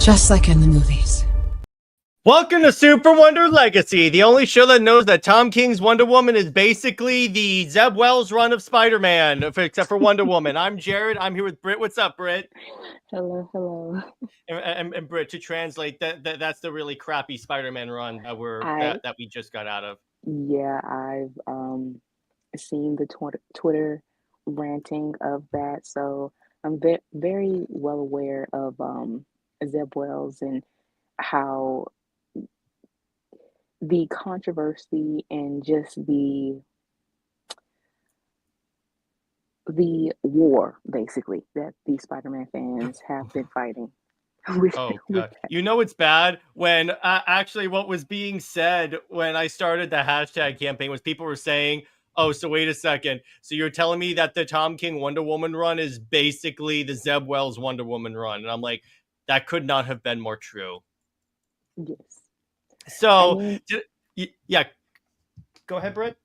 Just like in the movies. Welcome to SuperWonder Legacy, the only show that knows that Tom King's Wonder Woman is basically the Zeb Wells run of Spider-Man, except for Wonder Woman. I'm Jared. I'm here with Brit. What's up, Brit? Hello, hello. And Brit, to translate, that's the really crappy Spider-Man run that we just got out of. Yeah, I've seen the Twitter ranting of that, so I'm very well aware of Zeb Wells and how the controversy and just the war basically that the Spider-Man fans have been fighting. with, Oh, with God. You know it's bad when actually what was being said when I started the hashtag campaign was people were saying, oh, so wait a second. So you're telling me that the Tom King Wonder Woman run is basically the Zeb Wells Wonder Woman run? And I'm like, that could not have been more true. Yes. So, yeah, go ahead, Britt.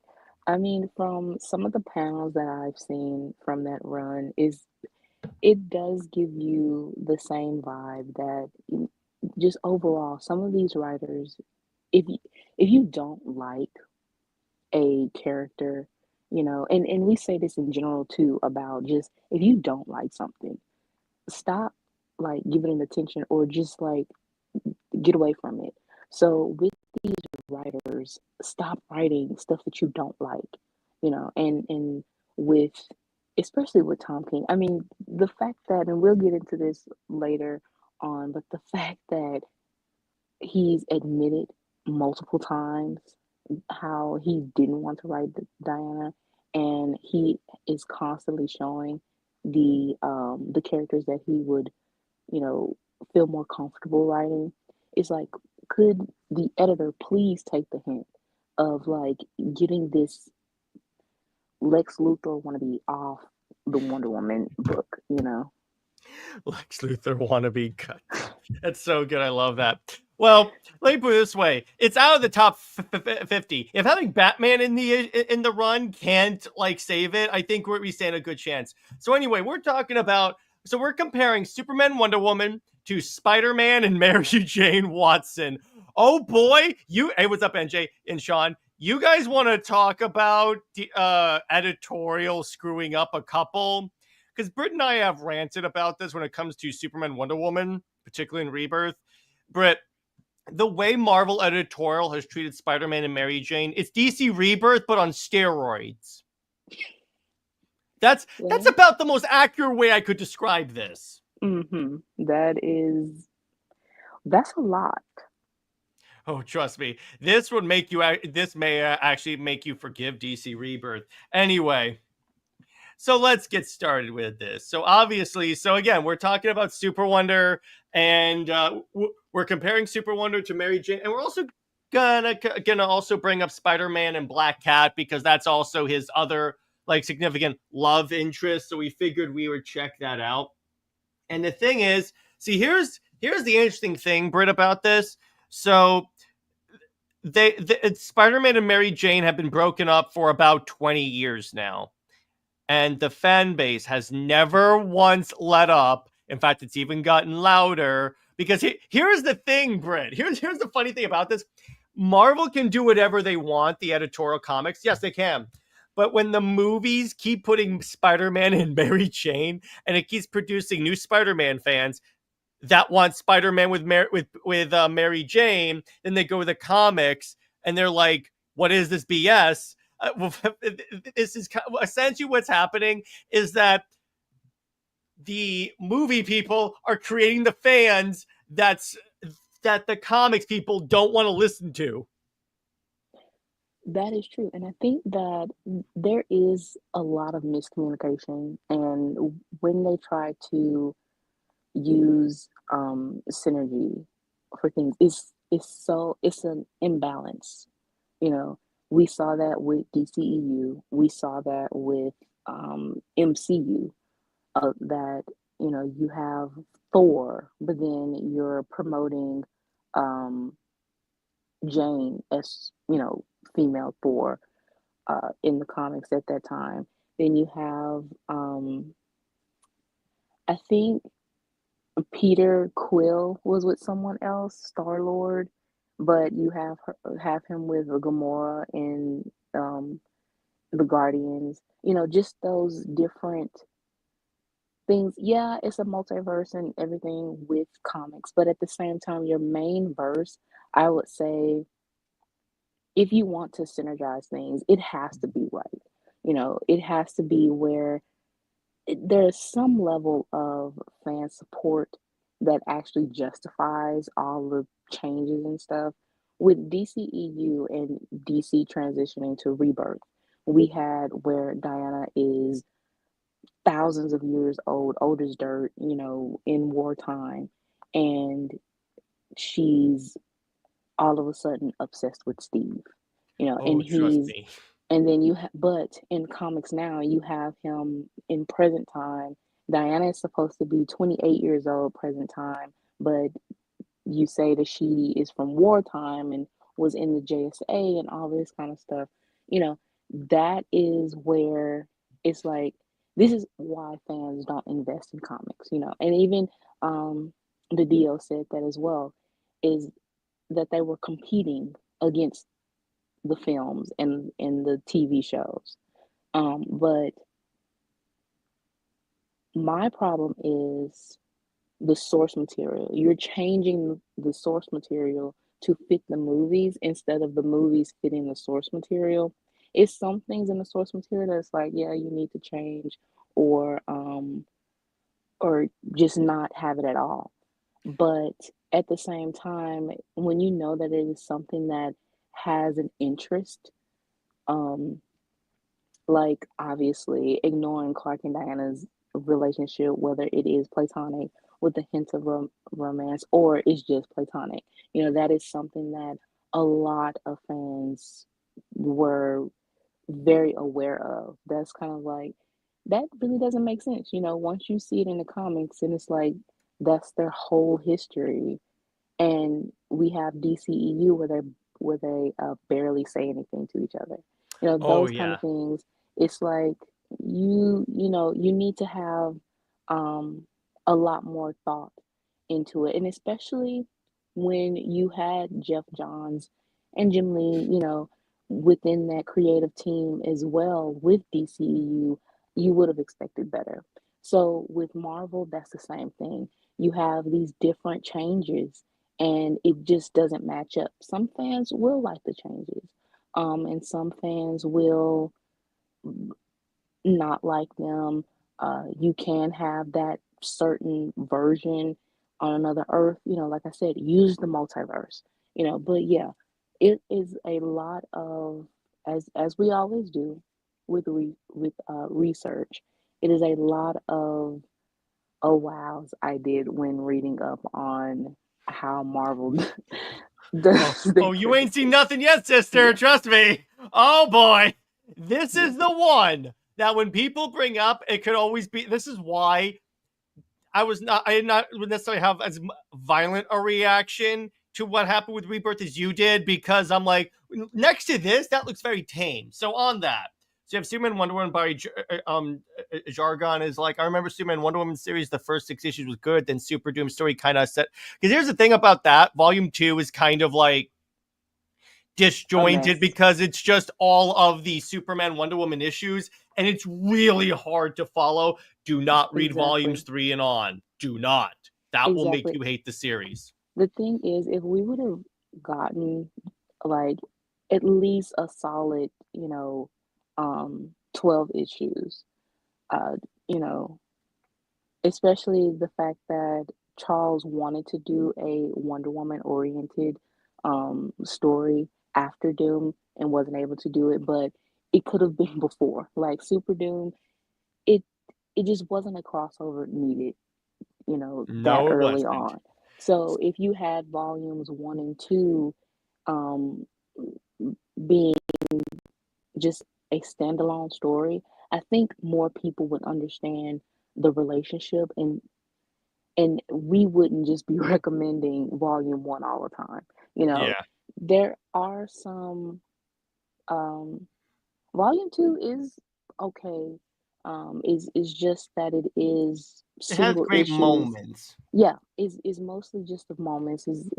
I mean, from some of the panels that I've seen from that run, it does give you the same vibe that just overall, some of these writers, if you don't like a character, and we say this in general too about just if you don't like something, stop like giving it attention or just like get away from it. So with these writers, stop writing stuff that you don't like, and with especially with Tom King. I mean, the fact that, and we'll get into this later on, but the fact that he's admitted multiple times how he didn't want to write Diana, and he is constantly showing the characters that he would, you know, feel more comfortable writing. It's like, could the editor please take the hint of like getting this Lex Luthor wannabe off the Wonder Woman book, Lex Luthor wannabe cut. That's so good. I love that. Well, let me put it this way: it's out of the top 50. If having Batman in the run can't like save it, I think we stand a good chance. So anyway, we're comparing Superman, Wonder Woman to Spider-Man and Mary Jane Watson. Oh boy, hey, what's up, NJ and Sean? You guys want to talk about the editorial screwing up a couple? Because Britt and I have ranted about this when it comes to Superman, Wonder Woman, particularly in Rebirth. Britt, the way Marvel Editorial has treated Spider-Man and Mary Jane, it's DC Rebirth, but on steroids. That's about the most accurate way I could describe this. Mm-hmm. That's a lot. Oh, trust me, this may actually make you forgive DC Rebirth. Anyway, so let's get started with this. So obviously, again, we're talking about SuperWonder, and we're comparing SuperWonder to Mary Jane, and we're also gonna also bring up Spider-Man and Black Cat because that's also his other like significant love interest. So we figured we would check that out. And the thing is, see, here's the interesting thing, Britt, about this. So Spider-Man and Mary Jane have been broken up for about 20 years now. And the fan base has never once let up. In fact, it's even gotten louder because here's the thing, Britt. Here's the funny thing about this. Marvel can do whatever they want, the editorial comics. Yes, they can. But when the movies keep putting Spider-Man and Mary Jane and it keeps producing new Spider-Man fans that want Spider-Man with Mary Jane, then they go to the comics and they're like, what is this BS? This is essentially what's happening is that the movie people are creating the fans that the comics people don't want to listen to. That is true. And I think that there is a lot of miscommunication. And when they try to use synergy for things, it's an imbalance. You know, we saw that with DCEU, we saw that with MCU, that, you have Thor, but then you're promoting um, Jane as, female Thor in the comics at that time. Then you have, I think Peter Quill was with someone else, Star Lord, but you have him with Gamora in the Guardians. You know, just those different things. Yeah, it's a multiverse and everything with comics, but at the same time, your main verse, I would say, if you want to synergize things, it has to be right. You know, it has to be where there's some level of fan support that actually justifies all the changes and stuff. With DCEU and DC transitioning to Rebirth, we had where Diana is thousands of years old as dirt, you know, in wartime, and she's all of a sudden obsessed with Steve, you know, and Oh, trust he's me. and then but in comics now, you have him in present time. Diana is supposed to be 28 years old present time, but you say that she is from wartime and was in the JSA and all this kind of stuff. You know, that is where it's like, this is why fans don't invest in comics, you know. And even the DO said that as well, is that they were competing against the films and the TV shows. But my problem is the source material. You're changing the source material to fit the movies instead of the movies fitting the source material. It's some things in the source material that's like, yeah, you need to change or or just not have it at all. But at the same time, when you know that it is something that has an interest, um, like obviously ignoring Clark and Diana's relationship, whether it is platonic with a hint of romance or it's just platonic. You know, that is something that a lot of fans were very aware of. That's kind of like, that really doesn't make sense. You know, once you see it in the comics and it's like, that's their whole history. And we have DCEU where they barely say anything to each other. You know, Oh, those kind yeah. of things. It's like, you know, you need to have um, a lot more thought into it, and especially when you had Jeff Johns and Jim Lee, you know, within that creative team as well with DCEU, you would have expected better. So with Marvel, that's the same thing. You have these different changes and it just doesn't match up. Some fans will like the changes, and some fans will not like them. You can have that certain version on another Earth. You know, like I said, use the multiverse. You know, but yeah, it is a lot of, as we always do with research. It is a lot of oh wows I did when reading up on how Marvel Oh, does their oh, you ain't seen presentation. nothing yet, sister. Yeah. Trust me. Oh boy. This Yeah. is the one that when people bring up, it could always be. This is why I did not necessarily have as violent a reaction to what happened with Rebirth as you did, because I'm like, next to this, that looks very tame. So on that, so you have Superman Wonder Woman by Jargon is like, I remember Superman Wonder Woman series, the first 6 issues was good, then Super Doom story kind of set. Because here's the thing about that, Volume 2 is kind of like A disjointed mess. because it's just all of the Superman Wonder Woman issues and it's really hard to follow. Do not read volumes Exactly. 3 and on. Do not. That will make Exactly. you hate the series. The thing is, if we would have gotten like at least a solid, 12 issues, uh, you know, especially the fact that Charles wanted to do a Wonder Woman oriented story after Doom and wasn't able to do it, but it could have been before. Like Super Doom, it it just wasn't a crossover needed, that No, it early wasn't. on. So if you had volumes one and two um, being just a standalone story, I think more people would understand the relationship and we wouldn't just be recommending volume one all the time. You know, Yeah. there are some um volume two is okay. Is just that it is It has single great issues. moments. Yeah, is mostly just the moments. Is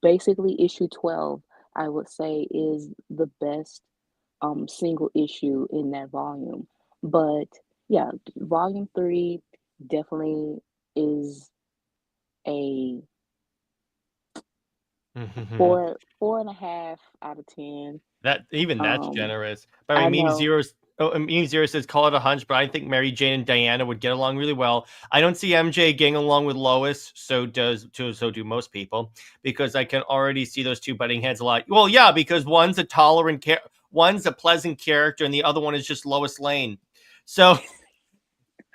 basically issue 12, I would say, is the best single issue in that volume. But yeah, volume 3 definitely is a four and a half out of 10. That's Um, generous. By the way, I know. Meme Zero says call it a hunch, but I think Mary Jane and Diana would get along really well. I don't see MJ getting along with Lois, so do most people, because I can already see those two butting heads a lot. Well, yeah, because one's a pleasant character, and the other one is just Lois Lane.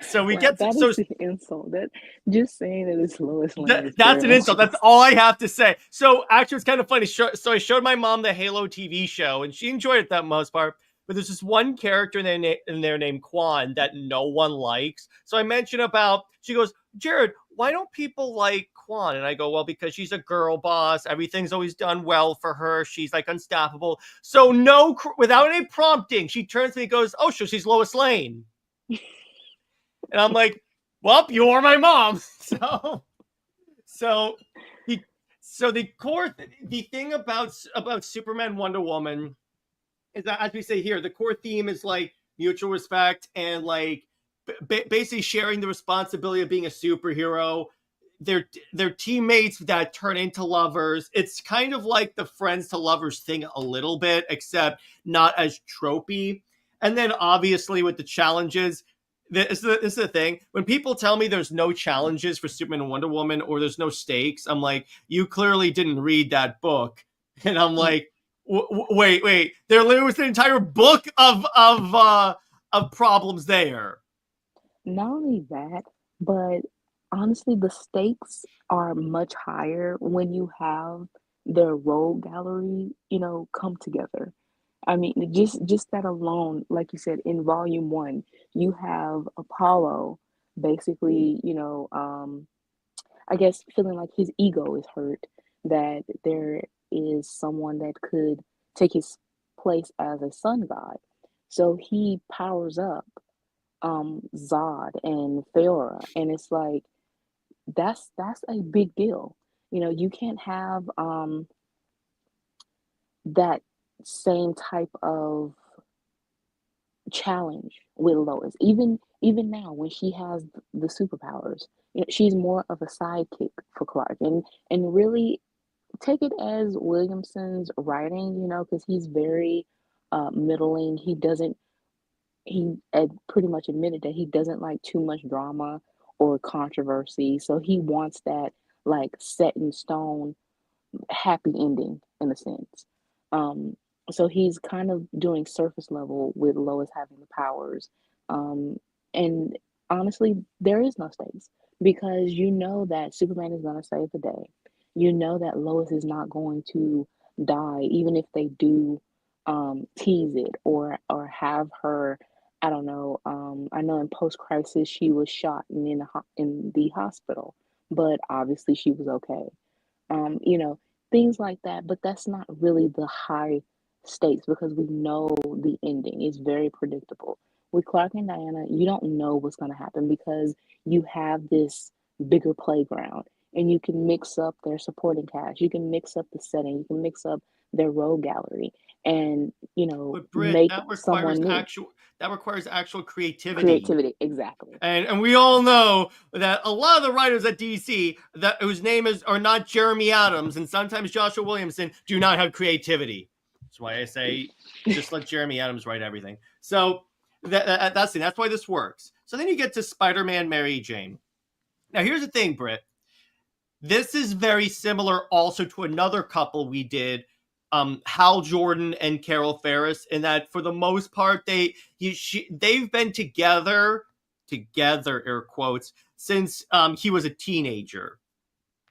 So we Wow, get that so is an insult. That just saying that it's Lois Lane is that's very an much insult. an That's all I have to say. So actually, it's kind of funny. So I showed my mom the Halo TV show, and she enjoyed it that most part. But there's this one character in there named Quan that no one likes. So I mentioned about. She goes, Jared, why don't people like Quan? And I go, well, because she's a girl boss. Everything's always done well for her. She's like unstoppable. So without any prompting, she turns to me and goes, oh, so she's Lois Lane. And I'm like, well, you're my mom. So the the thing about Superman Wonder Woman is that, as we say here, the core theme is like mutual respect and like basically sharing the responsibility of being a superhero. They're teammates that turn into lovers. It's kind of like the friends to lovers thing a little bit, except not as tropey. And then obviously with the challenges, this is the thing. When people tell me there's no challenges for Superman and Wonder Woman or there's no stakes, I'm like, you clearly didn't read that book. And I'm like, wait. There was an entire book of problems there. Not only that, but honestly, the stakes are much higher when you have the rogue gallery, come together. I mean, just that alone, like you said, in volume 1, you have Apollo basically, I guess feeling like his ego is hurt, that there is someone that could take his place as a sun god. So he powers up Zod and Theora, and it's like that's a big deal. You can't have that same type of challenge with Lois. Even now when she has the superpowers, she's more of a sidekick for Clark. And really take it as Williamson's writing, because he's very middling. He had pretty much admitted that he doesn't like too much drama or controversy. So he wants that like set in stone happy ending in a sense. Um, so he's kind of doing surface level with Lois having the powers. Um, and honestly, there is no stakes because you know that Superman is going to save the day. You know that Lois is not going to die, even if they do tease it or have her. I don't know. I know in post crisis she was shot and in the hospital, but obviously she was okay. um, you know, things like that. But that's not really the high stakes because we know the ending is very predictable. With Clark and Diana, you don't know what's going to happen because you have this bigger playground and you can mix up their supporting cast, you can mix up the setting, you can mix up their road gallery and, But Brit, make someone new. that requires actual creativity. Creativity, exactly. And we all know that a lot of the writers at DC that whose name are not Jeremy Adams and sometimes Joshua Williamson do not have creativity. That's why I say just let Jeremy Adams write everything. So that's why this works. So then you get to Spider-Man Mary Jane. Now here's the thing, Britt. This is very similar also to another couple we did, Hal Jordan and Carol Ferris, in that for the most part they've been together air quotes since he was a teenager,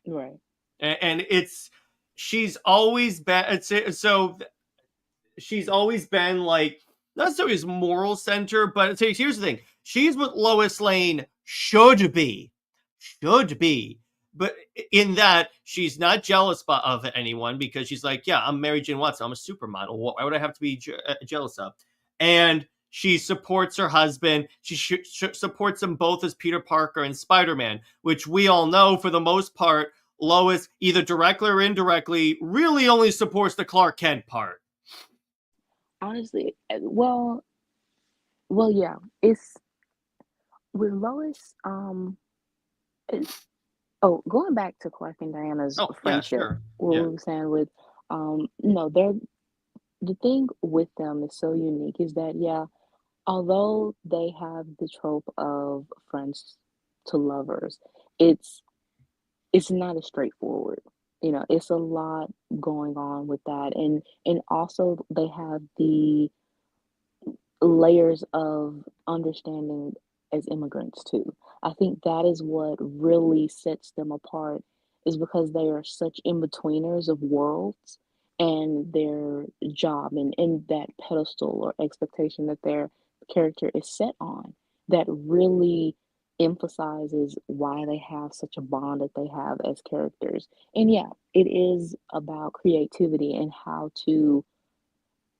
Right. and it's she's always been so she's always been like not necessarily his moral center, but here's the thing: she's what Lois Lane should be. But in that, she's not jealous of anyone because she's like, yeah, I'm Mary Jane Watson. I'm a supermodel. Why would I have to be jealous of? And She supports her husband. She supports them both as Peter Parker and Spider-Man, which we all know, for the most part, Lois, either directly or indirectly, really only supports the Clark Kent part. Honestly, well, yeah. It's with Lois. It, going back to Clark and Diana's Oh, yeah, friendship, sure. what Yeah. we were saying with, no, they're the thing with them is so unique is that, yeah, although they have the trope of friends to lovers, it's it's not as straightforward. It's a lot going on with that, and also they have the layers of understanding as immigrants too. I think that is what really sets them apart is because they are such in-betweeners of worlds and their job and that pedestal or expectation that their character is set on that really emphasizes why they have such a bond that they have as characters. And yeah, it is about creativity and how to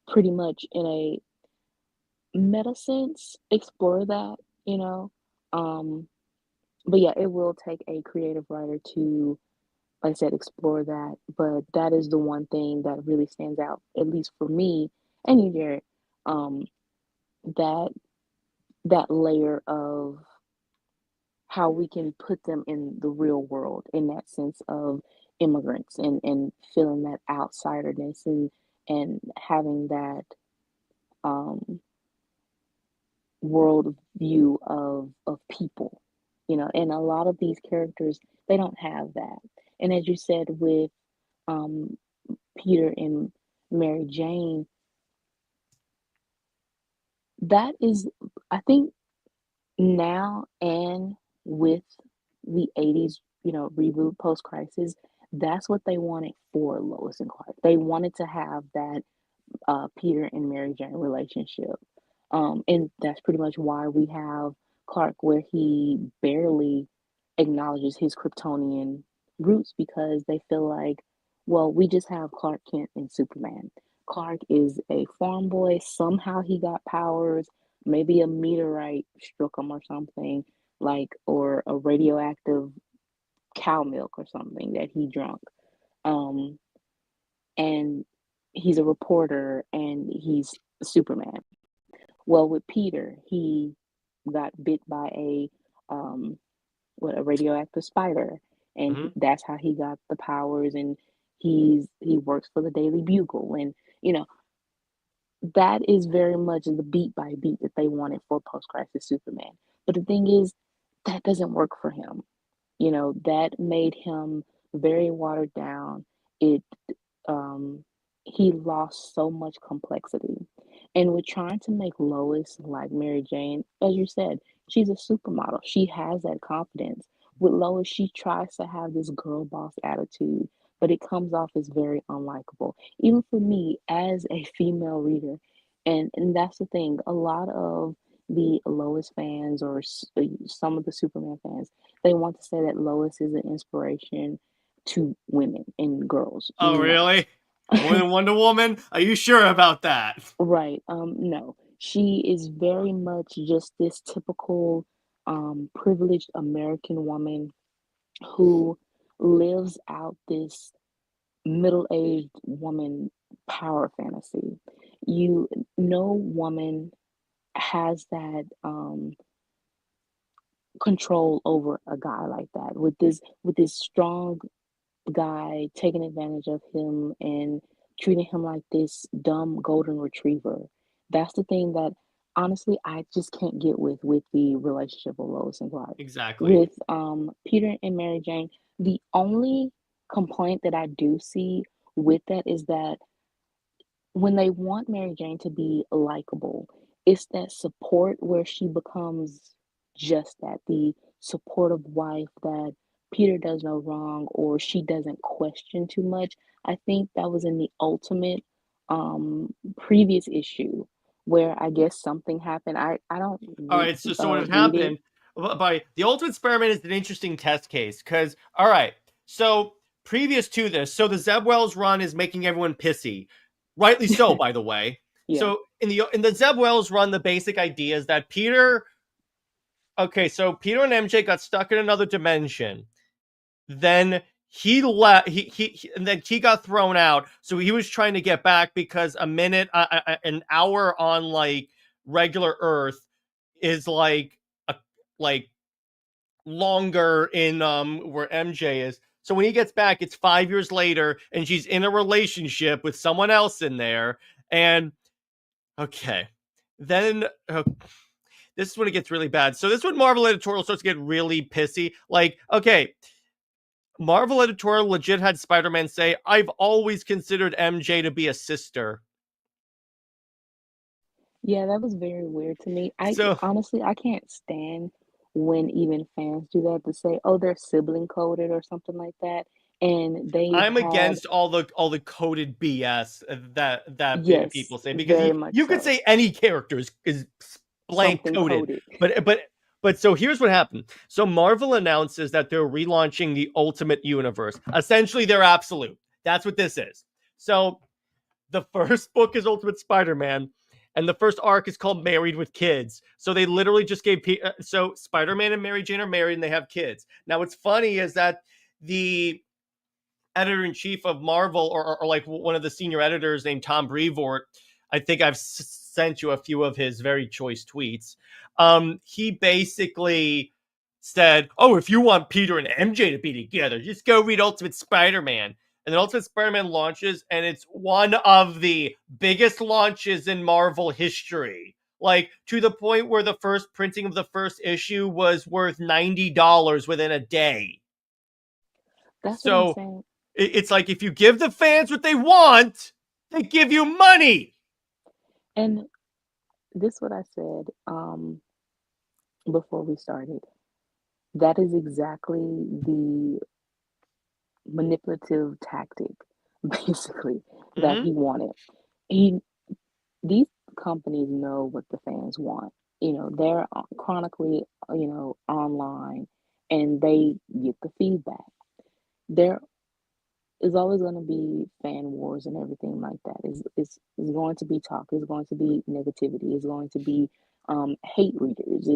pretty much in a meta sense explore that, you know? Um, but yeah, it will take a creative writer to, like I said, explore that. But that is the one thing that really stands out, at least for me and you, Jared, um, that that layer of how we can put them in the real world in that sense of immigrants and feeling that outsiderness and having that um world view of people, and a lot of these characters they don't have that. And as you said with um Peter and Mary Jane, that is, I think, now and with the 80s, reboot post crisis, that's what they wanted for Lois and Clark. They wanted to have that Peter and Mary Jane relationship. And that's pretty much why we have Clark where he barely acknowledges his Kryptonian roots because they feel like, well, we just have Clark Kent and Superman. Clark is a farm boy. Somehow he got powers. Maybe a meteorite struck him or something, or a radioactive cow milk or something that he drunk. Um, and he's a reporter and he's Superman. Well, with Peter, he got bit by um a radioactive spider, and Mm-hmm. that's how he got the powers. And he works for the Daily Bugle, and you know that is very much the beat by beat that they wanted for post crisis Superman. But the thing is, that doesn't work for him. That made him very watered down. It he lost so much complexity. And with trying to make Lois like Mary Jane, as you said, she's a supermodel. She has that confidence. With Lois, she tries to have this girl boss attitude, but it comes off as very unlikable. Even for me as a female reader. And that's the thing. A lot of the Lois fans or some of the Superman fans, they want to say that Lois is an inspiration to women and girls. Oh, No. really? More than Wonder Woman? Are you sure about that? Right. No. She is very much just this typical privileged American woman who lives out this middle-aged woman power fantasy. You No woman has that control over a guy like that with this strong guy taking advantage of him and treating him like this dumb golden retriever. That's the thing that honestly I just can't get with the relationship of Lois and Clark. Exactly. With Peter and Mary Jane, the only complaint that I do see with that is that when they want Mary Jane to be likable, it's that support where she becomes just that, the supportive wife that Peter does no wrong or she doesn't question too much. I think that was in the ultimate previous issue where I guess something happened. I don't All right, so what had read it. happened by the Ultimate Experiment is an interesting test case because, all right, so previous to this, so the Zeb Wells run is making everyone pissy, rightly so, by the way. Yeah. So in the Zeb Wells run, the basic idea is that Peter. Okay, so Peter and MJ got stuck in another dimension. Then he left. And then he got thrown out. So he was trying to get back because an hour on like regular Earth is a like longer in where MJ is. So when he gets back, it's 5 years later, and she's in a relationship with someone else in there. And okay, then this is when it gets really bad. So this is when Marvel Editorial starts to get really pissy. Like, okay, Marvel Editorial legit had Spider-Man say, "I've always considered MJ to be a sister." Yeah, that was very weird to me. I So honestly, I can't stand when even fans do that to say, "Oh, they're sibling coded" or something like that. And they've I'm had, against all the coded BS that yes, people say, because very much you could so, say any character is blank something coded, coded. but so here's what happened. So Marvel announces that they're relaunching the Ultimate Universe. Essentially, they're absolute. That's what this is. So the first book is Ultimate Spider-Man, and the first arc is called Married with Kids. So they literally just gave so Spider-Man and Mary Jane are married and they have kids. Now what's funny is that the editor-in-chief of Marvel, or like one of the senior editors named Tom Brevoort, I think I've sent you a few of his very choice tweets. He basically said, "Oh, if you want Peter and MJ to be together, just go read Ultimate Spider-Man." And then Ultimate Spider-Man launches, and it's one of the biggest launches in Marvel history. Like, to the point where the first printing of the first issue was worth $90 within a day. That's what I'm So saying. it's like, if you give the fans what they want, they give you money. And this what I said before we started. That is exactly the manipulative tactic, basically, that Mm-hmm. he wanted. He These companies know what the fans want. They're chronically, online, and they get the feedback. There is always going to be fan wars and everything like that. Is going to be talk. Is going to be negativity. Is going to be hate readers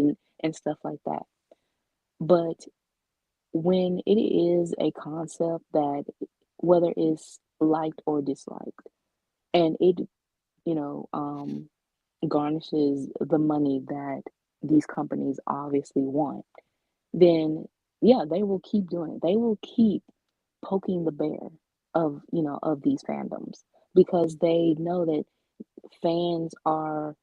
and stuff like that. But when it is a concept that, whether it's liked or disliked, and it you know um garnishes the money that these companies obviously want, then yeah, they will keep doing it. They will keep poking the bear of these fandoms, because they know that fans are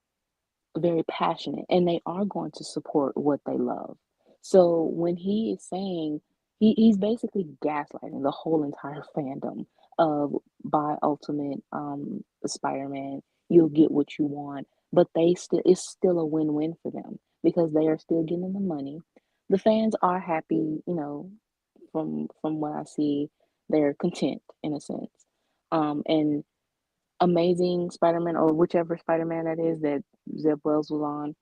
very passionate and they are going to support what they love. So when he is saying, he's basically gaslighting the whole entire fandom of, by Ultimate Spider-Man, you'll get what you want, but it's still a win-win for them because they are still getting the money. The fans are happy, from what I see, they're content in a sense. And Amazing Spider-Man, or whichever Spider-Man that is that Zeb Wells was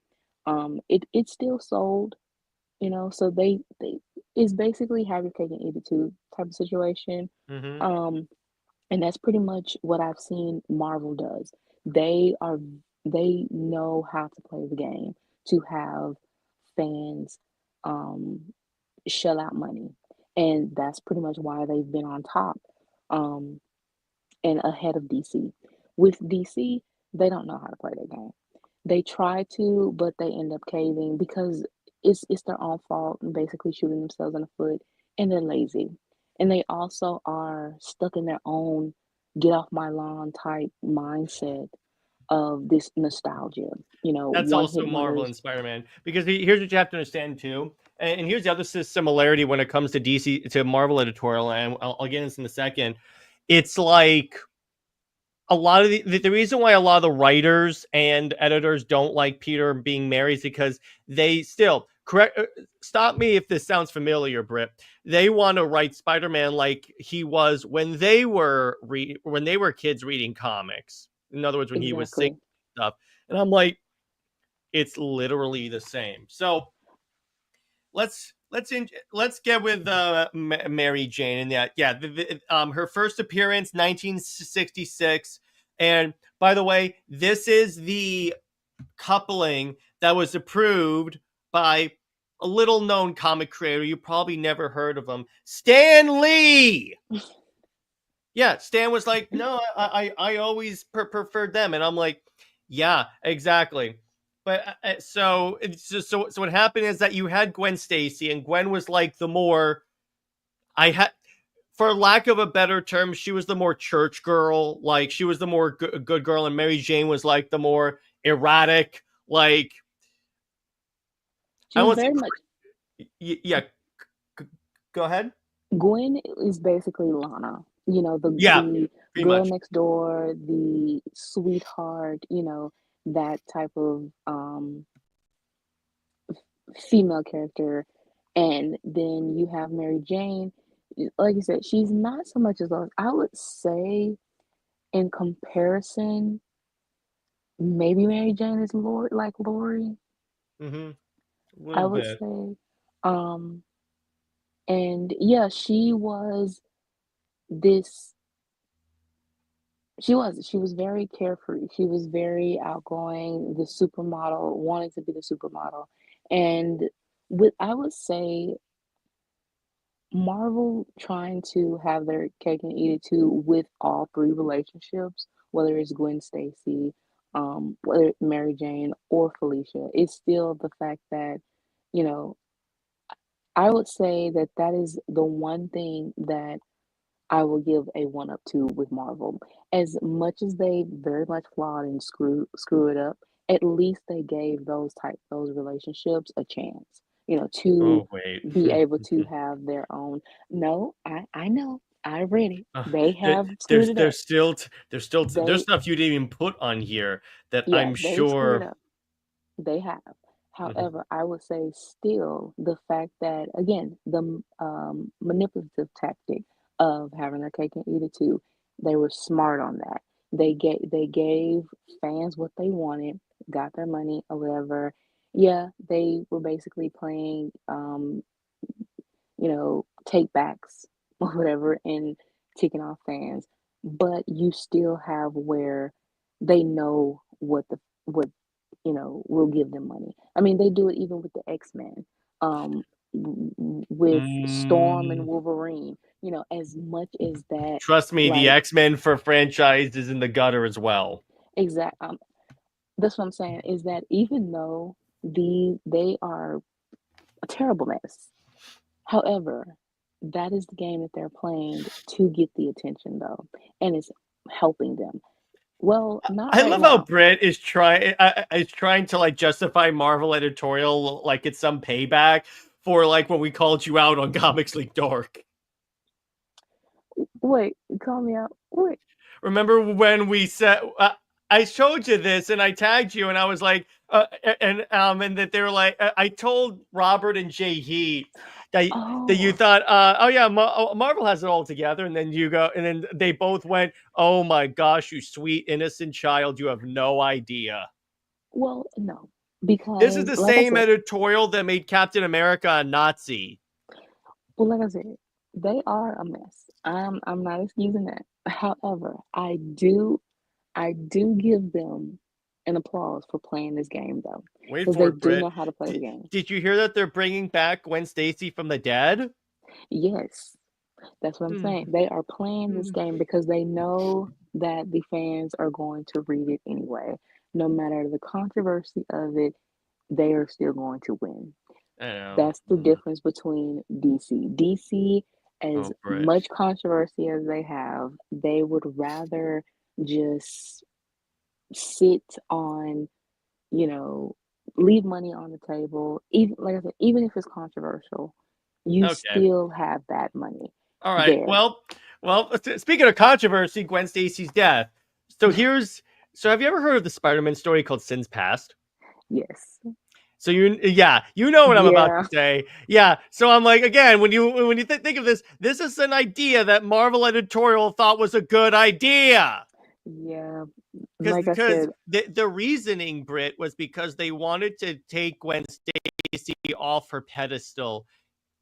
on, it still sold, so they it's basically have your cake and eat it too type of situation. Mm-hmm. Um, and that's pretty much what I've seen Marvel does. They are they know how to play the game to have fans um shell out money. And that's pretty much why they've been on top. Um, and ahead of DC. With DC, they don't know how to play their game. They try to, but they end up caving because it's their own fault and basically shooting themselves in the foot, and they're lazy. And they also are stuck in their own get off my lawn type mindset of this nostalgia. That's One also hit Marvel wonders. and Spider-Man, because here's what you have to understand too, and here's the other similarity when it comes to DC to Marvel Editorial, and I'll get into this in a second. It's like a lot of the reason why a lot of the writers and editors don't like Peter being married is because they still correct. Stop me if this sounds familiar, Brit. They want to write Spider-Man like he was when they were kids reading comics. In other words, when he was singing Exactly. stuff, and I'm like, it's literally the same. So let's get with Mary Jane, and her first appearance 1966, And by the way, this is the coupling that was approved by a little known comic creator. You probably never heard of him, Stan Lee. Yeah, Stan was like, no, I always preferred them, and I'm like, yeah, exactly. But so what happened is that you had Gwen Stacy, and Gwen was like the more I had, for lack of a better term, she was the more church girl. Like she was the more good girl, and Mary Jane was like the more erratic. Like She I was won't say, very much. yeah. Go ahead. Gwen is basically Lana. Yeah, The pretty girl much. next door, the sweetheart. That type of female character, and then you have Mary Jane. Like you said, she's not so much as those. I would say, in comparison, maybe Mary Jane is Lori. Mm-hmm. A I little would bit. say, um, and yeah, this. She was very carefree. She was very outgoing, the supermodel, wanting to be the supermodel, and I would say Marvel trying to have their cake and eat it too with all three relationships, whether it's Gwen Stacy, whether it's Mary Jane or Felicia, it's still the fact that, you know, I would say that that is the one thing that I will give a one up to with Marvel. As much as they very much flawed and screw it up, at least they gave those relationships a chance, to Oh wait. be able to have their own. No, I know. I read it. Uh, They have screwed it up. there's They stuff you didn't even put on here that Yeah, I'm they've screwed sure. up. They have. Mhm. However, I would say still the fact that, again, the manipulative tactic of having their cake and eat it too, they were smart on that. They gave fans what they wanted, got their money or whatever. Yeah, they were basically playing take backs or whatever and ticking off fans, but you still have where they know what will give them money. I mean, they do it even with the X-Men, with Storm and Mm, Wolverine. As much as that, trust me, the like, X-Men for franchise is in the gutter as well. exact. That's what I'm saying, is that even though they are a terrible mess. However, that is the game that they're playing to get the attention, though, and it's helping them. Well, not I right love how now. Brit is trying to like justify Marvel editorial like it's some payback for like when we called you out on Comics League Dark. Wait, call me out. Wait. Remember when we said I showed you this and I tagged you and I was like, and that they were like, I told Robert and Jay Heat that you Oh, thought, oh yeah, Marvel has it all together, and then you go, and then they both went, oh my gosh, you sweet innocent child, you have no idea. well, no, This is because the like I same said, editorial that made Captain America a Nazi. they are a mess. I'm not excusing that. However, I do give them an applause for playing this game though, Wait because for they it, do Britt. know how to play the Did, game. did you hear that they're bringing back Gwen Stacy from the dead? Yes, that's what I'm saying. Hmm. They are playing this Hmm. game because they know that the fans are going to read it anyway. No matter the controversy of it, they are still going to win. I know. That's the difference between DC. DC, as Oh, Britt. much controversy as they have, they would rather just sit on, you know, leave money on the table. Even like I said, even if it's controversial, you Okay. still have that money All right. there. Well. Speaking of controversy, Gwen Stacy's death. So here's. So have you ever heard of the Spider-Man story called Sins Past? Yes. So you know what I'm about to Yeah. say. Yeah. So I'm like, again, when you think of this, this is an idea that Marvel editorial thought was a good idea. Yeah. because Like I because said, the reasoning, Brit, was because they wanted to take Gwen Stacy off her pedestal.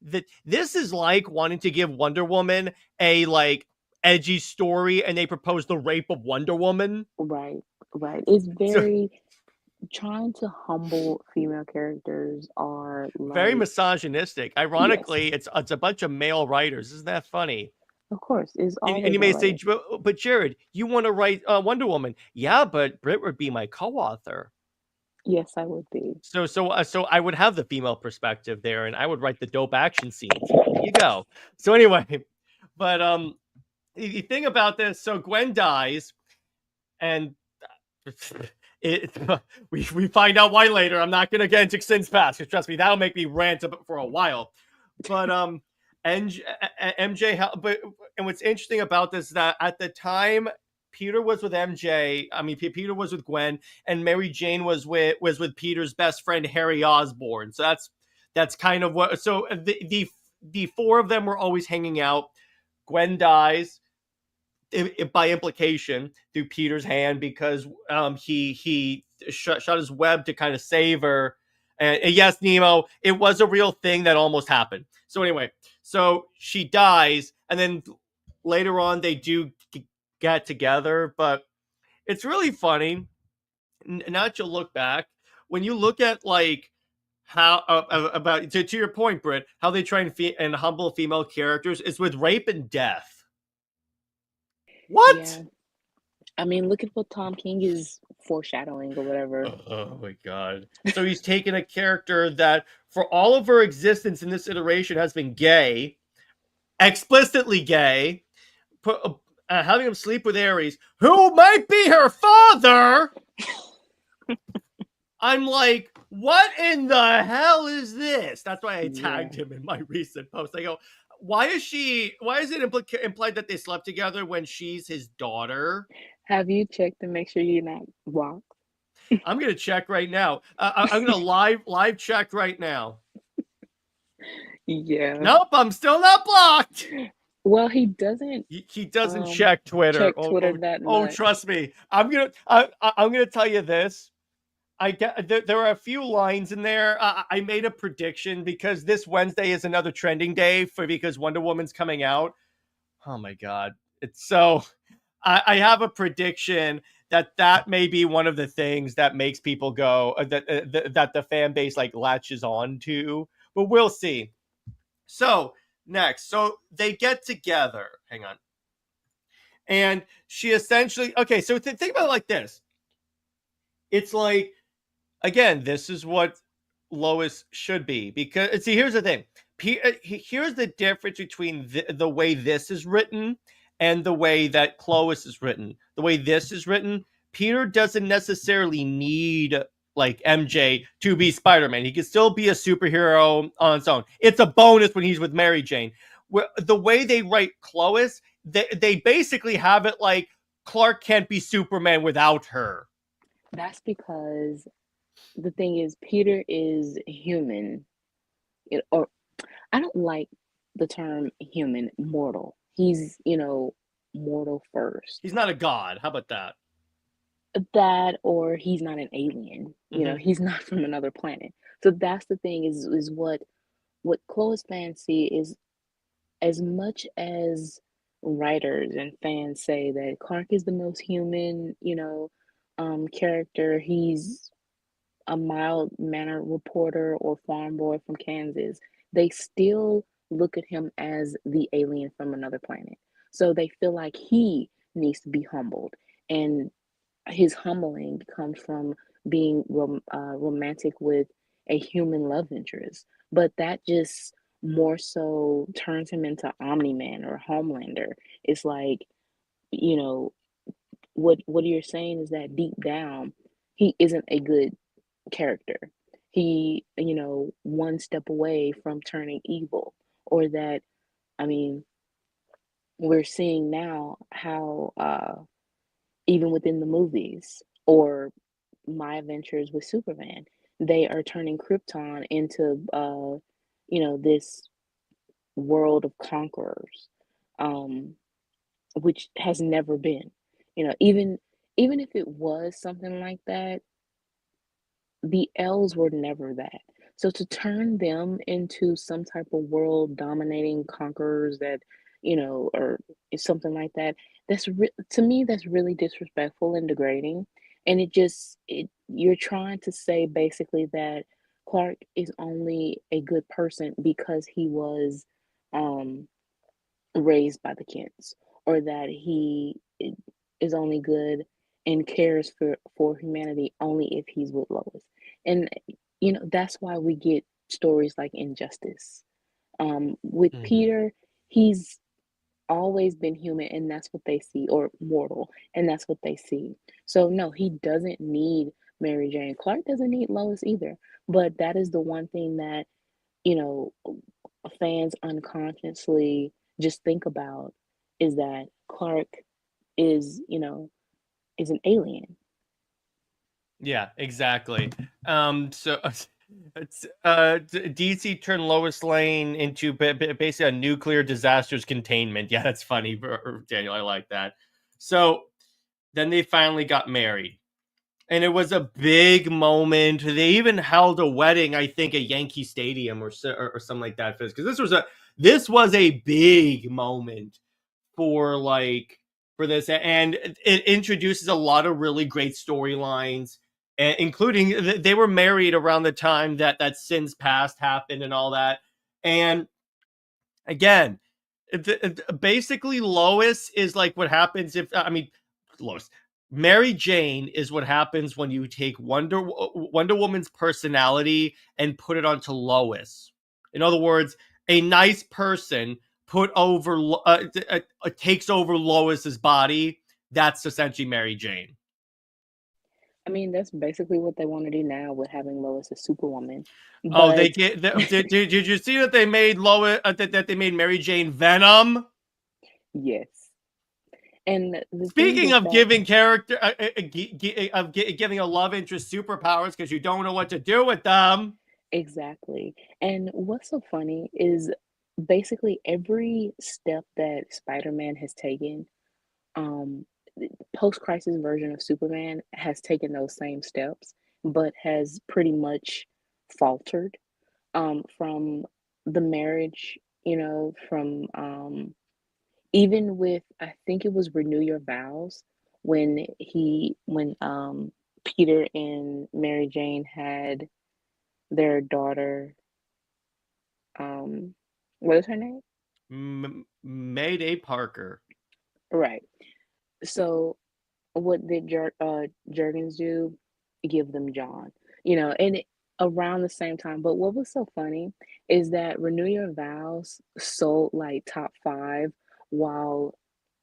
That this is like wanting to give Wonder Woman a like edgy story, and they propose the rape of Wonder Woman. Right, right. It's So very trying to humble female characters are very like, misogynistic. yes, Ironically, it's a bunch of male writers. Isn't that funny? of course, it's And always you that may say, way. but Jared, you want to write Wonder Woman? Yeah, but Brit would be my co-author. Yes, I would be. So I would have the female perspective there, and I would write the dope action scenes. There you go. So anyway, but the thing about this, so Gwen dies, and it we find out why later. I'm not gonna get into Sin's past, because trust me, that'll make me rant for a while. But MJ, but and what's interesting about this is that at the time Peter was with MJ. I mean, Peter was with Gwen, and Mary Jane was with Peter's best friend Harry Osborn. So that's kind of what. So the four of them were always hanging out. Gwen dies by implication through Peter's hand, because he shut his web to kind of save her. And yes, Nemo, it was a real thing that almost happened. So anyway, so she dies, and then later on they do get together. But it's really funny. Now that you look back, when you look at like how about to your point, Britt, how they try and humble female characters is with rape and death. What? Yeah. I mean, look at what Tom King is foreshadowing or whatever. Oh my god. So he's taken a character that for all of her existence in this iteration has been gay, explicitly gay, having him sleep with Ares, who might be her father. I'm like, what in the hell is this? That's why I Yeah. tagged him in my recent post. I go, why is it implied that they slept together when she's his daughter? Have you checked to make sure you're not blocked? I'm gonna check right now. I'm gonna live check right now. Yeah. Nope, I'm still not blocked. Well, he doesn't He doesn't check Twitter. check Twitter that much. Trust me. I'm gonna tell you this. I get there are a few lines in there. I made a prediction because this Wednesday is another trending day because Wonder Woman's coming out. Oh my god! It's so. I have a prediction that may be one of the things that makes people go that the fan base like latches on to, but we'll see. So next, so they get together. Hang on, and she essentially okay. So think about it like this. It's like again, this is what Lois should be, because see, here's the thing. Here's the difference between the way this is written and the way that Clois is written. The way this is written, Peter doesn't necessarily need like MJ to be Spider-Man. He can still be a superhero on its own. It's a bonus when he's with Mary Jane. The way they write Clois, they basically have it like Clark can't be Superman without her. That's because the thing is, Peter is human. Or I don't like the term human, mortal. He's, mortal first. He's not a god. How about that? That or he's not an alien. Mm-hmm. He's not from another planet. So that's the thing is what Chloe's fans see is, as much as writers and fans say that Clark is the most human, character. He's a mild mannered reporter or farm boy from Kansas. They still look at him as the alien from another planet. So they feel like he needs to be humbled. And his humbling comes from being romantic with a human love interest. But that just more so turns him into Omni Man or Homelander. It's like, you know, what you're saying is that deep down, he isn't a good character. He, one step away from turning evil. Or that, I mean, we're seeing now how even within the movies or my adventures with Superman, they are turning Krypton into this world of conquerors, um, which has never been. Even if it was something like that, the L's were never that. So to turn them into some type of world dominating conquerors that or something like that. To me, that's really disrespectful and degrading. And you're trying to say basically that Clark is only a good person because he was um raised by the Kents, or that is only good and cares for humanity only if he's with Lois. And that's why we get stories like Injustice. With Mhm. Peter, he's always been human, and that's what they see, or mortal, and that's what they see. So no, he doesn't need Mary Jane. Clark doesn't need Lois either. But that is the one thing that you know fans unconsciously just think about, is that Clark is is an alien. Yeah, exactly. So DC turned Lois Lane into basically a nuclear disasters containment. Yeah, that's funny, Daniel. I like that. So then they finally got married, and it was a big moment. They even held a wedding, I think, at Yankee Stadium or something like that, because this was a big moment for this, and it introduces a lot of really great storylines, including they were married around the time that Sin's Past happened and all that. And again, basically Lois is like what happens if I mean Lois Mary Jane is what happens when you take Wonder Woman's personality and put it onto Lois. In other words, a nice person put over takes over Lois's body. That's essentially Mary Jane. I mean, that's basically what they want to do now with having Lois as Superwoman. Oh, But did you see that they made Lois that they made Mary Jane Venom? yes, and the thing Speaking with of that, giving character giving a love interest superpowers because you don't know what to do with them. exactly. And what's so funny is basically every step that Spider-Man has taken, um, post-crisis version of Superman has taken those same steps, but has pretty much faltered. From the marriage, from even with, I think it was Renew Your Vows, when Peter and Mary Jane had their daughter, um what is her name? Mayday Parker. Right. So what did Jurgens do? Give them John, around the same time. But what was so funny is that Renew Your Vows sold like top five, while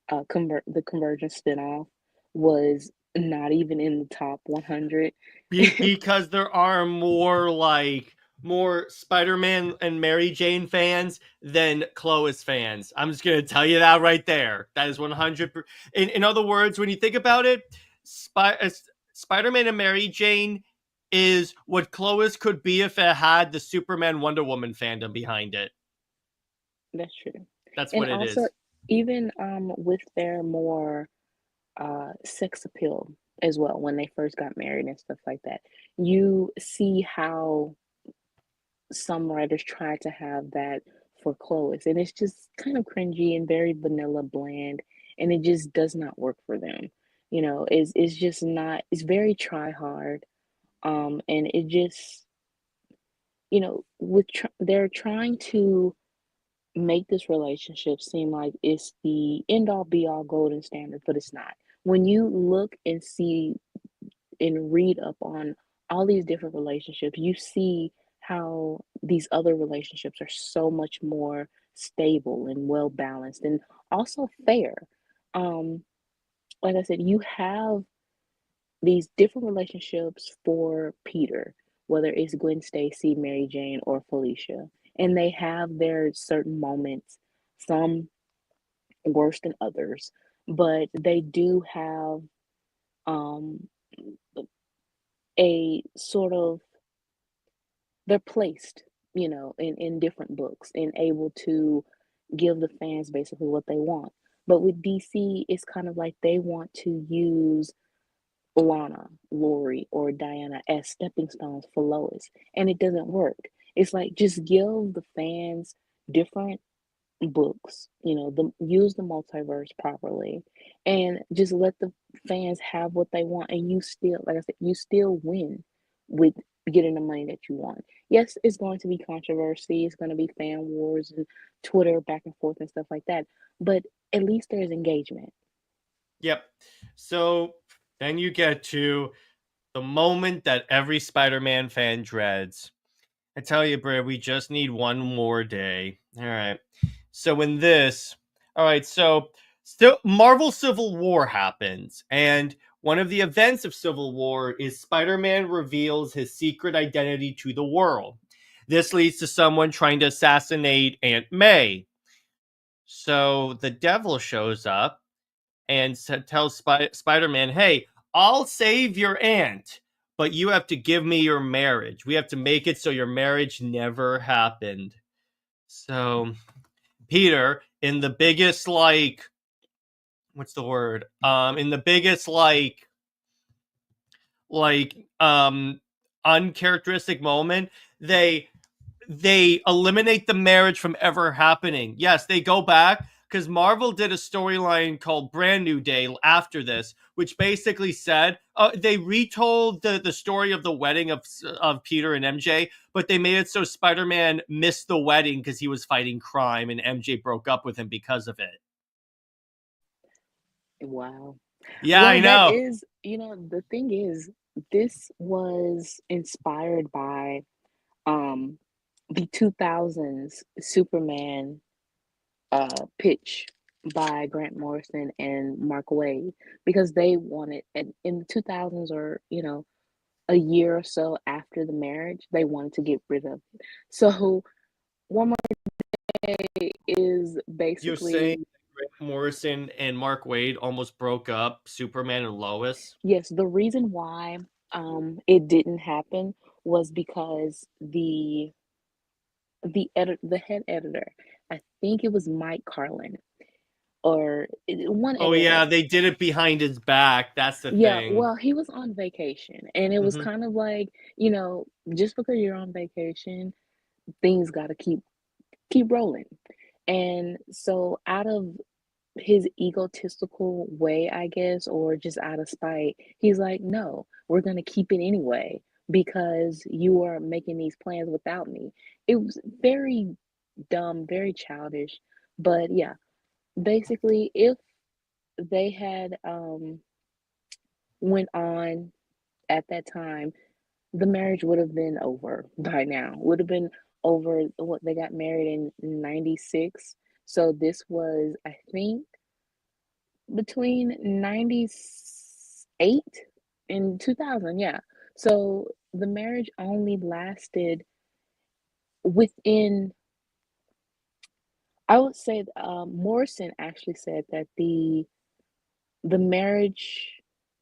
the Convergence spinoff was not even in the top 100. Because there are more Spider-Man and Mary Jane fans than Chloe's fans. I'm just gonna tell you that right there. That is 100. In other words, when you think about it, Spider-Man and Mary Jane is what Chloe's could be if it had the Superman Wonder Woman fandom behind it. That's true. That's And what it also, is. even with their more sex appeal as well, when they first got married and stuff like that, you see how some writers try to have that for Chloe's, and it's just kind of cringy and very vanilla bland, and it just does not work for them. It's just not. It's very try hard, and it just they're trying to make this relationship seem like it's the end all be all golden standard, but it's not. When you look and see and read up on all these different relationships, you see how these other relationships are so much more stable and well balanced and also fair. Um, like I said, you have these different relationships for Peter, whether it's Gwen Stacy, Mary Jane, or Felicia, and they have their certain moments, some worse than others, but they do have um, a sort of they're placed, in different books and able to give the fans basically what they want. But with DC, it's kind of like they want to use Lana, Lori, or Diana as stepping stones for Lois, and it doesn't work. It's like just give the fans different. books, use the multiverse properly and just let the fans have what they want, and you still, like I said, you still win with getting the money that you want. Yes, it's going to be controversy, it's going to be fan wars and Twitter back and forth and stuff like that, but at least there's engagement. Yep. So then you get to the moment that every Spider-Man fan dreads. I tell you, Brit, we just need one more day. All right. So in this, all right, so still Marvel Civil War happens, and one of the events of Civil War is Spider-Man reveals his secret identity to the world. This leads to someone trying to assassinate Aunt May. So the devil shows up and tells Spider-Man, "Hey, I'll save your aunt, but you have to give me your marriage. We have to make it so your marriage never happened." So Peter, in the biggest what's the word? In the biggest like uncharacteristic moment, they eliminate the marriage from ever happening. Yes, they go back because Marvel did a storyline called Brand New Day after this, which basically said they retold the story of the wedding of Peter and MJ, but they made it so Spider-Man missed the wedding because he was fighting crime and MJ broke up with him because of it. Wow. Yeah, Well, I that know. is, the thing is, this was inspired by um the 2000s Superman pitch by Grant Morrison and Mark Waid, because they wanted, and in the 2000s, or a year or so after the marriage, they wanted to get rid of it. So One More Day is You're saying basically, that Grant Morrison and Mark Waid almost broke up Superman and Lois? yes, the reason why it didn't happen was because the head editor, I think it was Mike Carlin, or one Oh editor. yeah, they did it behind his back. That's the Yeah, thing. well, he was on vacation, and it was Hmm. kind of like, just because you're on vacation, things got to keep rolling. And so, out of his egotistical way, I guess, or just out of spite, he's like, "No, we're gonna keep it anyway because you are making these plans without me." It was very dumb, very childish, but yeah, basically, if they had went on at that time, the marriage would have been over by now. Would have been over. What, they got married in 96. So this was, I think, between 98 and 2000. Yeah. So the marriage only lasted within, I would say, Morrison actually said that the marriage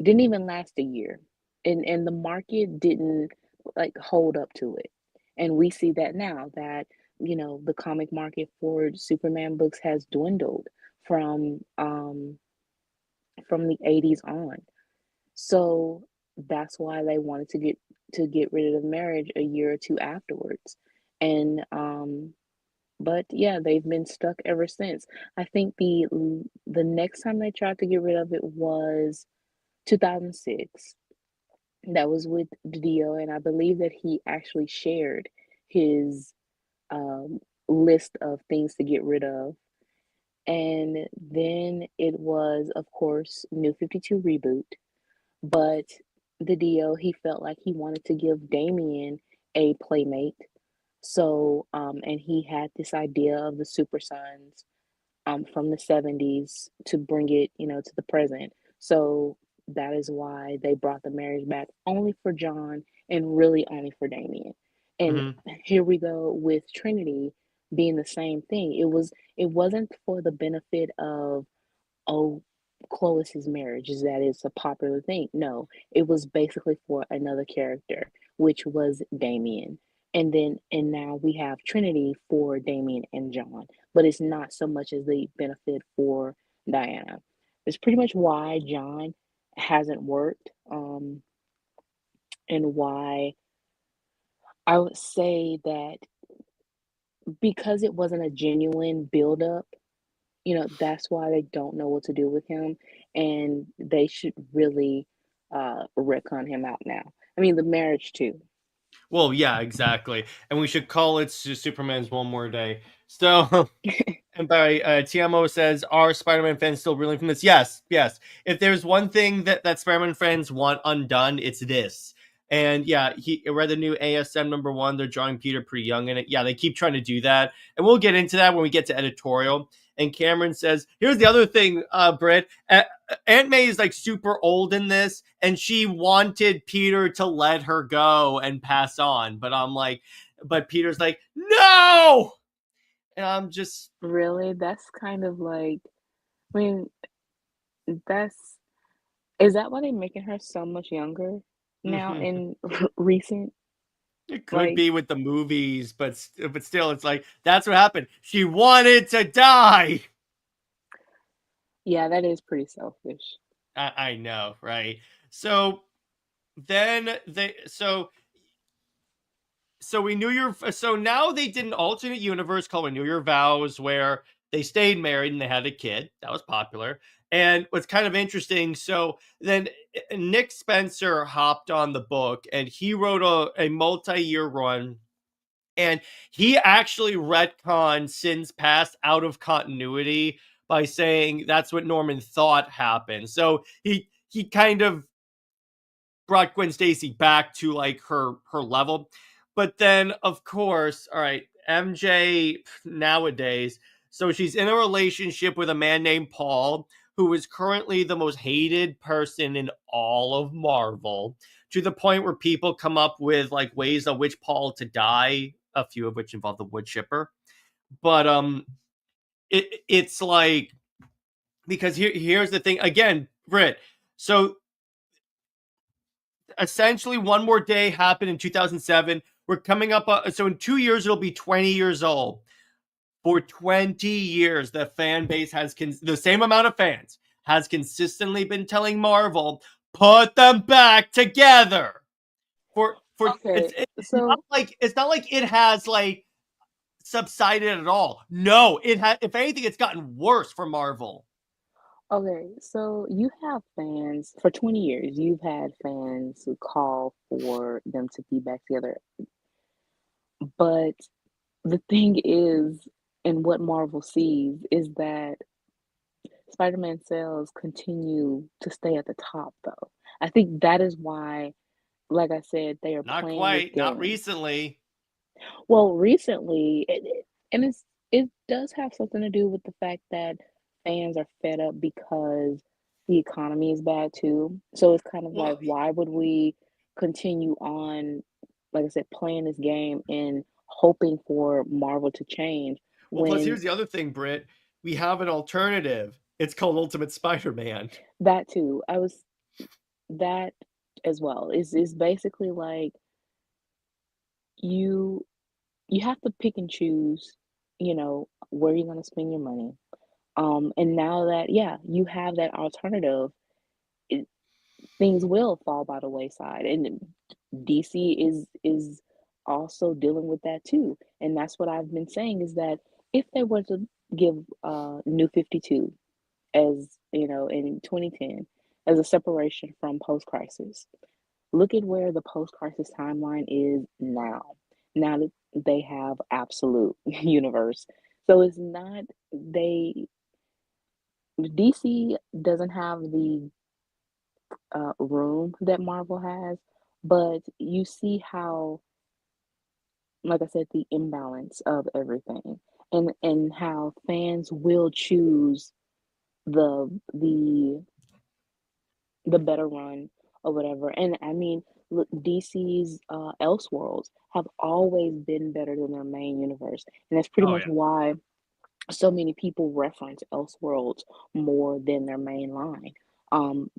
didn't even last a year, and the market didn't like hold up to it, and we see that now that the comic market for Superman books has dwindled from um from the 80s on. So that's why they wanted to get rid of the marriage a year or two afterwards. And but yeah, they've been stuck ever since. I think the next time they tried to get rid of it was 2006. That was with Dio, and I believe that he actually shared his um, list of things to get rid of. And then it was, of course, New 52 reboot. But the Dio, he felt like he wanted to give Damien a playmate. So, and he had this idea of the Super Sons from the 70s to bring it, to the present. So that is why they brought the marriage back only for John and really only for Damien. And Hmm. here we go with Trinity being the same thing. It wasn't for the benefit of, oh, Clois's marriage, is that it's a popular thing. No, it was basically for another character, which was Damien. And now we have Trinity for Damien and John, but it's not so much as the benefit for Diana. It's pretty much why John hasn't worked, and why I would say that because it wasn't a genuine build-up, that's why they don't know what to do with him, and they should really retcon him out now. I mean, the marriage too. Well, yeah, exactly. And we should call it Superman's One More Day. So, and by TMO says, are Spider-Man fans still reeling from this? Yes, yes. If there's one thing that Spider-Man fans want undone, it's this. And yeah, he read the new ASM #1. They're drawing Peter pretty young in it. Yeah, they keep trying to do that, and we'll get into that when we get to editorial. And Cameron says, here's the other thing, Britt. Aunt May is like super old in this, and she wanted Peter to let her go and pass on. But I'm like, but Peter's like, no. And I'm just, Really? That's kind of like, I mean, that's is that why they're making her so much younger now in recent? it could Like, be with the movies, but still, it's like that's what happened. She wanted to die. yeah, that is pretty selfish. I know, right? So then so we knew your so now they did an alternate universe called We Knew Your Vows where they stayed married and they had a kid. That was popular. And what's kind of interesting, so then Nick Spencer hopped on the book and he wrote a multi-year run, and he actually retconned Sin's past out of continuity by saying that's what Norman thought happened. So he kind of brought Gwen Stacy back to like her level. But then of course, all right, MJ nowadays, so she's in a relationship with a man named Paul, who is currently the most hated person in all of Marvel, to the point where people come up with like ways on which Paul to die, a few of which involve the wood chipper. But it's like, because here's the thing again, Brit. So essentially One More Day happened in 2007. We're coming up, so in 2 years, it'll be 20 years old. For 20 years, the fan base has, the same amount of fans, has consistently been telling Marvel, put them back together. For Okay, so it's not like it has like subsided at all. No, it has, if anything, it's gotten worse for Marvel. okay, so you have fans for 20 years. You've had fans who call for them to be back together. But the thing is, and what Marvel sees is that Spider-Man sales continue to stay at the top, though. I think that is why, like I said, they are Not playing this quite, not game. recently. Well, recently, and it does have something to do with the fact that fans are fed up because the economy is bad too. So it's kind of like, Well, why would we continue on, like I said, playing this game and hoping for Marvel to change Well, plus when here's the other thing, Britt. We have an alternative. It's called Ultimate Spider-Man. that too, I was that as well is basically like you you have to pick and choose, where you're gonna spend your money. And now that, yeah, you have that alternative, it, things will fall by the wayside. And DC is also dealing with that too. And that's what I've been saying is that if they were to give New 52 as, in 2010 as a separation from post crisis, look at where the post crisis timeline is now. Now that they have absolute universe. So it's not they DC doesn't have the room that Marvel has, but you see how, like I said, the imbalance of everything, and how fans will choose the the the better run or whatever. And I mean, look, DC's Elseworlds have always been better than their main universe, and that's pretty Oh much yeah. why so many people reference Elseworlds more than their main line. Um,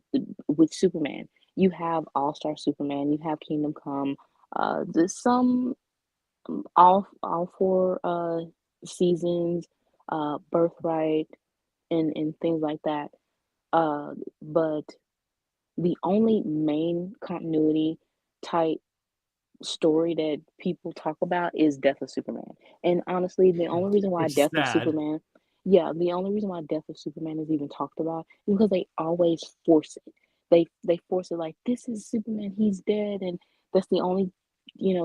with Superman, you have All Star Superman, you have Kingdom Come, there's some all four seasons, Birthright, and things like that. But the only main continuity type story that people talk about is Death of Superman. And honestly, the only reason why Which is Death of sad. Superman, yeah, the only reason why Death of Superman is even talked about is because they always force it. They force it like this is Superman, he's dead, and that's the only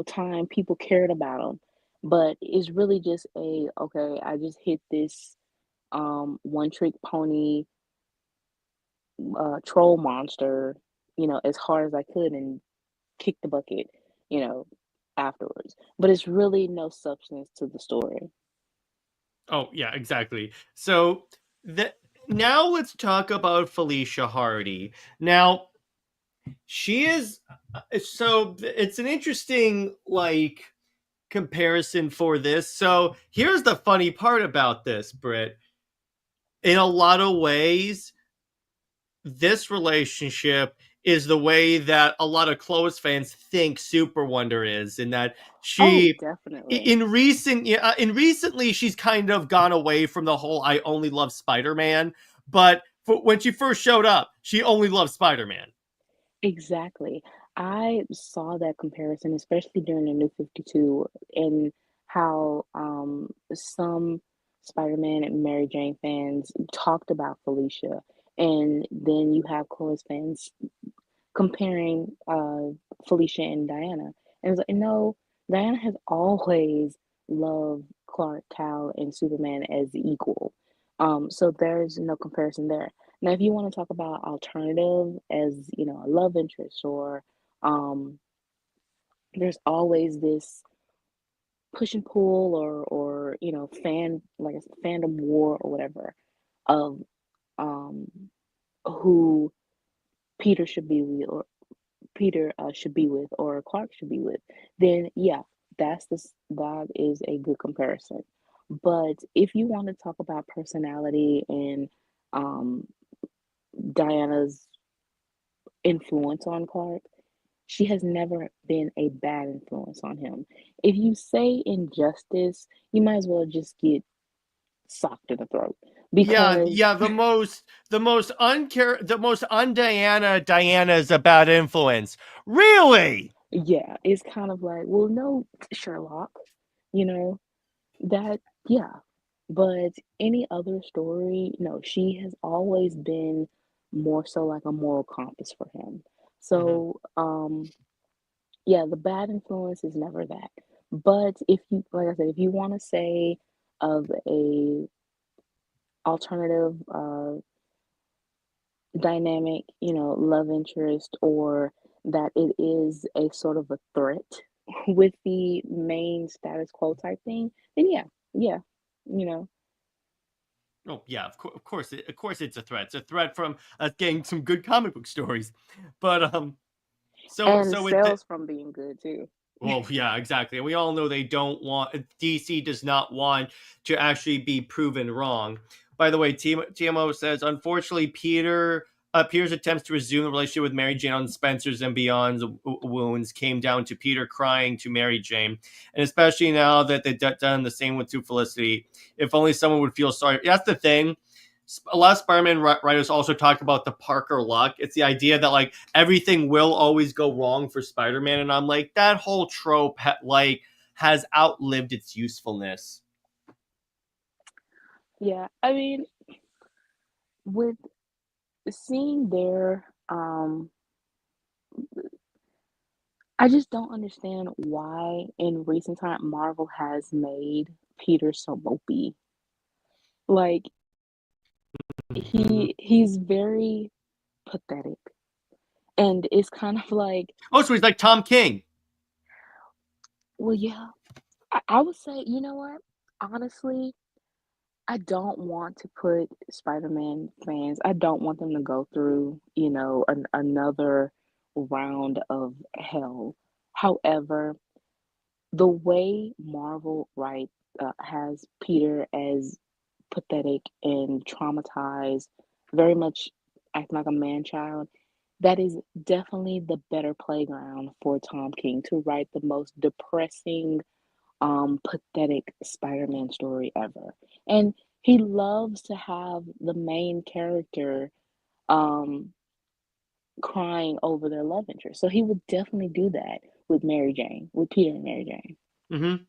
time people cared about him. But it's really just a okay, I just hit this one trick pony troll monster, as hard as I could and kick the bucket, you know, afterwards. But it's really no substance to the story. Oh, yeah, exactly. So the now let's talk about Felicia Hardy. Now, she is so it's an interesting comparison for this. So, here's the funny part about this, Brit. In a lot of ways, this relationship is the way that a lot of close fans think SuperWonder is, in that Oh, she definitely. in recently she's kind of gone away from the whole I only love Spider-Man, but when she first showed up, she only loved Spider-Man. Exactly. I saw that comparison, especially during the New 52, and how some Spider-Man and Mary Jane fans talked about Felicia. And then you have close fans comparing Felicia and Diana. And it's like, no, Diana has always loved Clark, Cal, and Superman as equal. So there's no comparison there. Now, if you want to talk about alternative as, a love interest or um, there's always this push and pull or like a fandom war or whatever of um, who Peter should be with or Peter should be with or Clark should be with, then yeah, that is a good comparison. But if you want to talk about personality and um, Diana's influence on Clark, she has never been a bad influence on him. If you say injustice, you might as well just get socked in the throat Yeah, because yeah, the most un Diana is a bad influence. Really? yeah, it's kind of like, well, no, Sherlock, you know, that, yeah. But any other story, no, she has always been more so like a moral compass for him. Mhm. So, yeah, the bad influence is never that. But if you, like I said, if you want to say of a alternative dynamic, love interest, or that it is a sort of a threat with the main status quo type thing, then yeah, yeah, you know. Oh yeah, of course, it's a threat. It's a threat from us getting some good comic book stories. But And so with the sales from being good too. well, yeah, exactly. And we all know they don't want DC does not want to actually be proven wrong. By the way, TMO says unfortunately Peter's attempts to resume the relationship with Mary Jane on Spencer's and Beyond's wounds came down to Peter crying to Mary Jane, and especially now that they've done the same with to Felicity. If only someone would feel sorry. That's the thing. A lot of Spider-Man writers also talk about the Parker luck. It's the idea that everything will always go wrong for Spider-Man, and I'm like that whole trope has outlived its usefulness. Yeah, I mean, with seeing their I just don't understand why in recent time Marvel has made Peter so mopey. Like he's very pathetic. And it's kind of like, Oh, so he's like Tom King. well, yeah, I would say, you know what? Honestly, I don't want to put Spider-Man fans, I don't want them to go through, another round of hell. However, the way Marvel has Peter as pathetic and traumatized, very much acting like a man child, that is definitely the better playground for Tom King to write the most depressing, pathetic Spider-Man story ever. And he loves to have the main character um crying over their love interest. So he would definitely do that with Mary Jane, with Peter and Mary Jane. Mm-hmm.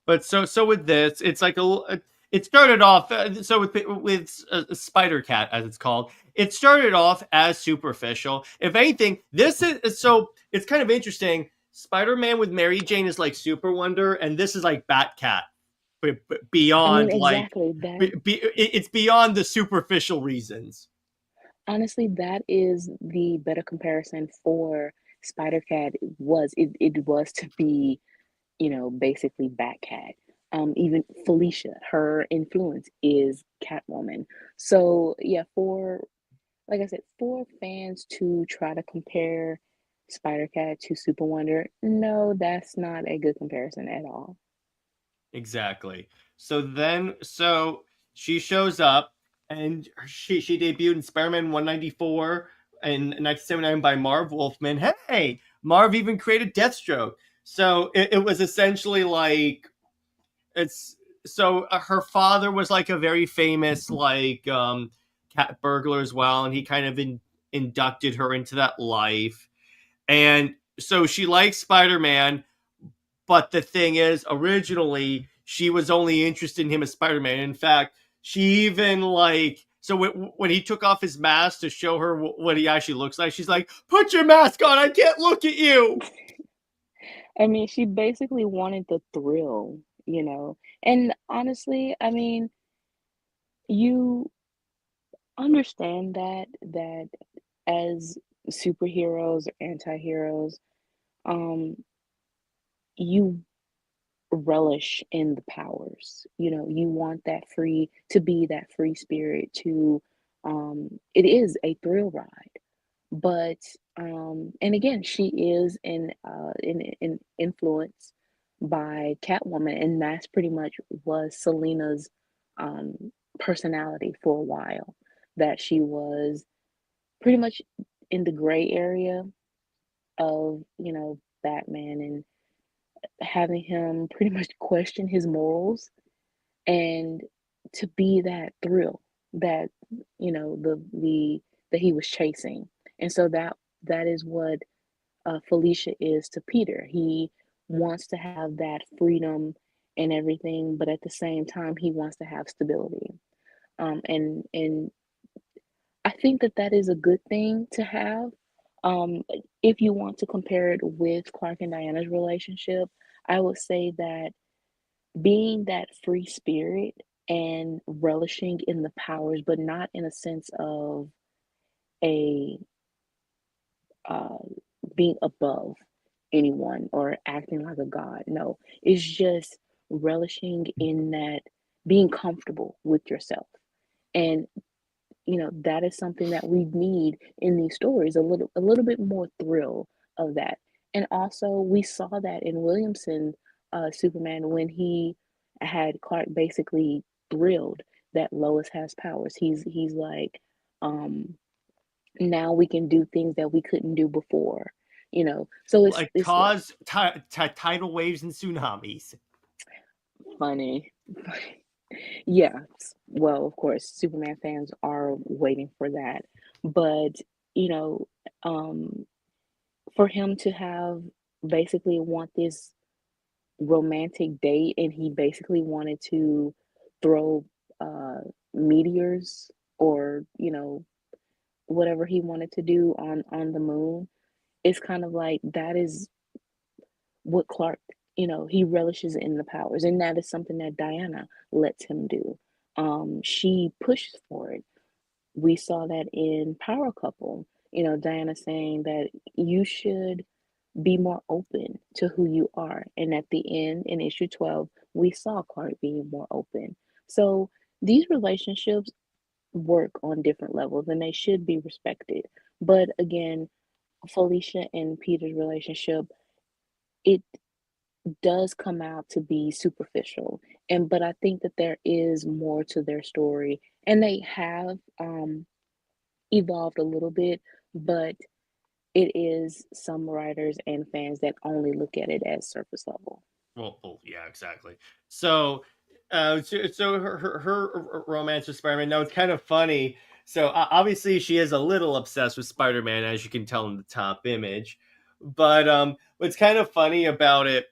But so with this, it's like it started off so with Spider Cat, as it's called. It started off as superficial. If anything, this is so it's kind of interesting. Spider-Man with Mary Jane is like SuperWonder, and this is like Batcat, I mean, beyond like exactly that. it's beyond the superficial reasons. Honestly, that is the better comparison for Spider Cat. It was to be, basically Batcat. Even Felicia, her influence is Catwoman. So yeah, for like I said, for fans to try to compare Spider Cat to Super Wonder, no, that's not a good comparison at all. Exactly. So she shows up and she debuted in Spider-Man 194 in 1979 by Marv Wolfman. Hey, Marv even created Deathstroke. So it was essentially like it's so her father was like a very famous like cat burglar as well, and he kind of inducted her into that life. And so she likes Spider-Man, but the thing is, originally she was only interested in him as Spider-Man. In fact, she even like so when he took off his mask to show her what he actually looks like, she's like, "Put your mask on! I can't look at you." I mean, she basically wanted the thrill, you know. And honestly, I mean, you understand that as superheroes or anti-heroes, um, you relish in the powers. You want that free to be that free spirit to it is a thrill ride. But and again, she is in influence by Catwoman, and that's pretty much was Selena's personality for a while. That she was pretty much in the gray area of, Batman, and having him pretty much question his morals, and to be that thrill that, the that he was chasing. And so that is what Felicia is to Peter. He wants to have that freedom and everything, but at the same time, he wants to have stability. And I think that that is a good thing to have. Um, if you want to compare it with Clark and Diana's relationship, I would say that being that free spirit and relishing in the powers, but not in a sense of a uh, being above anyone or acting like a god. No, it's just relishing in that, being comfortable with yourself. And that is something that we need in these stories, a little bit more thrill of that. And also we saw that in Williamson Superman, when he had Clark basically thrilled that Lois has powers. He's like, um now we can do things that we couldn't do before. So Like it's like cause tidal waves and tsunamis. funny. Yeah, well, of course, Superman fans are waiting for that. But, you know, um, for him to have basically want this romantic date, and he basically wanted to throw uh meteors, or, whatever he wanted to do on the moon, it's kind of like that is what Clark, he relishes in the powers, and that is something that Diana lets him do. She pushes for it. We saw that in Power Couple. Diana saying that you should be more open to who you are. And at the end, in issue 12, we saw Clark being more open. So these relationships work on different levels, and they should be respected. But again, Felicia and Peter's relationship, it does come out to be superficial. But I think that there is more to their story, and they have evolved a little bit, but it is some writers and fans that only look at it as surface level. Well, yeah, exactly. So, so her romance with Spider-Man. Now it's kind of funny. So obviously she is a little obsessed with Spider-Man, as you can tell in the top image. But what's kind of funny about it,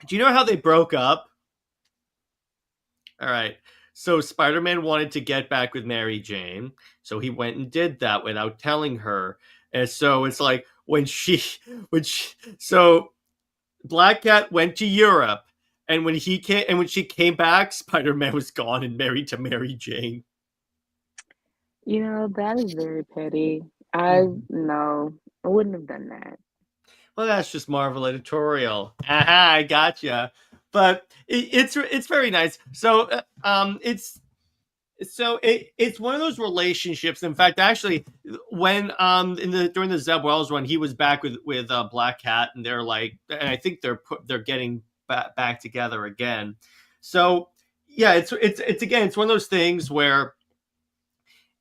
do you know how they broke up? All right. So Spider-Man wanted to get back with Mary Jane, so he went and did that without telling her. And so it's like so Black Cat went to Europe, and when she came back, Spider-Man was gone and married to Mary Jane. You know, that is very petty. I Mhm. no, I wouldn't have done that. Well, that's just Marvel editorial. Aha, I gotcha. But it's very nice. So it's one of those relationships. In fact, actually, when in the during the Zeb Wells run, he was back with Black Cat, and they're like, and I think they're getting back together again. So yeah, it's again, it's one of those things where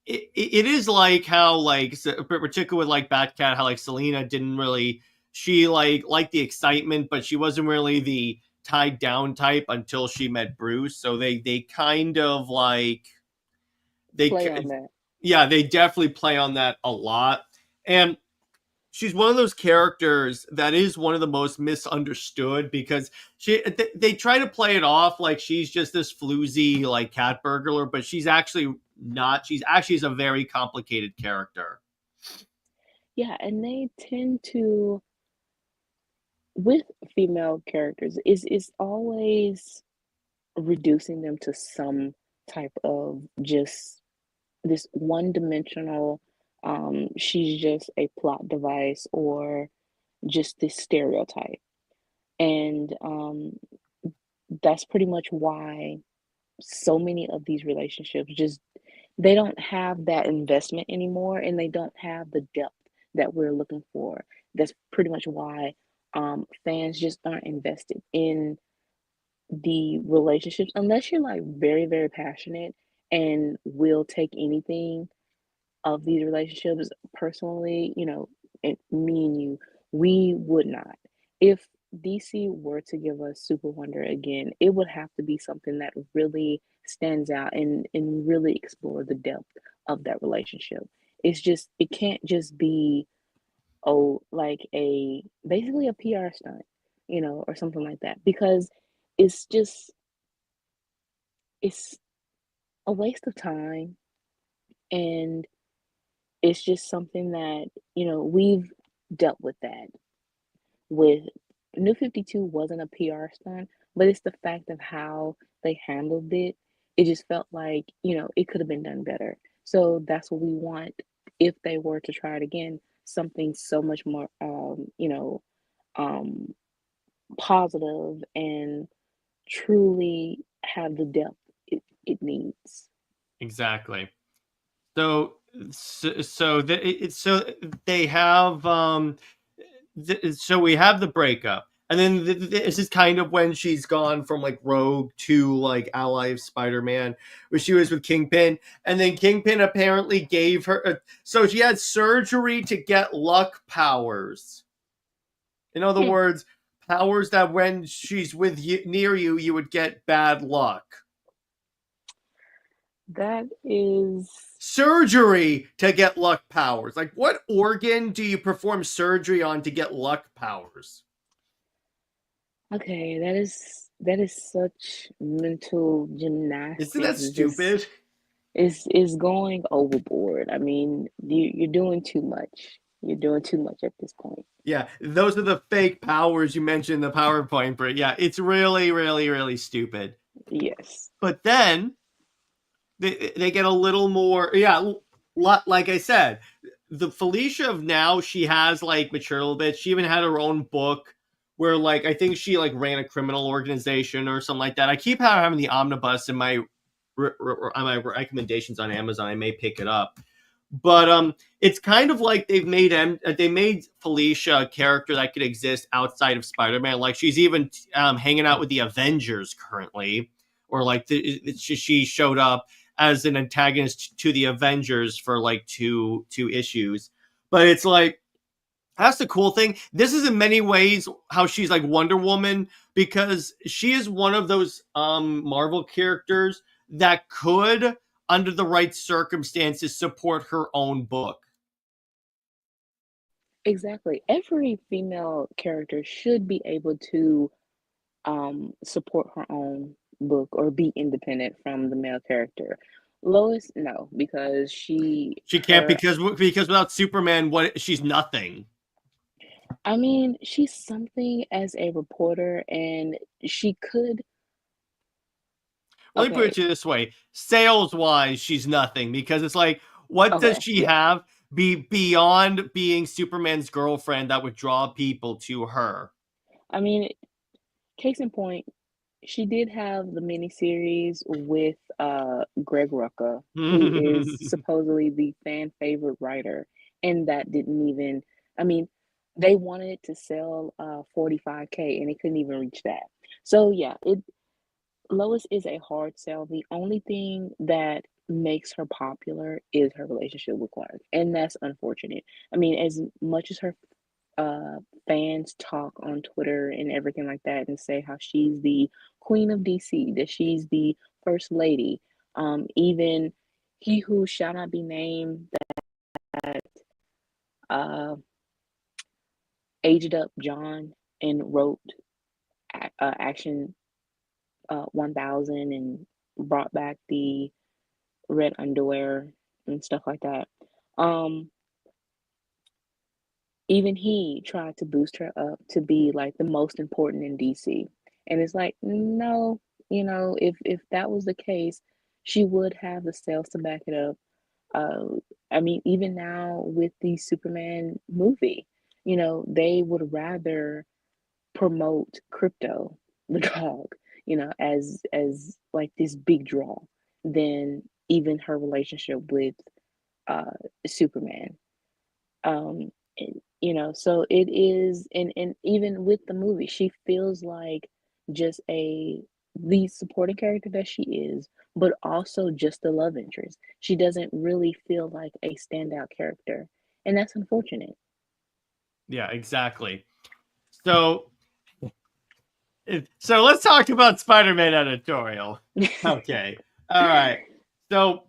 it is like how like particularly with like Batcat, how like Selena didn't really, she liked the excitement, but she wasn't really the tied down type until she met Bruce. So they kind of like they Play on that. yeah, they definitely play on that a lot. And she's one of those characters that is one of the most misunderstood because they try to play it off like she's just this floozy like cat burglar, but she's actually not. She's actually is a very complicated character. Yeah, and they tend to, with female characters, is always reducing them to some type of just this one-dimensional, she's just a plot device or just this stereotype. And that's pretty much why so many of these relationships just they don't have that investment anymore and they don't have the depth that we're looking for. That's pretty much why fans just aren't invested in the relationships unless you're like very, very passionate and will take anything of these relationships. Personally, you know, and me and you, we would not. If DC were to give us Super Wonder again, it would have to be something that really stands out and really explore the depth of that relationship. It's just it can't just be oh like a basically a PR stunt, you know, or something like that because it's just it's a waste of time and it's just something that, you know, we've dealt with that. With New 52 wasn't a PR stunt, but it's the fact of how they handled it. It just felt like, you know, it could have been done better. So that's what we want if they were to try it again, something so much more you know, um positive and truly have the depth it needs. Exactly. So they have so we have the breakup, and then this is kind of when she's gone from like rogue to like ally of Spider-Man, where she was with Kingpin, and then Kingpin apparently gave her so she had surgery to get luck powers. In other Hmm. words, powers that when she's with you near you, you would get bad luck. That is Surgery to get luck powers. Like, what organ do you perform surgery on to get luck powers? okay, that is such mental Isn't that gymnastics. It's just stupid? is going overboard. I mean, you're doing too much. You're doing too much at this point. Yeah, those are the fake powers you mentioned in the PowerPoint, but yeah, it's really, really, really stupid. Yes. But then they get a little more, yeah, like I said, the Felicia of now, she has like matured a little bit. She even had her own book where like I think she like ran a criminal organization or something like that. I keep having the omnibus in my on my recommendations on Amazon. I may pick it up, but it's kind of like they made Felicia a character that could exist outside of Spider-Man. Like she's even hanging out with the Avengers currently, or like she showed up as an antagonist to the Avengers for like two issues. But it's like that's the cool thing. This is in many ways how she's like Wonder Woman because she is one of those Marvel characters that could, under the right circumstances, support her own book. Exactly. Every female character should be able to support her own book or be independent from the male character. Lois, no, because She can't her, because without Superman, what she's nothing. I mean, she's something as a reporter, and she could, Let me put it okay, to you this way: sales wise, she's nothing because it's like, what does okay, she yeah. have beyond being Superman's girlfriend that would draw people to her? I mean, case in point, she did have the miniseries with Greg Rucka, who is supposedly the fan favorite writer, and that didn't even, I mean, they wanted it to sell 45K and it couldn't even reach that. So yeah, it Lois is a hard sell. The only thing that makes her popular is her relationship with Clark, and that's unfortunate. I mean, as much as her uh fans talk on Twitter and everything like that and say how she's the queen of DC, that she's the first lady. Even he who shall not be named that uh aged up John and wrote Action 1000 and brought back the red underwear and stuff like that. Um, Even he tried to boost her up to be like the most important in DC. And it's like, no, if that was the case, she would have the sales to back it up. I mean, even now with the Superman movie, they would rather promote crypto, the dog, as like this big draw than even her relationship with uh Superman. Um, so it is, and even with the movie, she feels like just a the supporting character that she is, but also just the love interest. She doesn't really feel like a standout character, and that's unfortunate. Yeah, exactly. So, so let's talk about Spider-Man editorial. Okay. All right. So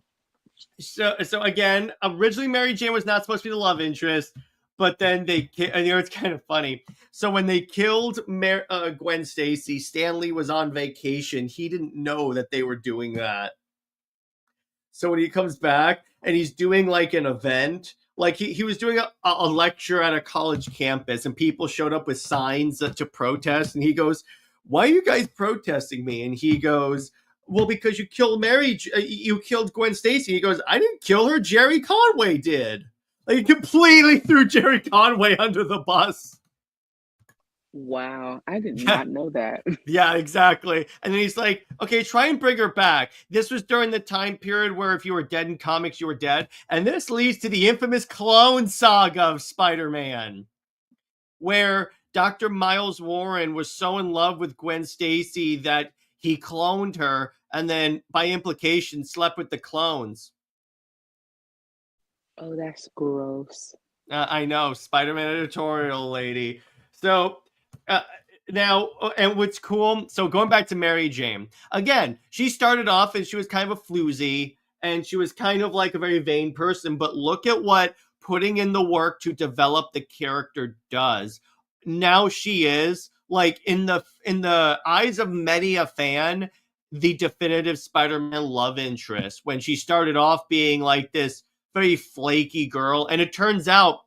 so again, originally Mary Jane was not supposed to be the love interest, but then it's kind of funny. So when they killed Gwen Stacy, Stanley was on vacation. He didn't know that they were doing that. So when he comes back and he's doing like an event, like he was doing a lecture at a college campus, and people showed up with signs to protest, and he goes, "Why are you guys protesting me?" And he goes, "Well, because you killed Gwen Stacy." He goes, "I didn't kill her. Jerry Conway did." Like he completely threw Jerry Conway under the bus. Wow, I did not know that. Yeah, exactly. And then he's like, okay, try and bring her back. This was during the time period where if you were dead in comics, you were dead. And this leads to the infamous clone saga of Spider Man, where Dr. Miles Warren was so in love with Gwen Stacy that he cloned her and then, by implication, slept with the clones. Oh, that's gross. I know, Spider-Man editorial lady. So uh, now, and what's cool? So going back to Mary Jane again, she started off and she was kind of a floozy, and she was kind of like a very vain person. But look at what putting in the work to develop the character does. Now she is like in the eyes of many a fan, the definitive Spider-Man love interest. When she started off being like this very flaky girl. And it turns out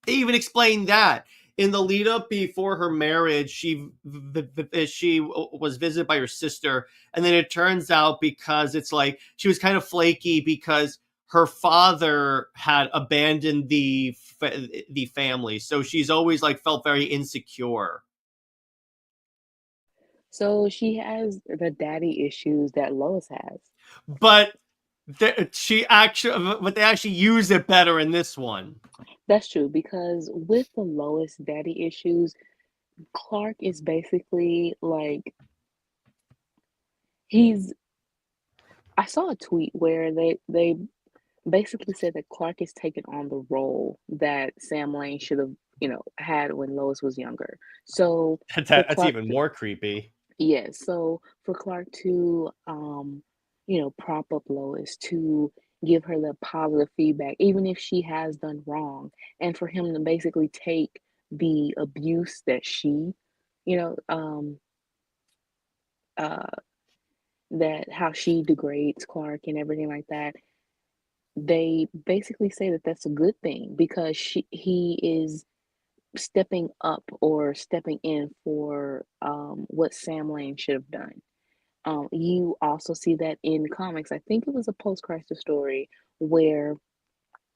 they even explained that in the lead up before her marriage, she was visited by her sister, and then it turns out because it's like she was kind of flaky because her father had abandoned the family, so she's always like felt very insecure. So she has the daddy issues that Lois has. But but they actually use it better in this one. That's true because with the Lois daddy issues, Clark is basically like he's I saw a tweet where they basically said that Clark is taking on the role that Sam Lane should have, had when Lois was younger. So for That's Clark even to, more creepy. yes, so for Clark to prop up Lois, to give her the positive feedback, even if she has done wrong, and for him to basically take the abuse that she, you know, uh, that how she degrades Clark and everything like that. They basically say that that's a good thing because he is stepping up or stepping in for what Sam Lane should have done. You also see that in comics. I think it was a post-crisis story where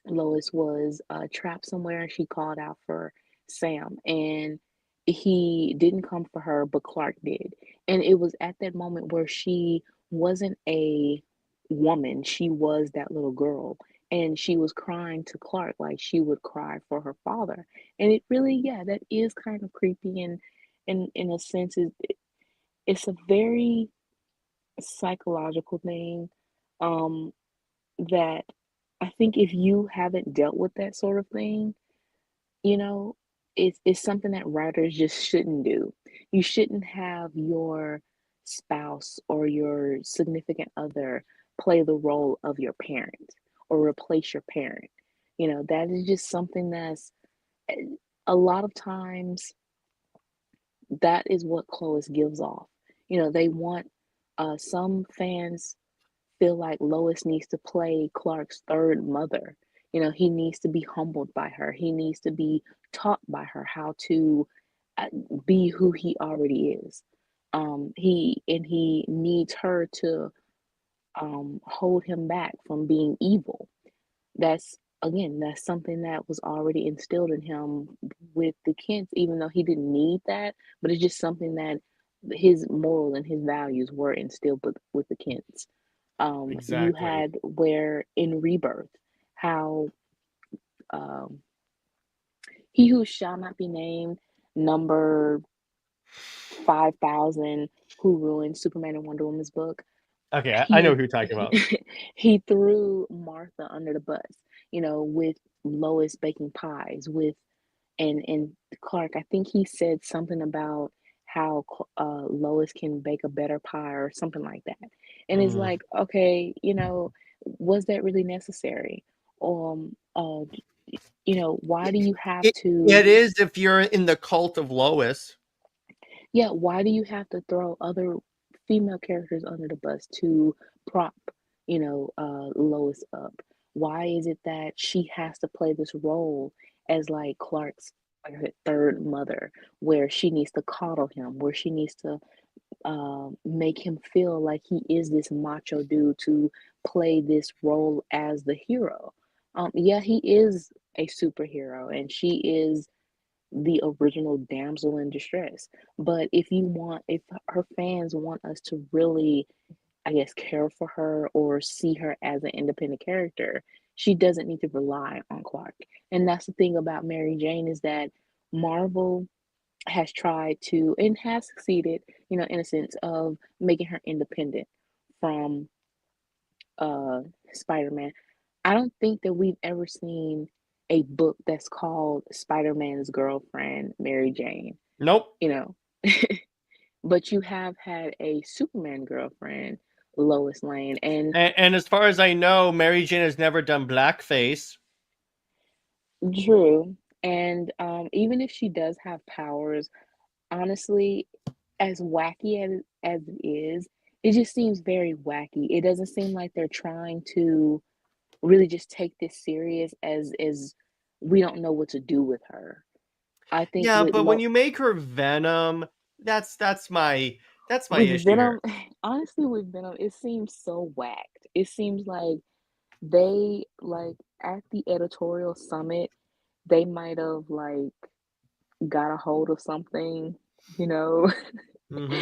Lois was trapped somewhere and she called out for Sam, and he didn't come for her, but Clark did. And it was at that moment where she wasn't a woman, she was that little girl. And she was crying to Clark like she would cry for her father. And it really, yeah, that is kind of creepy. And in a sense, it's a very psychological thing. Um, that I think if you haven't dealt with that sort of thing, you know, it's something that writers just shouldn't do. You shouldn't have your spouse or your significant other play the role of your parent or replace your parent. You know, that is just something that's eh, a lot of times that is what Chloe gives off. You know, they want some fans feel like Lois needs to play Clark's third mother. You know, he needs to be humbled by her. He needs to be taught by her how to uh, be who he already is. He needs her to hold him back from being evil. That's again, that's something that was already instilled in him with the Kents, even though he didn't need that. But it's just something that his moral and his values were instilled with the Kents. You Exactly. had where in Rebirth, how um, he who shall not be named, number 5,000, who ruined Superman and Wonder Woman's book, Okay, I know he who you're talking about. he threw Martha under the bus, you know, with Lois baking pies, with and Clark. I think he said something about how Lois can bake a better pie or something like that. And it's Mm. like, okay, you know, was that really necessary? Um, uh, you know, why do you have It, to? it is if you're in the cult of Lois. Yeah, why do you have to throw other female characters under the bus to prop, Lois up? Why is it that she has to play this role as like Clark's, like I said, third mother, where she needs to coddle him, where she needs to make him feel like he is this macho dude to play this role as the hero? Yeah, he is a superhero, and she is the original damsel in distress. But if her fans want us to really, I guess, care for her or see her as an independent character, she doesn't need to rely on Clark. And that's the thing about Mary Jane is that Marvel has tried to and has succeeded, in a sense of making her independent from uh Spider-Man. I don't think that we've ever seen a book that's called Spider-Man's girlfriend, Mary Jane, Nope. you know. But you have had a Superman girlfriend, Lois Lane, and And as far as I know, Mary Jane has never done blackface. Drew. And even if she does have powers, honestly, as wacky as it is, it just seems very wacky. It doesn't seem like they're trying to really just take this serious as we don't know what to do with her. I think Yeah, but when you make her Venom, that's my with issue here. Venom, honestly, with Venom, it seems so whacked. It seems like they like at the editorial summit, they might have like got a hold of something, you know, Hmm.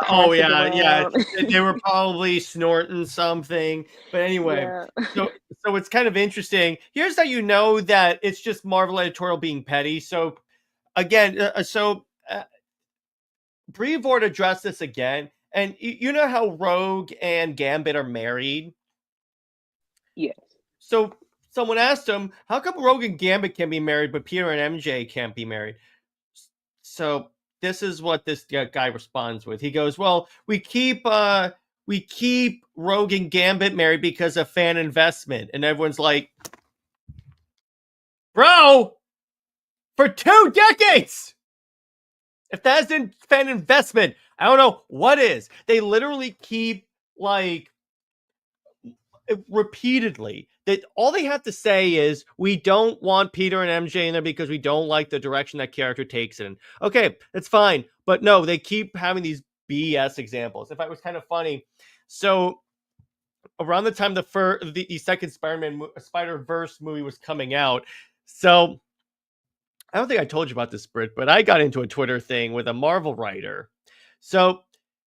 Oh passed it yeah, yeah. around. They were probably snorting something. But anyway, Yeah. so so it's kind of interesting. Here's how you know that it's just Marvel editorial being petty. So again, Brevoort addressed this again, and you know how Rogue and Gambit are married. Yes. So someone asked him, "How come Rogue and Gambit can be married, but Peter and MJ can't be married?" So this is what this guy responds with. He goes, "Well, we keep we keep Rogue and Gambit married because of fan investment. And everyone's like, bro, for 2 decades! If that isn't fan investment, I don't know what is. They literally keep, like, repeatedly that all they have to say is we don't want Peter and MJ in there because we don't like the direction that character takes in. Okay, that's fine. But no, they keep having these BS examples. In fact, it was kind of funny. So around the time the second Spider-Verse movie was coming out, so I don't think I told you about this, Brit, but I got into a Twitter thing with a Marvel writer. So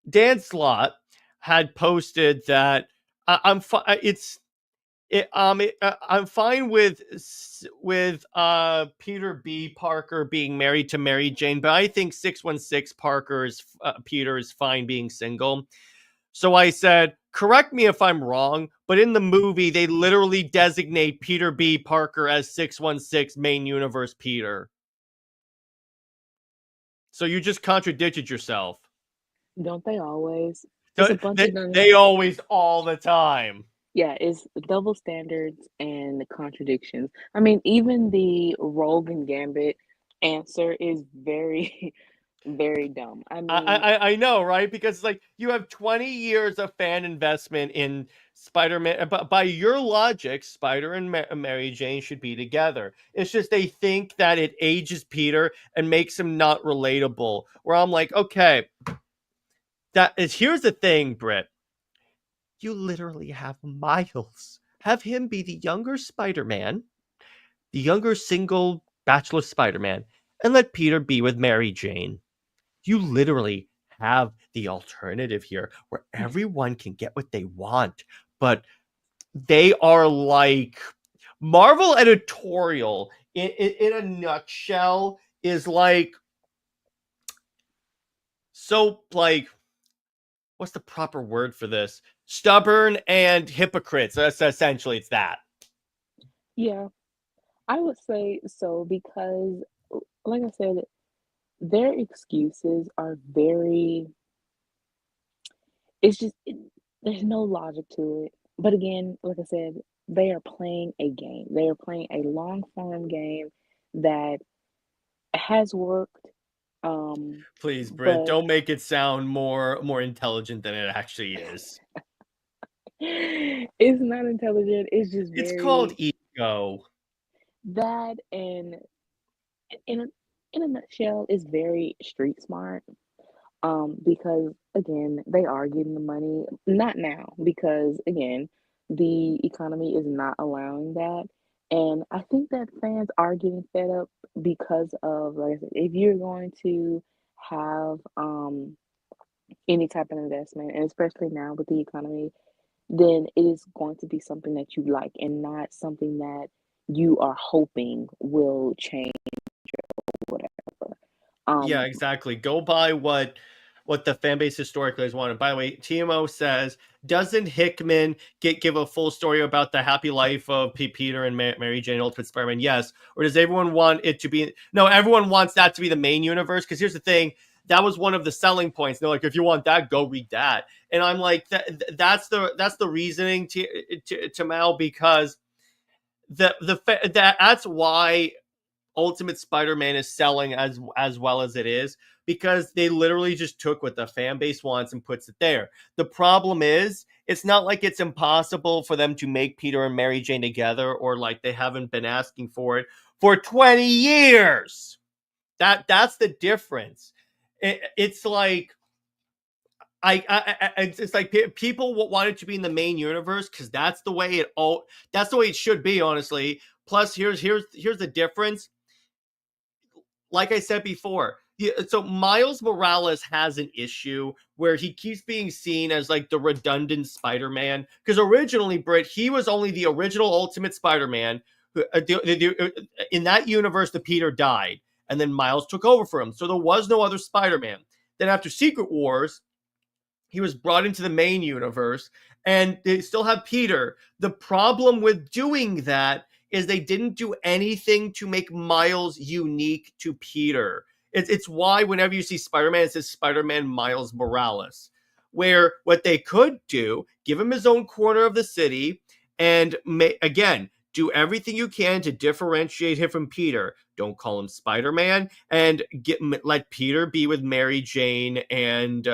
Dan Slott had posted that I'm I'm fine with Peter B. Parker being married to Mary Jane, but I think 616 Peter is fine being single. So I said, correct me if I'm wrong, but in the movie they literally designate Peter B. Parker as 616 main universe Peter. So you just contradicted yourself. Don't they always? It's a bunch of them. They always, all the time. Yeah, it's double standards and contradictions. I mean, even the Rogue and Gambit answer is very, very dumb. I mean, I know, right? Because it's like you have 20 years of fan investment in Spider-Man, but by your logic, Spider and Mary Jane should be together. It's just they think that it ages Peter and makes him not relatable. Where I'm like, okay, here's the thing, Brit. You literally have Miles. Have him be the younger Spider-Man, the younger single bachelor Spider-Man, and let Peter be with Mary Jane. You literally have the alternative here where everyone can get what they want, but they are like Marvel Editorial in a nutshell is like, so like, what's the proper word for this? Stubborn and hypocrites. That's essentially, it's that. yeah, I would say so because, like I said, their excuses are very, it's just, there's no logic to it. But again, like I said, they are playing a game. They are playing a long form game that has worked. Please, Britt, But don't make it sound more intelligent than it actually is. it's not intelligent. It's just It's called very ego. that, and in a in a nutshell, it's very street smart. Because again, they are getting the money. Not now, because again, the economy is not allowing that. And I think that fans are getting fed up because of, like I said, if you're going to have any type of investment, and especially now with the economy, then it is going to be something that you like and not something that you are hoping will change or whatever. Yeah, Um, exactly. Go by what the fan base historically has wanted. By the way, TMO says, doesn't Hickman give a full story about the happy life of Peter and Mary Jane Ultimate Spider-Man? Yes. Or does everyone want it to be? No, everyone wants that to be the main universe. Because here's the thing, that was one of the selling points. They're like, if you want that, go read that. And I'm like, that's the reasoning to Mal, because that's why Ultimate Spider-Man is selling as well as it is, because they literally just took what the fan base wants and puts it there. The problem is, it's not like it's impossible for them to make Peter and Mary Jane together, or like they haven't been asking for it for 20 years. That's the difference. It's like it's like people want it to be in the main universe because that's the way it should be, honestly. Plus, here's the difference. Like I said before, so Miles Morales has an issue where he keeps being seen as like the redundant Spider-Man, because originally, Britt, he was only the original Ultimate Spider-Man. In that universe, the Peter died, and then Miles took over for him, so there was no other Spider-Man. Then after Secret Wars, he was brought into the main universe, and they still have Peter. The problem with doing that is they didn't do anything to make Miles unique to Peter. It's why whenever you see Spider-Man, it says Spider-Man Miles Morales. Where what they could do, give him his own corner of the city, and again, do everything you can to differentiate him from Peter. Don't call him Spider-Man, and let Peter be with Mary Jane, and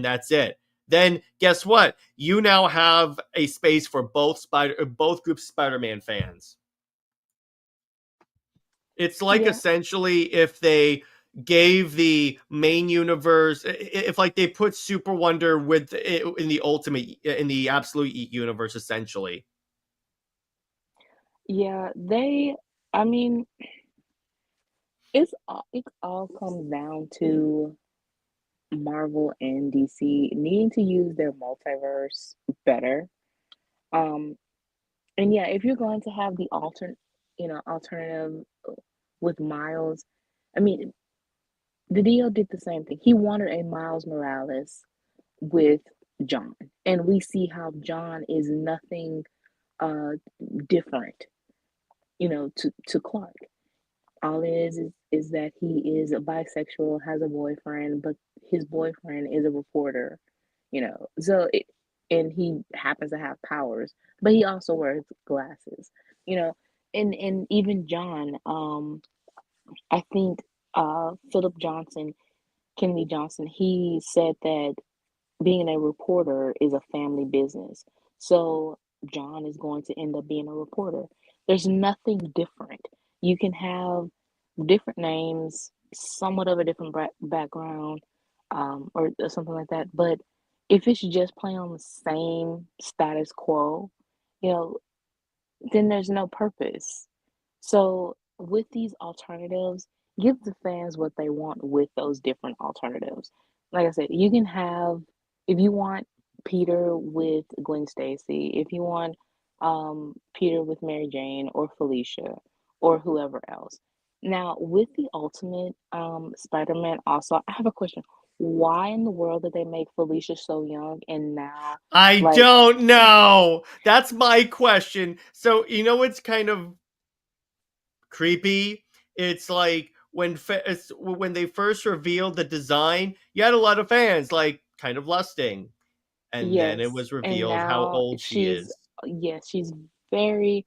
that's it. Then guess what? You now have a space for both groups of Spider-Man fans. It's like Yeah. essentially if they gave the main universe, if like they put SuperWonder with in the ultimate, in the absolute universe, essentially. Yeah, I mean, it all comes down to Marvel and DC needing to use their multiverse better. Um, and yeah, if you're going to have the alternative with Miles, I mean, the deal did the same thing. He wanted a Miles Morales with John, and we see how John is nothing uh different, to Clark. All it is that he is a bisexual, has a boyfriend, but his boyfriend is a reporter, and he happens to have powers, but he also wears glasses, you know. And even John, I think Philip Johnson, Kennedy Johnson, he said that being a reporter is a family business. So John is going to end up being a reporter. There's nothing different. You can have different names, somewhat of a different background, or something like that. But if it's just playing on the same status quo, you know, then there's no purpose. So with these alternatives, give the fans what they want with those different alternatives. Like I said, you can have, if you want Peter with Gwen Stacy, if you want Peter with Mary Jane or Felicia or whoever else. Now, with the Ultimate Spider-Man, also, I have a question. Why in the world did they make Felicia so young and now, I like, don't know. That's my question. So you know what's kind of creepy? It's like when they first revealed the design, you had a lot of fans like kind of lusting, and then it yes, was and revealed how now old she is. she's very,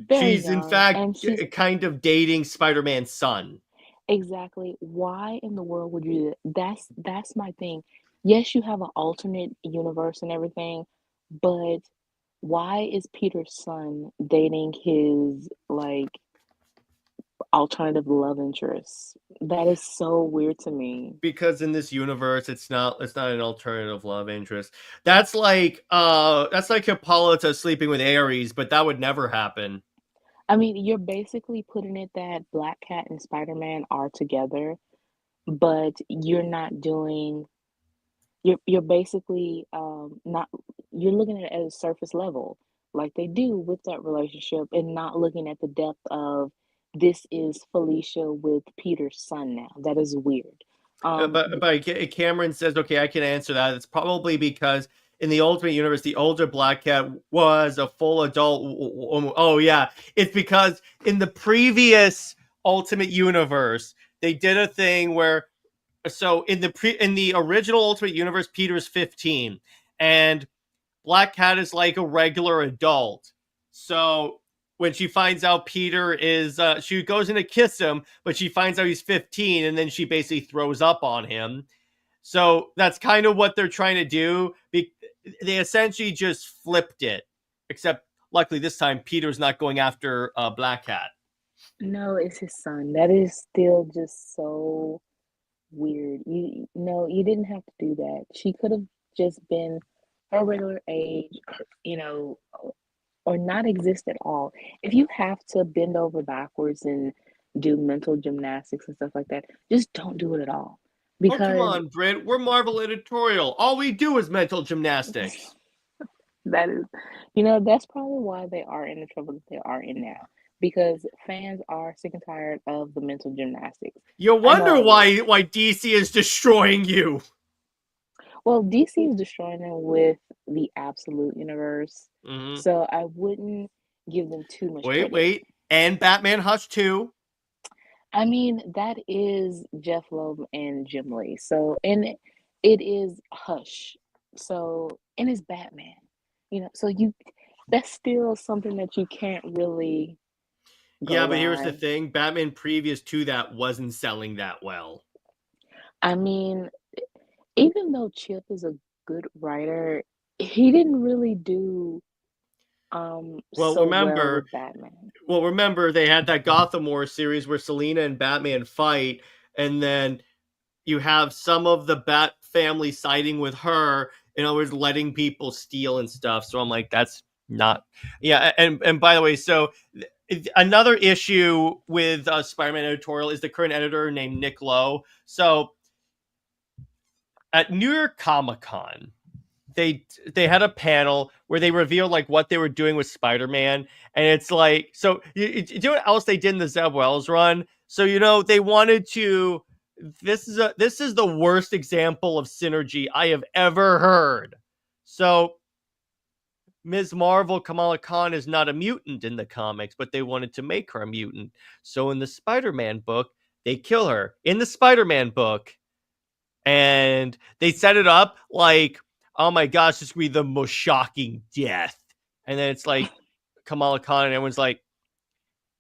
very She's in young, fact and she's kind of dating Spider-Man's son. exactly, why in the world would you do that? That's my thing. Yes, you have an alternate universe and everything, but why is Peter's son dating his like alternative love interest? That is so weird to me. Because in this universe it's not an alternative love interest. That's like Hippolyta sleeping with Ares, but that would never happen. I mean, you're basically putting it that Black Cat and Spider-Man are together, but you're basically not you're looking at it at a surface level like they do with that relationship and not looking at the depth of this is Felicia with Peter's son now. That is weird. But Cameron says, okay, I can answer that. It's probably because in the Ultimate Universe, the older Black Cat was a full adult. Oh yeah, it's because in the previous Ultimate Universe, they did a thing where, so in the original Ultimate Universe, Peter's 15, and Black Cat is like a regular adult. So when she finds out Peter is, she goes in to kiss him, but she finds out he's 15, and then she basically throws up on him. So that's kind of what they're trying to do. They essentially just flipped it, except luckily this time Peter's not going after Black Cat. No, it's his son. That is still just so weird. You No, you didn't have to do that. She could have just been her regular age, you know, or not exist at all. If you have to bend over backwards and do mental gymnastics and stuff like that, just don't do it at all. Oh, come Because on, Brit. We're Marvel Editorial. All we do is mental gymnastics. that is, that's probably why they are in the trouble that they are in now. Because fans are sick and tired of the mental gymnastics. You I wonder know. why DC is destroying you. Well, DC is destroying them with the absolute universe. Mm-hmm. So I wouldn't give them too much credit. Wait. And Batman Hush 2. I mean, that is Jeff Loeb and Jim Lee. So, and it is Hush. So, and it's Batman. So that's still something that you can't really Yeah, go but here's the by. thing: Batman previous to that wasn't selling that well. I mean, even though Chip is a good writer, he didn't really do Well, so well remember, with Batman. they had that Gotham War series where Selina and Batman fight, and then you have some of the Bat family siding with her, in other words, letting people steal and stuff. So I'm like, that's not, yeah. And by the way, so another issue with Spider-Man editorial is the current editor named Nick Lowe. So at New York Comic Con, they had a panel where they revealed like what they were doing with Spider-Man, and it's like, so you know what else they did in the Zeb Wells run? So they wanted to. This is the worst example of synergy I have ever heard. So Ms. Marvel Kamala Khan is not a mutant in the comics, but they wanted to make her a mutant. So in the Spider-Man book, they kill her. In the Spider-Man book, and they set it up like, oh my gosh, this would be the most shocking death. And then it's like Kamala Khan, and everyone's like,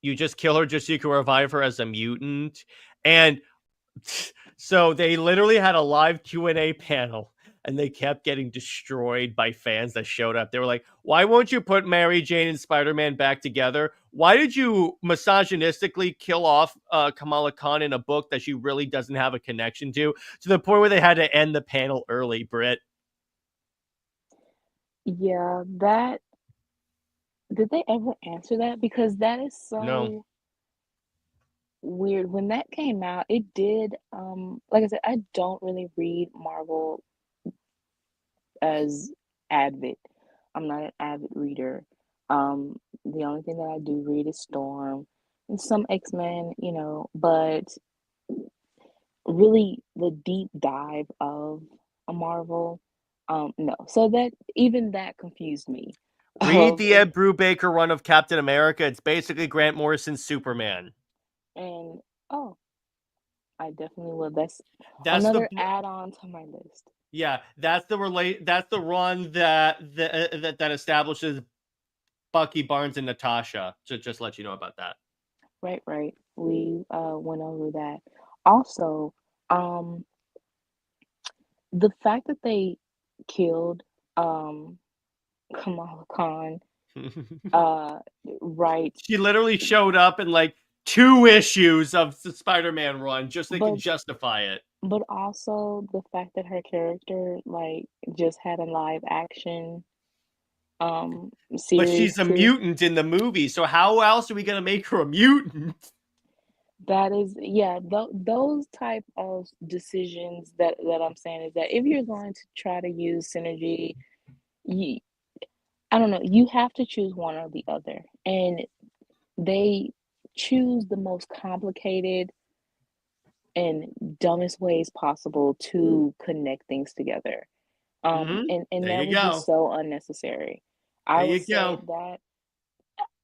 you just kill her just so you can revive her as a mutant. And so they literally had a live Q&A panel, and they kept getting destroyed by fans that showed up. They were like, why won't you put Mary Jane and Spider-Man back together? Why did you misogynistically kill off Kamala Khan in a book that she really doesn't have a connection to the point where they had to end the panel early, Brit? Yeah, that did they ever answer that? Because that is No. so weird. When that came out, it did like I said, I don't really read Marvel as avid. I'm not an avid reader. The only thing that I do read is Storm and some X-Men, but really the deep dive of a Marvel, no. So that even that confused me. Read Of the Ed Brubaker run of Captain America. It's basically Grant Morrison's Superman. and oh, I definitely will. That's That's the another add-on to my list. Yeah, that's the run that establishes Bucky, Barnes, and Natasha. To just let you know about that. Right, right. We went over that. Also, um, the fact that they killed um Kamala Khan, uh, right, She literally showed up in like 2 issues of the Spider-Man run just so they can but justify it. also the fact that her character like just had a live action But series she's a too. mutant in the movie, so how else are we gonna make her a mutant? That is, yeah, those type of decisions that I'm saying is that if you're going to try to use synergy, you, I don't know, you have to choose one or the other. And they choose the most complicated and dumbest ways possible to connect things together. And There that you was go. just so unnecessary. There I would you say go. that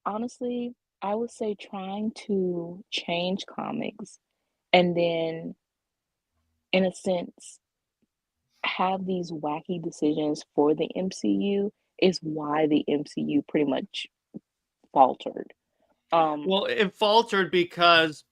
honestly, I would say trying to change comics and then, in a sense, have these wacky decisions for the MCU is why the MCU pretty much faltered. Um, Well, it faltered because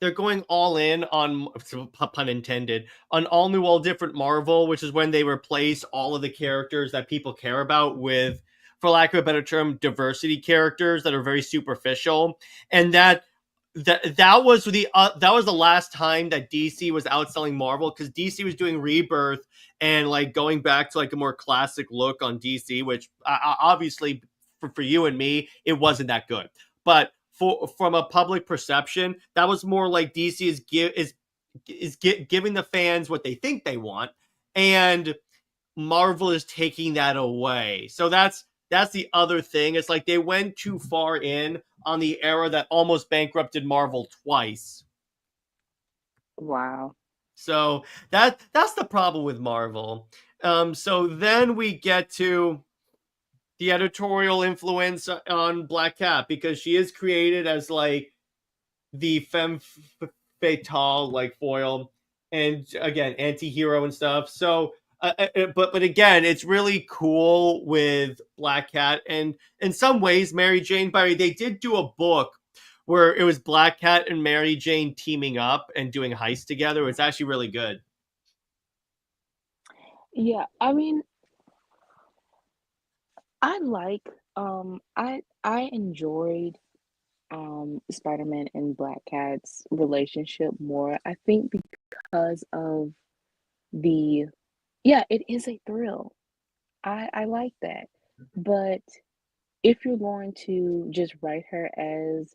they're going all in on, pun intended, on all new, all different Marvel, which is when they replace all of the characters that people care about with, for lack of a better term, diversity characters that are very superficial, and that was the last time that DC was outselling Marvel, because DC was doing Rebirth and like going back to like a more classic look on DC, which obviously for you and me it wasn't that good, but from a public perception, that was more like DC is giving the fans what they think they want, and Marvel is taking that away. So that's the other thing. It's like they went too far in on the era that almost bankrupted Marvel twice. wow. So that's the problem with Marvel. So then we get to the editorial influence on Black Cat, because she is created as like the femme fatale like foil. and again, anti-hero and stuff. So but again, it's really cool with Black Cat, and in some ways Mary Jane Barry, they did do a book where it was Black Cat and Mary Jane teaming up and doing heists together. It's actually really good. Yeah, I mean, I like I enjoyed Spider-Man and Black Cat's relationship more. I think because of the yeah, it is a thrill. I like that. But if you're going to just write her as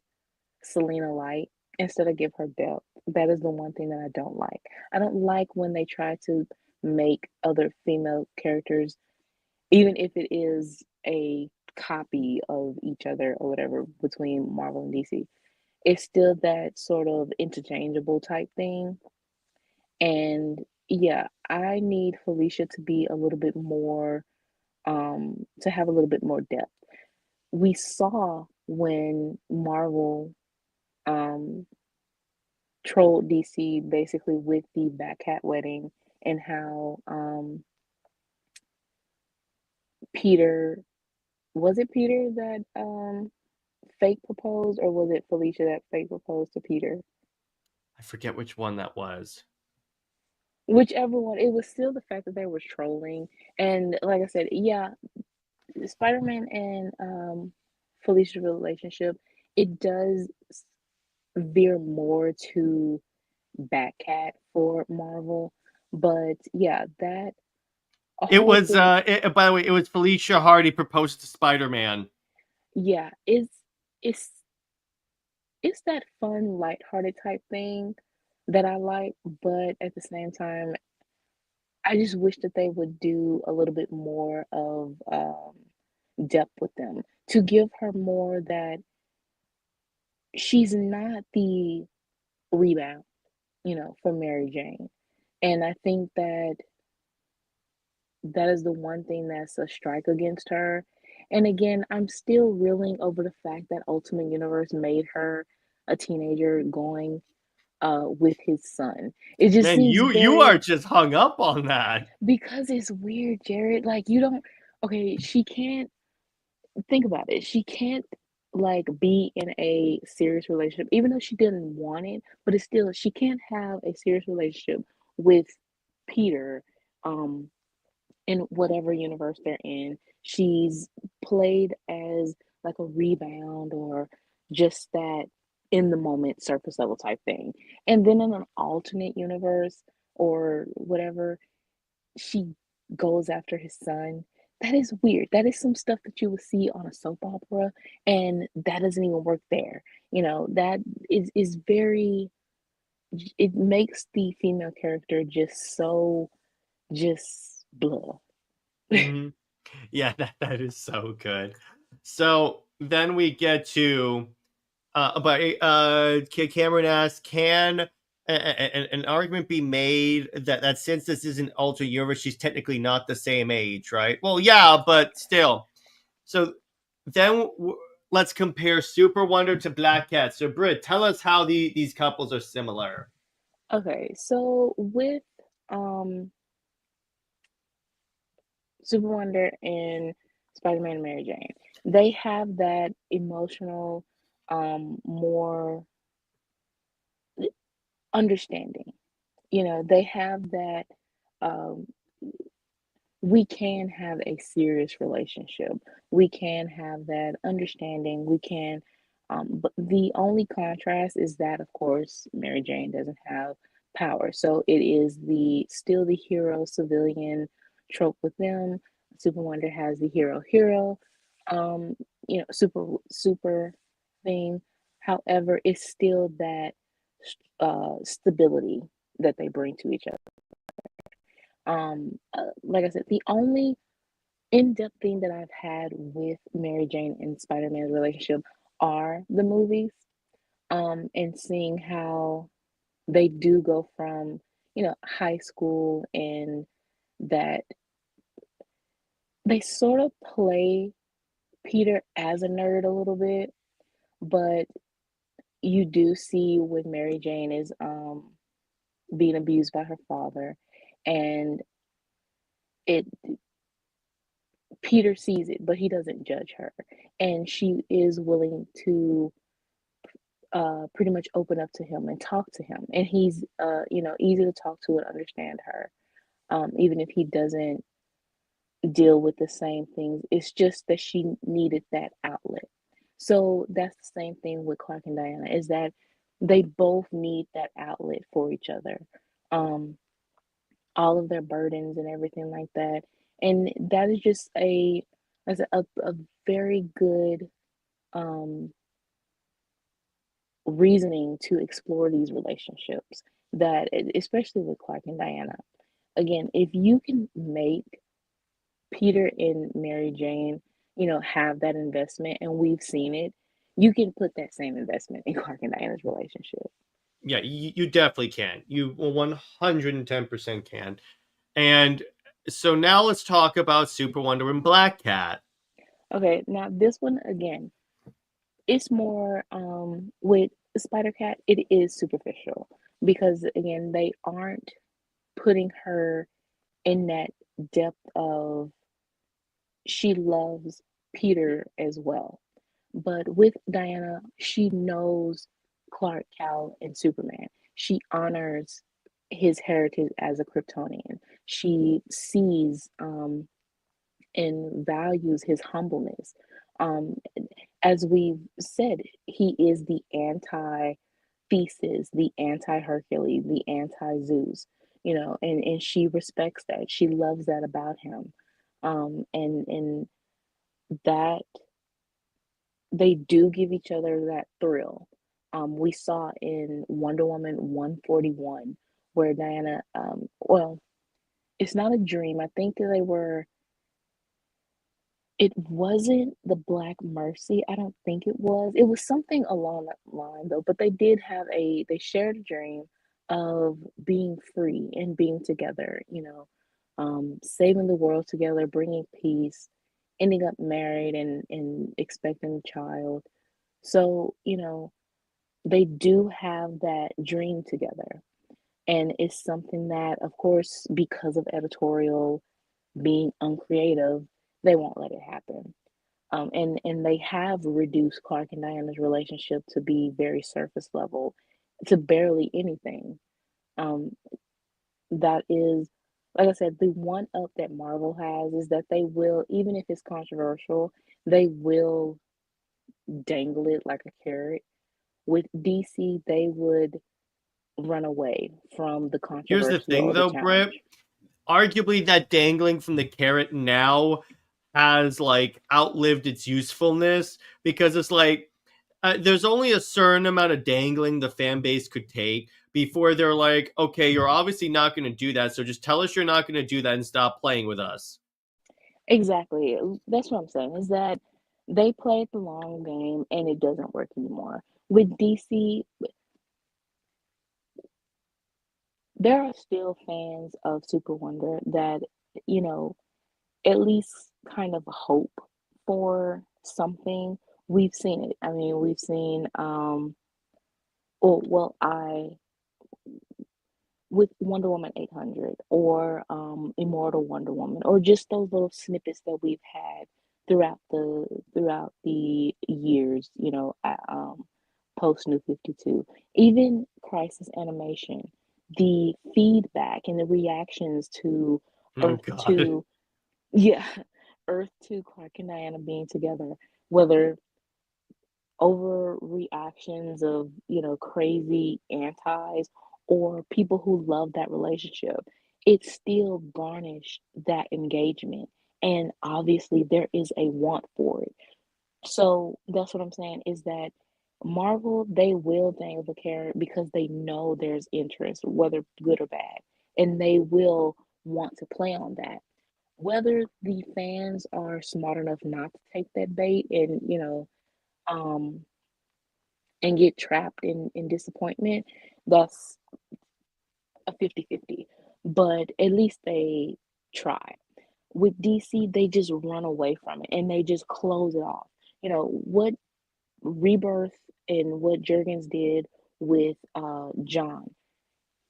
Selena Light instead of give her depth, that is the one thing that I don't like. I don't like when they try to make other female characters, even if it is a copy of each other or whatever between Marvel and DC. It's still that sort of interchangeable type thing. And yeah, I need Felicia to be a little bit more, to have a little bit more depth. We saw when Marvel um trolled DC basically with the Batcat wedding and how Peter was it Peter that fake proposed, or was it Felicia that fake proposed to Peter? I forget which one that was. Whichever one, it was still the fact that they were trolling. And like I said, yeah, Spider-Man and Felicia's relationship, it does veer more to Batcat for Marvel. But yeah, that a It whole was thing, by the way, it was Felicia Hardy proposed to Spider-Man. yeah, it's it's that fun, lighthearted type thing that I like, but at the same time, I just wish that they would do a little bit more of depth with them to give her more that she's not the rebound, for Mary Jane. And I think that that is the one thing that's a strike against her. And again, I'm still reeling over the fact that Ultimate Universe made her a teenager going with his son. It just Man, seems you are very just hung up on that. because it's weird, Jared. Like you don't okay, she can't think about it. She can't like be in a serious relationship, even though she didn't want it, but it's still she can't have a serious relationship with Peter, um, in whatever universe they're in. She's played as like a rebound or just that in the moment surface level type thing. And then in an alternate universe or whatever, she goes after his son. That is weird. That is some stuff that you would see on a soap opera, and that doesn't even work there. That is very, it makes the female character just so, just blah. Hmm. Yeah, that is so good. So then we get to but Cameron asks, can an argument be made that since this is an alternate universe, she's technically not the same age, right? Well, yeah, but still. So then let's compare Super Wonder to Black Cat. So Brit, tell us how these couples are similar. Okay, so with um Super Wonder and Spider-Man and Mary Jane, they have that emotional, more understanding. They have that um we can have a serious relationship. We can have that understanding. We can, but the only contrast is that, of course, Mary Jane doesn't have power. So it is still the hero civilian trope with them. Super Wonder has the hero, um, super thing. However, it's still that stability that they bring to each other. Like I said, the only in-depth thing that I've had with Mary Jane and Spider-Man's relationship are the movies, and seeing how they do go from, high school and that they sort of play Peter as a nerd a little bit, but you do see with Mary Jane is being abused by her father, and it Peter sees it, but he doesn't judge her, and she is willing to pretty much open up to him and talk to him, and he's easy to talk to and understand her, even if he doesn't deal with the same things. It's just that she needed that outlet. So that's the same thing with Clark and Diana, is that they both need that outlet for each other. Um, all of their burdens and everything like that. And that is just a very good um, reasoning to explore these relationships, that especially with Clark and Diana. Again, if you can make Peter and Mary Jane, have that investment, and we've seen it, you can put that same investment in Clark and Diana's relationship. Yeah, you definitely can. You 110% can. And so now let's talk about Super Wonder and Black Cat. Okay, now this one again, it's more with Spider Cat, it is superficial because again, they aren't putting her in that depth of she loves Peter as well. But with Diana, she knows Clark, Cal, and Superman. She honors his heritage as a Kryptonian. She sees and values his humbleness. Um, as we've said, he is the anti Thesis, the anti Hercules, the anti Zeus, and she respects that. She loves that about him. And that they do give each other that thrill. We saw in Wonder Woman 141 where Diana, well, it's not a dream. I think that it wasn't the Black Mercy. I don't think it was. It was something along that line though, but they shared a dream of being free and being together, saving the world together, bringing peace, ending up married and expecting a child. So, they do have that dream together. And it's something that, of course, because of editorial being uncreative, they won't let it happen. And they have reduced Clark and Diana's relationship to be very surface level, to barely anything. Um, that is, like I said, the one up that Marvel has is that they will, even if it's controversial, they will dangle it like a carrot. With DC, they would run away from the Here's the controversy thing or the though, Brit. challenge. Arguably that dangling from the carrot now has like outlived its usefulness because it's like there's only a certain amount of dangling the fan base could take before they're like, okay, you're obviously not going to do that, so just tell us you're not going to do that and stop playing with us. Exactly. That's what I'm saying, is that they played the long game and it doesn't work anymore. With DC, there are still fans of Super Wonder that, you know, at least kind of hope for something. We've seen it. I mean, we've seen I with Wonder Woman 800 or Immortal Wonder Woman or just those little snippets that we've had throughout the years, post New 52. Even Crisis Animation, the feedback and the reactions to Oh Earth god. 2, yeah, Earth 2 Clark and Diana being together, whether overreactions of, crazy antis or people who love that relationship, it still garnished that engagement. And obviously, there is a want for it. So that's what I'm saying, is that Marvel, they will dangle the carrot because they know there's interest, whether good or bad, and they will want to play on that. Whether the fans are smart enough not to take that bait and, um, and get trapped in disappointment, that's a 50-50. But at least they try. With DC, they just run away from it and they just close it off. What Rebirth and what Jurgens did with John.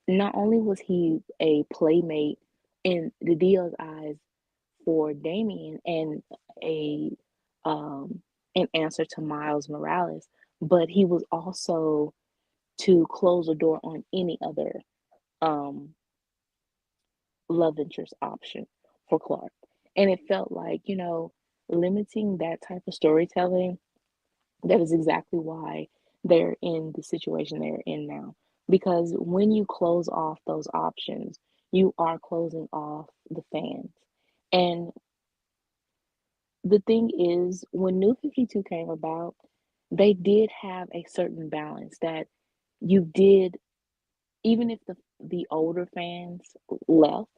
not only was he a playmate in the Dio's eyes for Damien and a um an answer to Miles Morales, but he was also to close the door on any other um love interest option for Clark. And it felt like, limiting that type of storytelling, that is exactly why they're in the situation they're in now. Because when you close off those options, you are closing off the fans. And the thing is, when New 52 came about, they did have a certain balance that you did, even if the older fans left,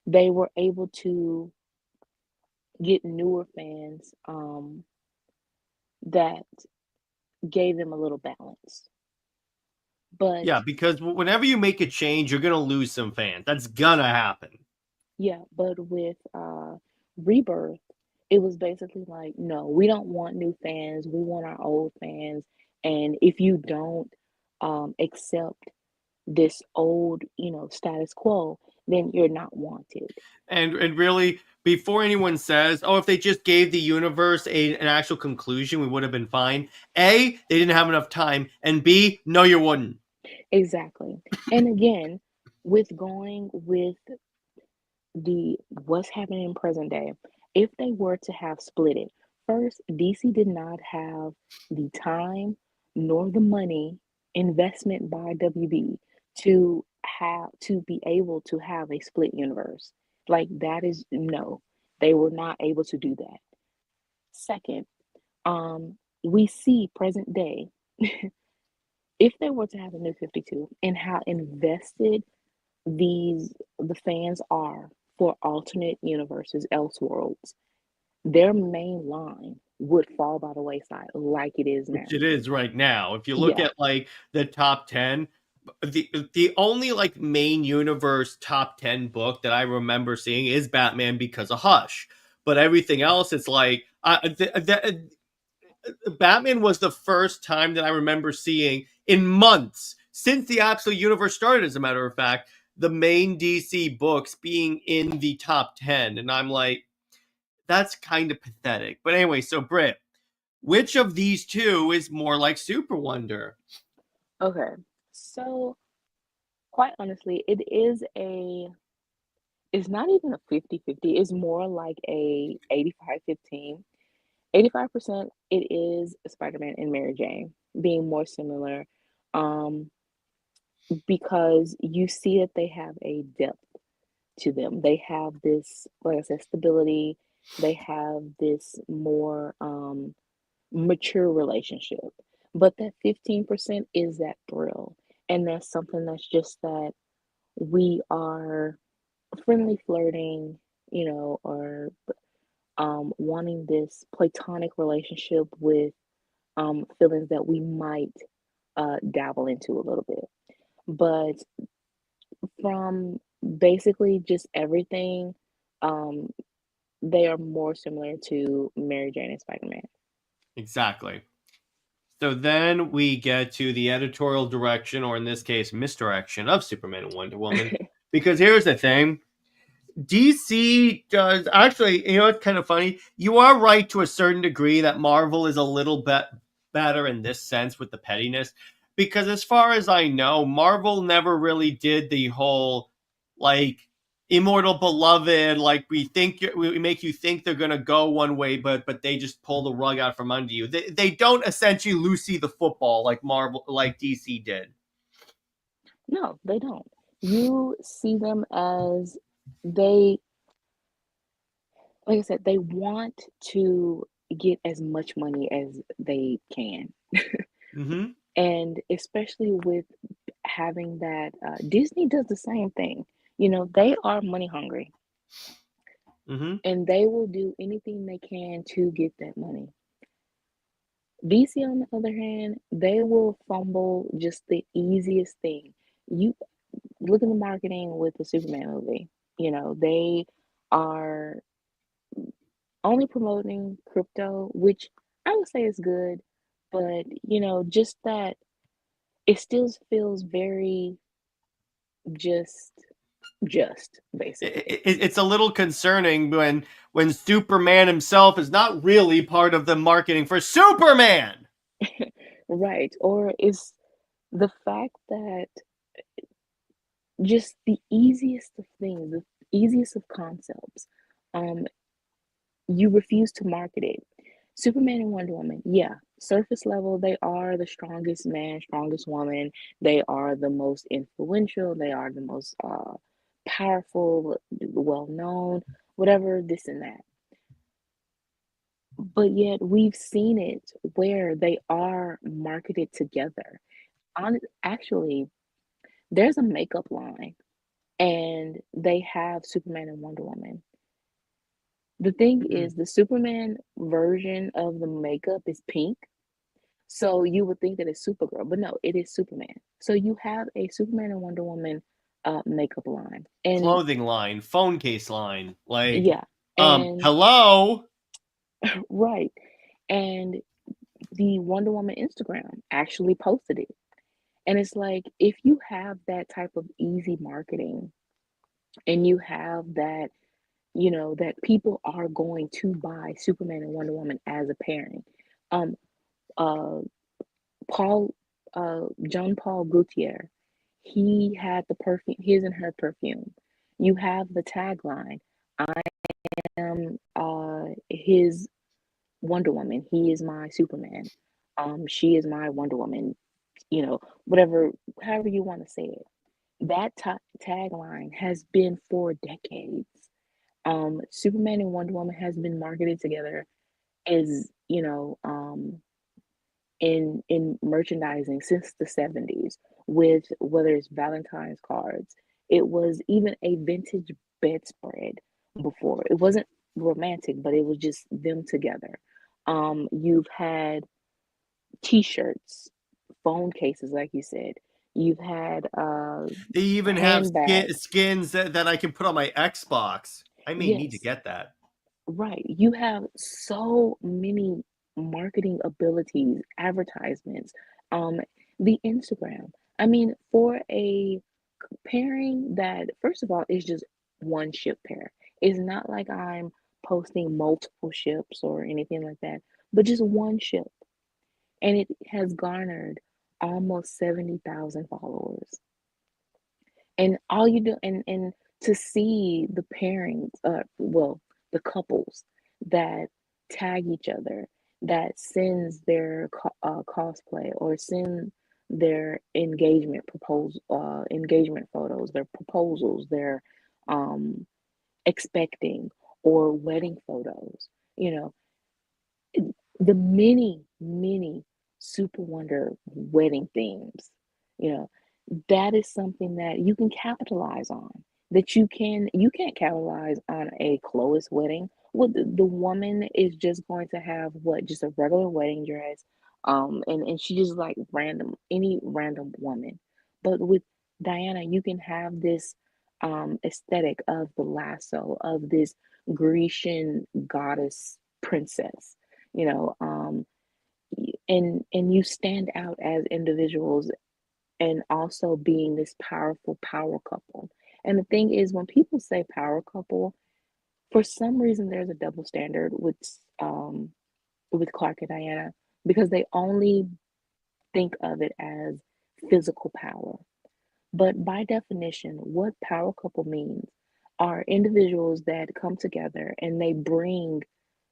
they were able to get newer fans that gave them a little balance. But Yeah, because whenever you make a change, you're gonna lose some fans. That's gonna happen. yeah, but with Rebirth, it was basically like, no, we don't want new fans. We want our old fans. And if you don't accept this old, status quo, then you're not wanted. And really, before anyone says, "Oh, if they just gave the universe an actual conclusion, we would have been fine." A, they didn't have enough time, and B, no, you wouldn't. Exactly. And again, with going with the what's happening in present day, if they were to have split it, first, DC did not have the time nor the money investment by WB to be able to have a split universe. Like that is no, they were not able to do that. Second, we see present day, if they were to have a new 52 and how invested the fans are for alternate universes, elseworlds, their main line would fall by the wayside like it is Which now. it is right now. If you look Yeah, at like the top 10, the only like main universe top 10 book that I remember seeing is Batman because of Hush. But everything else, it's like Batman was the first time that I remember seeing in months since the Absolute Universe started, as a matter of fact, the main DC books being in the top 10. And I'm like, that's kind of pathetic. But anyway, so Brit, which of these two is more like SuperWonder? okay. So, quite honestly, it's not even a 50-50. It's more like a 85-15. 85% it is Spider-Man and Mary Jane being more similar. Um, because you see that they have a depth to them. They have this, like I said, stability. They have this more mature relationship. But that 15% is that thrill. And that's something that's just that we are friendly flirting, or wanting this platonic relationship with feelings that we might dabble into a little bit. But from basically just everything, um, they are more similar to Mary Jane and Spider-Man. Exactly. So then we get to the editorial direction, or in this case, misdirection of Superman and Wonder Woman. Because here's the thing, DC does actually, it's kind of funny. You are right to a certain degree that Marvel is a little bit better in this sense with the pettiness. Because as far as I know, Marvel never really did the whole like immortal beloved, like we make you think they're gonna go one way, but they just pull the rug out from under you. They don't essentially Lucy the football like DC did. No, they don't. You see them as they, like I said, they want to get as much money as they can. Mm-hmm. And especially with having that, Disney does the same thing. They are money hungry Mm-hmm. and they will do anything they can to get that money. DC, on the other hand, they will fumble just the easiest thing. You look at the marketing with the Superman movie. They are only promoting crypto, which I would say is good, but just that it still feels very just just basically. It's a little concerning when Superman himself is not really part of the marketing for Superman. Right. Or is the fact that just the easiest of things, the easiest of concepts, um, you refuse to market it. Superman and Wonder Woman, yeah, surface level, they are the strongest man, strongest woman. They are the most influential. They are the most powerful, well known, whatever, this and that. But yet we've seen it where they are marketed together. Actually, there's a makeup line and they have Superman and Wonder Woman. The thing Mm. is, the Superman version of the makeup is pink. So you would think that it's Supergirl, but no, it is Superman. So you have a Superman and Wonder Woman makeup line. And Clothing line, phone case line, like, yeah, and hello. right. And the Wonder Woman Instagram actually posted it. And it's like, if you have that type of easy marketing and you have that, that people are going to buy Superman and Wonder Woman as a pairing. Um, uh, Paul, John Paul Gaultier, he had the perfume, his and her perfume. You have the tagline, I am his Wonder Woman. He is my Superman. She is my Wonder Woman. Whatever, however you want to say it. That tagline has been for decades. Superman and Wonder Woman has been marketed together as, in merchandising since the 70s, with whether it's Valentine's cards. It was even a vintage bedspread before. It wasn't romantic, but it was just them together. You've had t-shirts, phone cases, like you said. You've had They even have handbags. skins that I can put on my Xbox. I may need to Yes, get that. right. You have so many marketing abilities, advertisements, um, the Instagram. I mean, for a pairing that, first of all, is just one ship pair. It's not like I'm posting multiple ships or anything like that, but just one ship. And it has garnered almost 70,000 followers. And all you do, and to see the pairings, well, the couples that tag each other, that sends their cosplay or send their engagement photos, their proposals, their um expecting or wedding photos, you know, the many Super Wonder wedding themes, you know, that is something that you can capitalize on. That you can't capitalize on a Chloe's wedding. Well, the woman is just going to have what, just a regular wedding dress, and she just like any random woman. But with Diana, you can have this aesthetic of the lasso of this Grecian goddess princess, you know, and you stand out as individuals and also being this powerful power couple. And the thing is, when people say power couple, for some reason there's a double standard with Clark and Diana, because they only think of it as physical power. But by definition, what power couple means are individuals that come together and they bring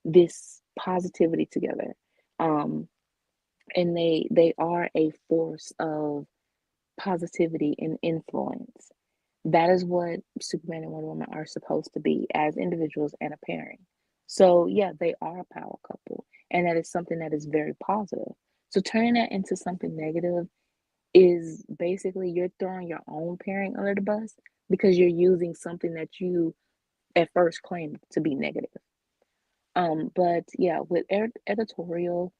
this positivity together. Um, and they are a force of positivity and influence. That is what Superman and Wonder Woman are supposed to be as individuals and a pairing. So yeah, they are a power couple, and that is something that is very positive. So turning that into something negative is basically you're throwing your own pairing under the bus because you're using something that you at first claimed to be negative. But yeah, with editorial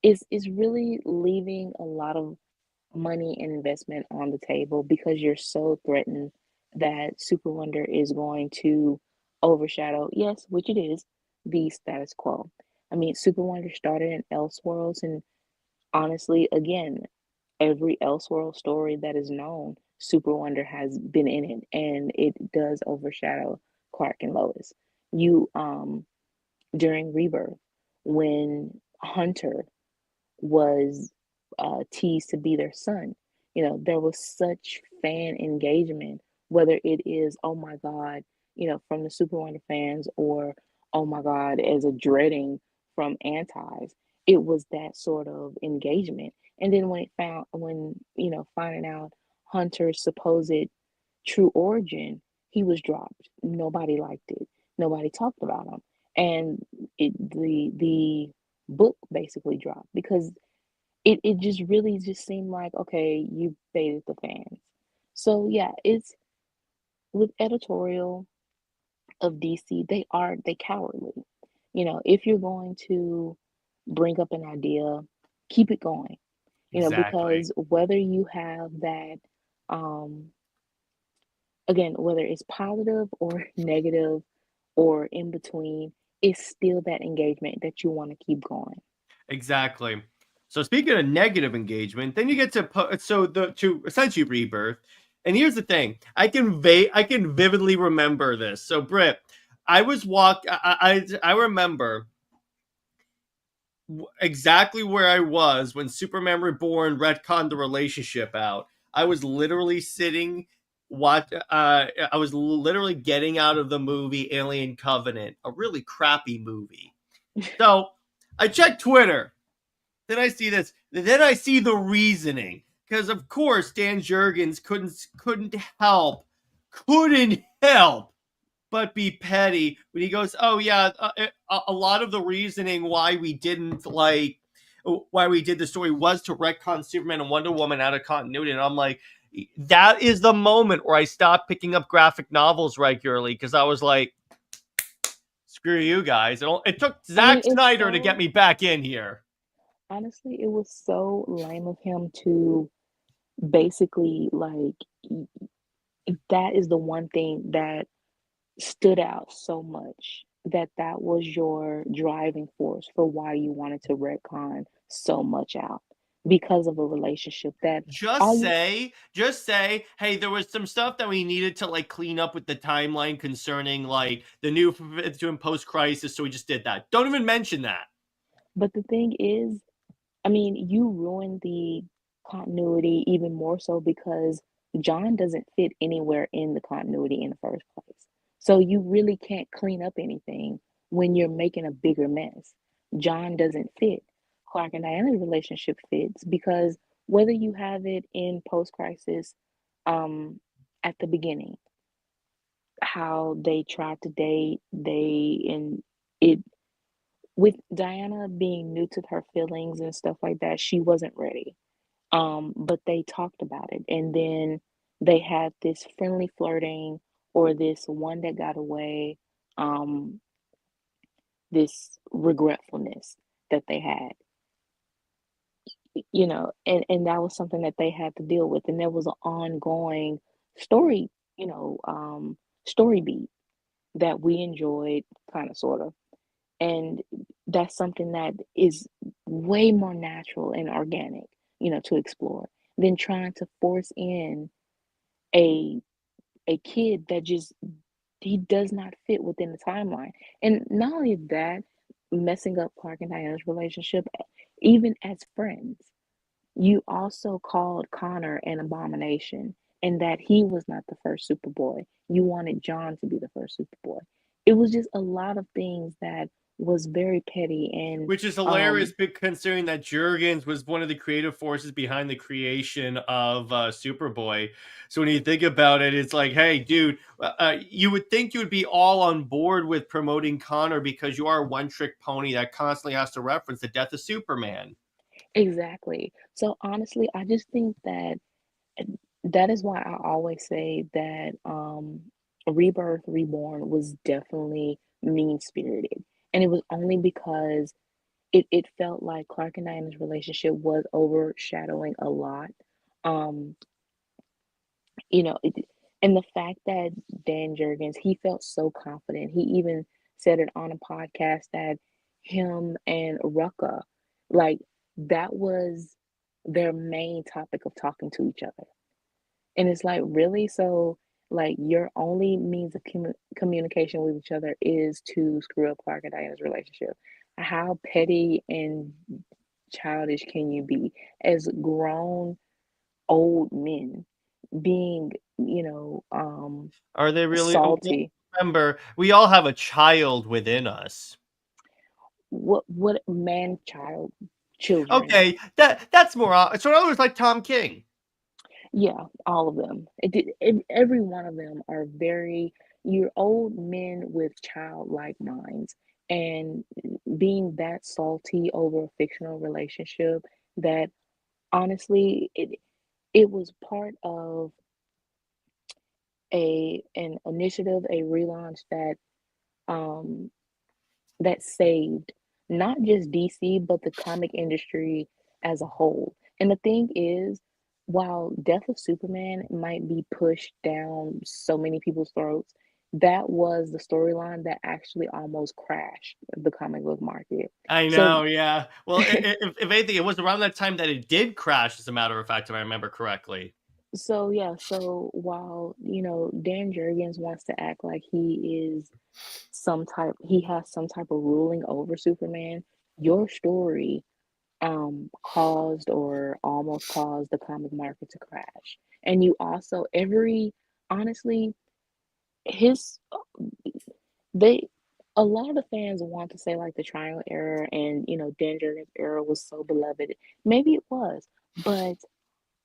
is really leaving a lot of money and investment on the table because you're so threatened that Super Wonder is going to overshadow, yes, which it is, the status quo. I mean, Super Wonder started in Elseworlds, and honestly, again, every Elseworld story that is known, SuperWonder has been in it, and it does overshadow Clark and Lois. You During Rebirth, when Hunter was teased to be their son. There was such fan engagement, whether it is, oh my God, from the Super Wonder fans, or oh my God, as a dreading from antis. It was that sort of engagement. And then finding out Hunter's supposed true origin, he was dropped. Nobody liked it. Nobody talked about him. And the book basically dropped because it just really just seemed like, okay, you baited the fans. So yeah, it's with Editorial of DC, they cowardly. If you're going to bring up an idea, keep it going. Exactly. Because whether you have that, um again, whether it's positive or negative or in between, it's still that engagement that you want to keep going. Exactly. So speaking of negative engagement, then you get to essentially Rebirth. And here's the thing: I can vividly remember this. So Brit, I was I remember exactly where I was when Superman Reborn retconned the relationship out. I was literally sitting I was literally getting out of the movie Alien Covenant, a really crappy movie. So I checked Twitter. Then I see this. Then I see the reasoning. Because of course Dan Jurgens couldn't help but be petty when he goes, "Oh yeah, a lot of the reasoning why we did the story was to retcon Superman and Wonder Woman out of continuity." And I'm like, that is the moment where I stopped picking up graphic novels regularly because I was like, screw you guys. It took I mean, Zack it's Snyder to get so me back in here. honestly, it was so lame of him to basically that is the one thing that stood out so much, that was your driving force for why you wanted to retcon so much out, because of a relationship that all you Just say, hey, there was some stuff that we needed to like clean up with the timeline concerning like the new to impose crisis, so we just did that. Don't even mention that. but the thing is, I mean, you ruined the continuity even more so because John doesn't fit anywhere in the continuity in the first place. So you really can't clean up anything when you're making a bigger mess. John doesn't fit. Clark and Diana's relationship fits because whether you have it in post crisis, at the beginning, how they tried to date, and it with Diana being new to her feelings and stuff like that, she wasn't ready. But they talked about it, and then they had this friendly flirting, or this one that got away, um, this regretfulness that they had, and that was something that they had to deal with, and there was an ongoing story, story beat that we enjoyed, kind of, sort of. And that's something that is way more natural and organic, to explore than trying to force in a a kid that just he does not fit within the timeline. And not only that, messing up Clark and Diana's relationship, even as friends. You also called Connor an abomination, and that he was not the first Superboy. You wanted John to be the first Superboy. It was just a lot of things that was very petty, and Which is hilarious, considering that Jurgens was one of the creative forces behind the creation of Superboy. So when you think about it, it's like, hey, dude, you would think you would be all on board with promoting Connor because you are a one-trick pony that constantly has to reference the death of Superman. exactly. So honestly, I just think that that is why I always say that Rebirth Reborn was definitely mean spirited. And it was only because it felt like Clark and Diana's relationship was overshadowing a lot. Um, and the fact that Dan Jurgens, he felt so confident. He even said it on a podcast that him and Rucka, like, that was their main topic of talking to each other. And it's like, really? So, like, your only means of communication with each other is to screw up Clark and Diana's relationship. How petty and childish can you be as grown old men being, Are they really? Well, salty? remember, we all have a child within us. What man child children? Okay, that's more. So in other words, like Tom King. Yeah, all of them. Every one of them are very, you're old men with childlike minds, and being that salty over a fictional relationship that honestly it was part of an initiative, a relaunch um that saved not just DC, but the comic industry as a whole. And the thing is, while Death of Superman might be pushed down so many people's throats, that was the storyline that actually almost crashed the comic book market. I So, know, yeah. Well, if anything, it was around that time that it did crash, as a matter of fact, if I remember correctly. so yeah, so while, Dan Jurgens wants to act like he has some type of ruling over Superman, your story caused or almost caused the comic market to crash. And you also honestly, his they a lot of fans want to say like the Triangle era and Dan Jurgens era was so beloved. Maybe it was, but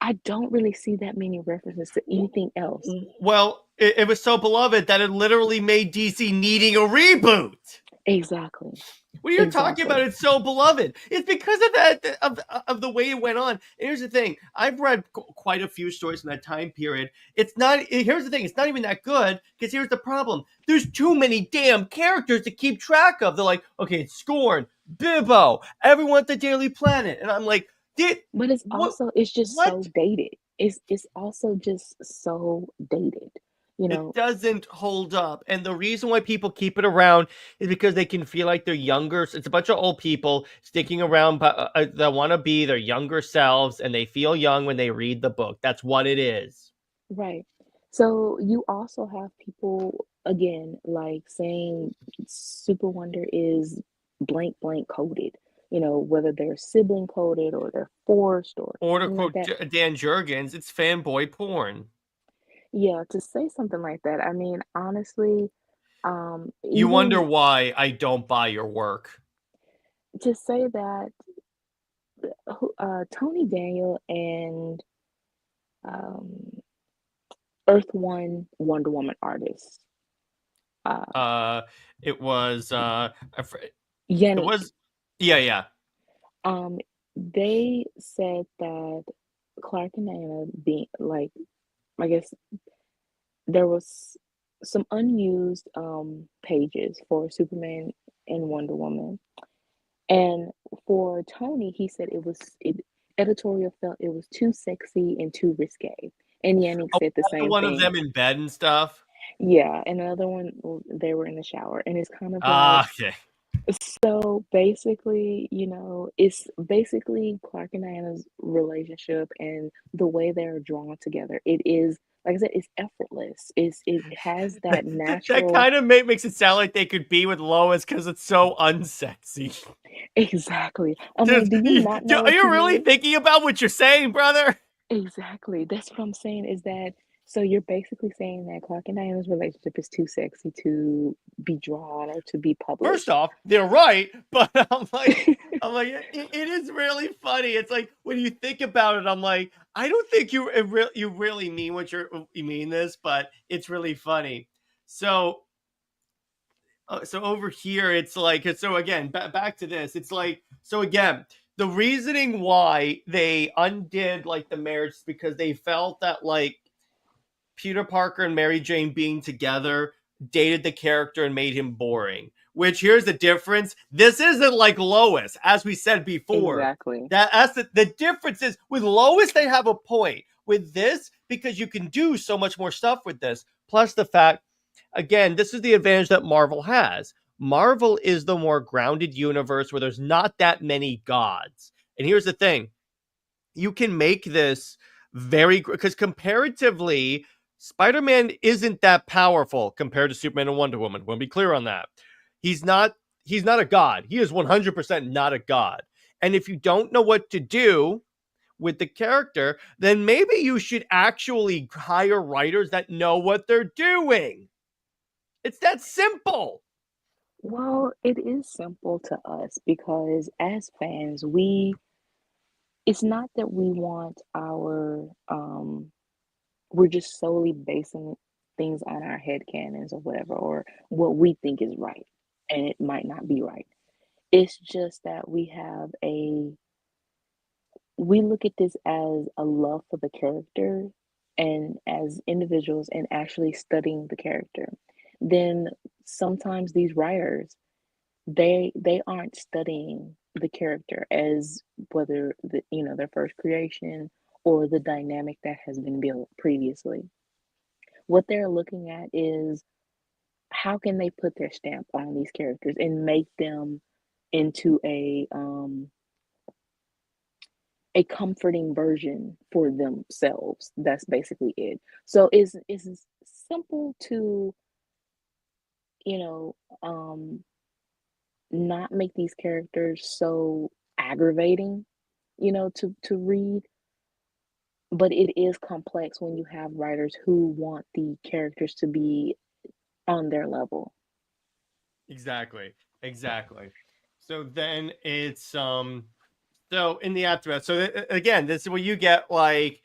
I don't really see that many references to anything else. Well, it was so beloved that it literally made DC needing a reboot. Exactly. What you're talking about, Exactly. it's so beloved. It's because of that, of the way it went on. And here's the thing: I've read quite a few stories from that time period. It's not. Here's the thing: it's not even that good. Because here's the problem: there's too many damn characters to keep track of. They're like, okay, it's Scorn, Bibbo, everyone at the Daily Planet, and I'm like, did But what? it's just What? so dated. It's also just so dated. You It know, doesn't hold up. And the reason why people keep it around is because they can feel like they're younger. It's a bunch of old people sticking around that want to be their younger selves, and they feel young when they read the book. That's what it is. right. So you also have people again like saying SuperWonder is blank blank coded, whether they're sibling coded or they're forced or Or to something like quote that. Dan Jurgens, it's fanboy porn. Yeah, to say something like that, I mean, honestly, You wonder even why I don't buy your work. to say that Tony Daniel and um, Earth One Wonder Woman artist, uh, Uh, it was, it Yannick, was, yeah, yeah. um, they said that Clark and Diana being like, I guess there was some unused pages for Superman and Wonder Woman, and for Tony, he said Editorial felt it was too sexy and too risque, and Yannick Oh, said the the same one of thing. them in bed and stuff. Yeah, and another one, they were in the shower, and it's kind of like, Ah, okay. so basically, it's basically Clark and Diana's relationship and the way they're drawn together. It is, like I said, it's effortless. It has that That natural, kind of makes it sound like they could be with Lois because it's so unsexy. exactly. I'm like, do you not know Are what you you really mean? thinking about what you're saying, brother? Exactly. That's what I'm saying is that, so you're basically saying that Clark and Diana's relationship is too sexy to be drawn or to be First published. off, they're right, but I'm like, it is really funny. It's like when you think about it, I'm like, I don't think you really mean you mean this, but it's really funny. So so over here, it's like, so again, back to this. It's like, so again, the reasoning why they undid like the marriage is because they felt that like Peter Parker and Mary Jane being together dated the character and made him boring. Which, here's the difference: this isn't like Lois, as we said before. Exactly. That's the difference is with Lois they have a point. With this, because you can do so much more stuff with this. Plus the fact, again, this is the advantage that Marvel has. Marvel is the more grounded universe where there's not that many gods. And here's the thing: you can make this. very, because comparatively, Spider-Man isn't that powerful compared to Superman and Wonder Woman. We'll be clear on that. He's not a god. He is 100% not a god. And if you don't know what to do with the character, then maybe you should actually hire writers that know what they're doing. It's that simple. Well, it is simple to us because as fans, it's not that we want we're just solely basing things on our head canons or whatever, or what we think is right, and it might not be right. It's just that we look at this as a love for the character and as individuals and actually studying the character. Then sometimes these writers, they aren't studying the character as whether their first creation or the dynamic that has been built previously. What they're looking at is how can they put their stamp on these characters and make them into a comforting version for themselves. That's basically it. So it's simple to, you know, not make these characters so aggravating, to read, but it is complex when you have writers who want the characters to be on their level. Exactly. Exactly. So then it's so in the aftermath. So again, this is where you get like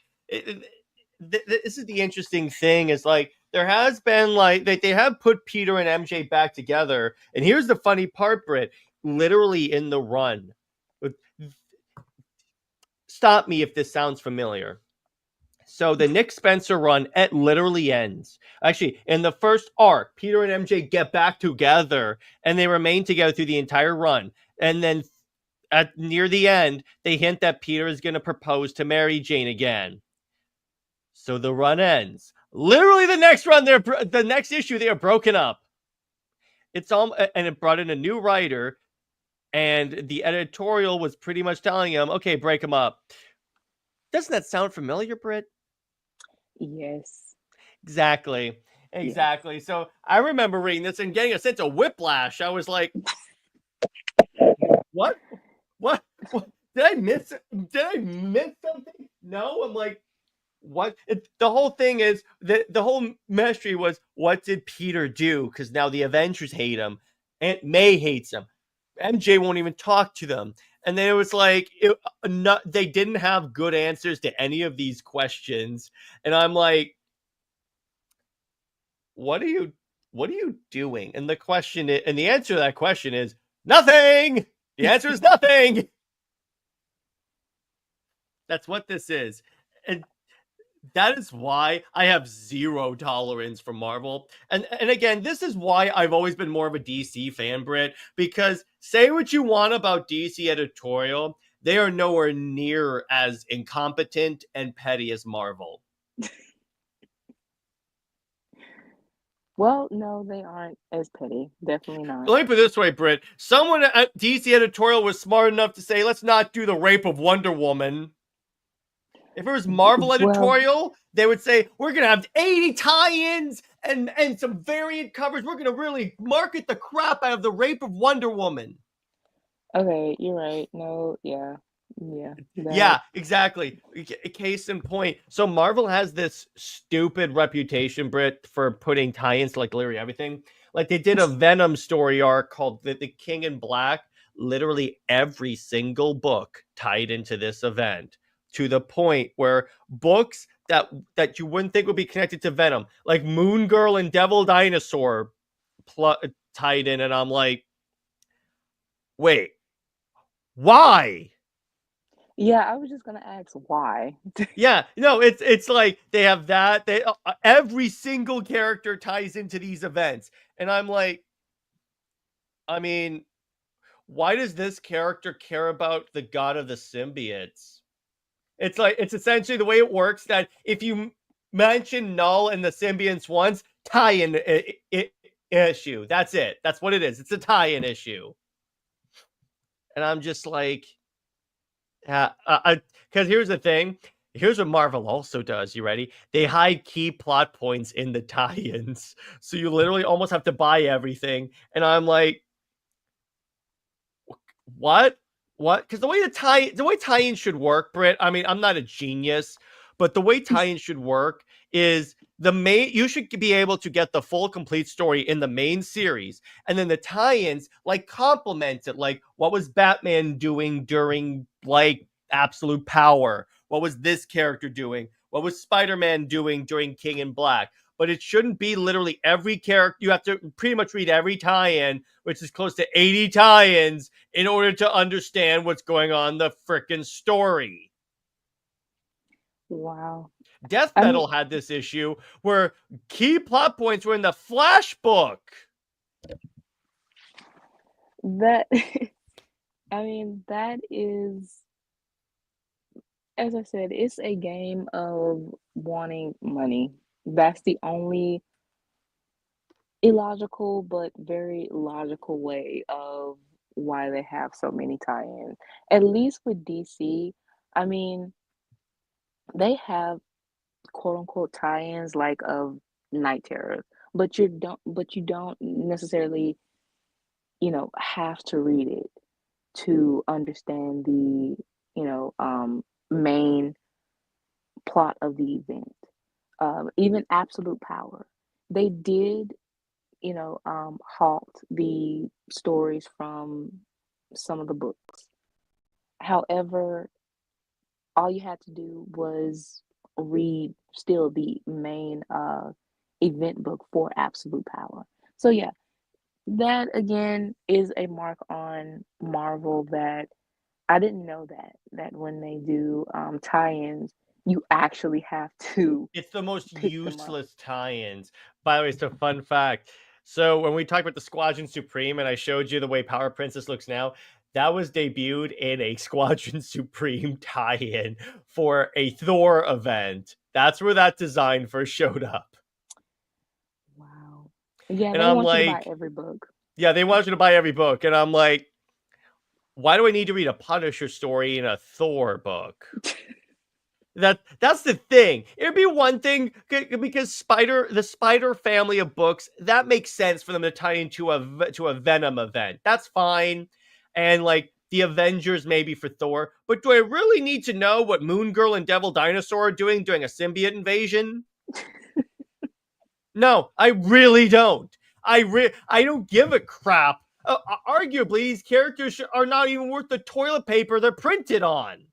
this is the interesting thing is like there has been like they have put Peter and MJ back together, and here's the funny part, Brit. Literally in the run, stop me if this sounds familiar. So the Nick Spencer run, it literally ends. Actually, in the first arc, Peter and MJ get back together and they remain together through the entire run. And then at near the end, they hint that Peter is going to propose to marry Jane again. So the run ends. Literally the next issue, they are broken up. It's all, and it brought in a new writer, and the editorial was pretty much telling him, okay, break them up. Doesn't that sound familiar, Britt? Yes. Exactly. Yes. Exactly. So I remember reading this and getting a sense of whiplash. I was like, what? What? Did I miss something? No, I'm like, what? The whole thing is the whole mystery was what did Peter do? Because now the Avengers hate him. Aunt May hates him. MJ won't even talk to them. And then it was like they didn't have good answers to any of these questions. And I'm like, what are you doing? And the answer to that question is nothing. The answer is nothing. That's what this is. And that is why I have zero tolerance for Marvel. And again, this is why I've always been more of a DC fan, Brit, because say what you want about DC editorial, they are nowhere near as incompetent and petty as Marvel. Well, no, they aren't as petty. Definitely not. Let me put it this way, Britt. Someone at DC editorial was smart enough to say, let's not do the rape of Wonder Woman. If it was Marvel Well, editorial, they would say, we're going to have 80 tie-ins and some variant covers. We're going to really market the crap out of the rape of Wonder Woman. okay, you're right. No, yeah. Yeah. Yeah, exactly. Case in point. So Marvel has this stupid reputation, Britt, for putting tie-ins to like literally everything. Like they did a Venom story arc called the King in Black. Literally every single book tied into this event to the point where books that you wouldn't think would be connected to Venom, like Moon Girl and Devil Dinosaur, tied in, and I'm like, wait, why? Yeah, I was just gonna ask why. Yeah, no, it's like they have that. They every single character ties into these events, and I'm like, I mean, why does this character care about the god of the symbiotes? It's like it's essentially the way it works that if you mention Null and the symbionts once, tie-in issue. That's it. That's what it is. It's a tie-in issue, and I'm just like, yeah, because here's the thing. Here's what Marvel also does. You ready? They hide key plot points in the tie-ins, so you literally almost have to buy everything. And I'm like, what? What? Because the way tie-in should work, Brit. I mean, I'm not a genius, but the way tie-in should work is the main. You should be able to get the full complete story in the main series, and then the tie-ins like complement it. Like, what was Batman doing during like Absolute Power? What was this character doing? What was Spider-Man doing during King in Black? But it shouldn't be literally every character. You have to pretty much read every tie-in, which is close to 80 tie-ins, in order to understand what's going on in the frickin' story. Wow. Death I mean, Metal had this issue where key plot points were in the Flash book. that I mean, that is, as I said, it's a game of wanting money. That's the only illogical but very logical way of why they have so many tie-ins. At least with DC, I mean, they have quote unquote tie-ins like of night terror, but you don't necessarily, have to read it to understand the, main plot of the event. Even Absolute Power. They did, halt the stories from some of the books. However, all you had to do was read still the main event book for Absolute Power. So yeah, that again is a mark on Marvel that I didn't know that when they do tie-ins, you actually have to It's the most pick them up. useless tie-ins. By the way, it's a fun fact. So when we talked about the Squadron Supreme and I showed you the way Power Princess looks now, that was debuted in a Squadron Supreme tie-in for a Thor event. That's where that design first showed up. Wow. Yeah, And they I'm want you to buy like, every book. yeah, they want you to buy every book. And I'm like, why do I need to read a Punisher story in a Thor book? That's the thing. It'd be one thing because the Spider family of books, that makes sense for them to tie into a Venom event. That's fine. And like the Avengers maybe for Thor, but do I really need to know what Moon Girl and Devil Dinosaur are doing during a symbiote invasion? No, I really don't. I don't give a crap. Arguably, these characters are not even worth the toilet paper they're printed on.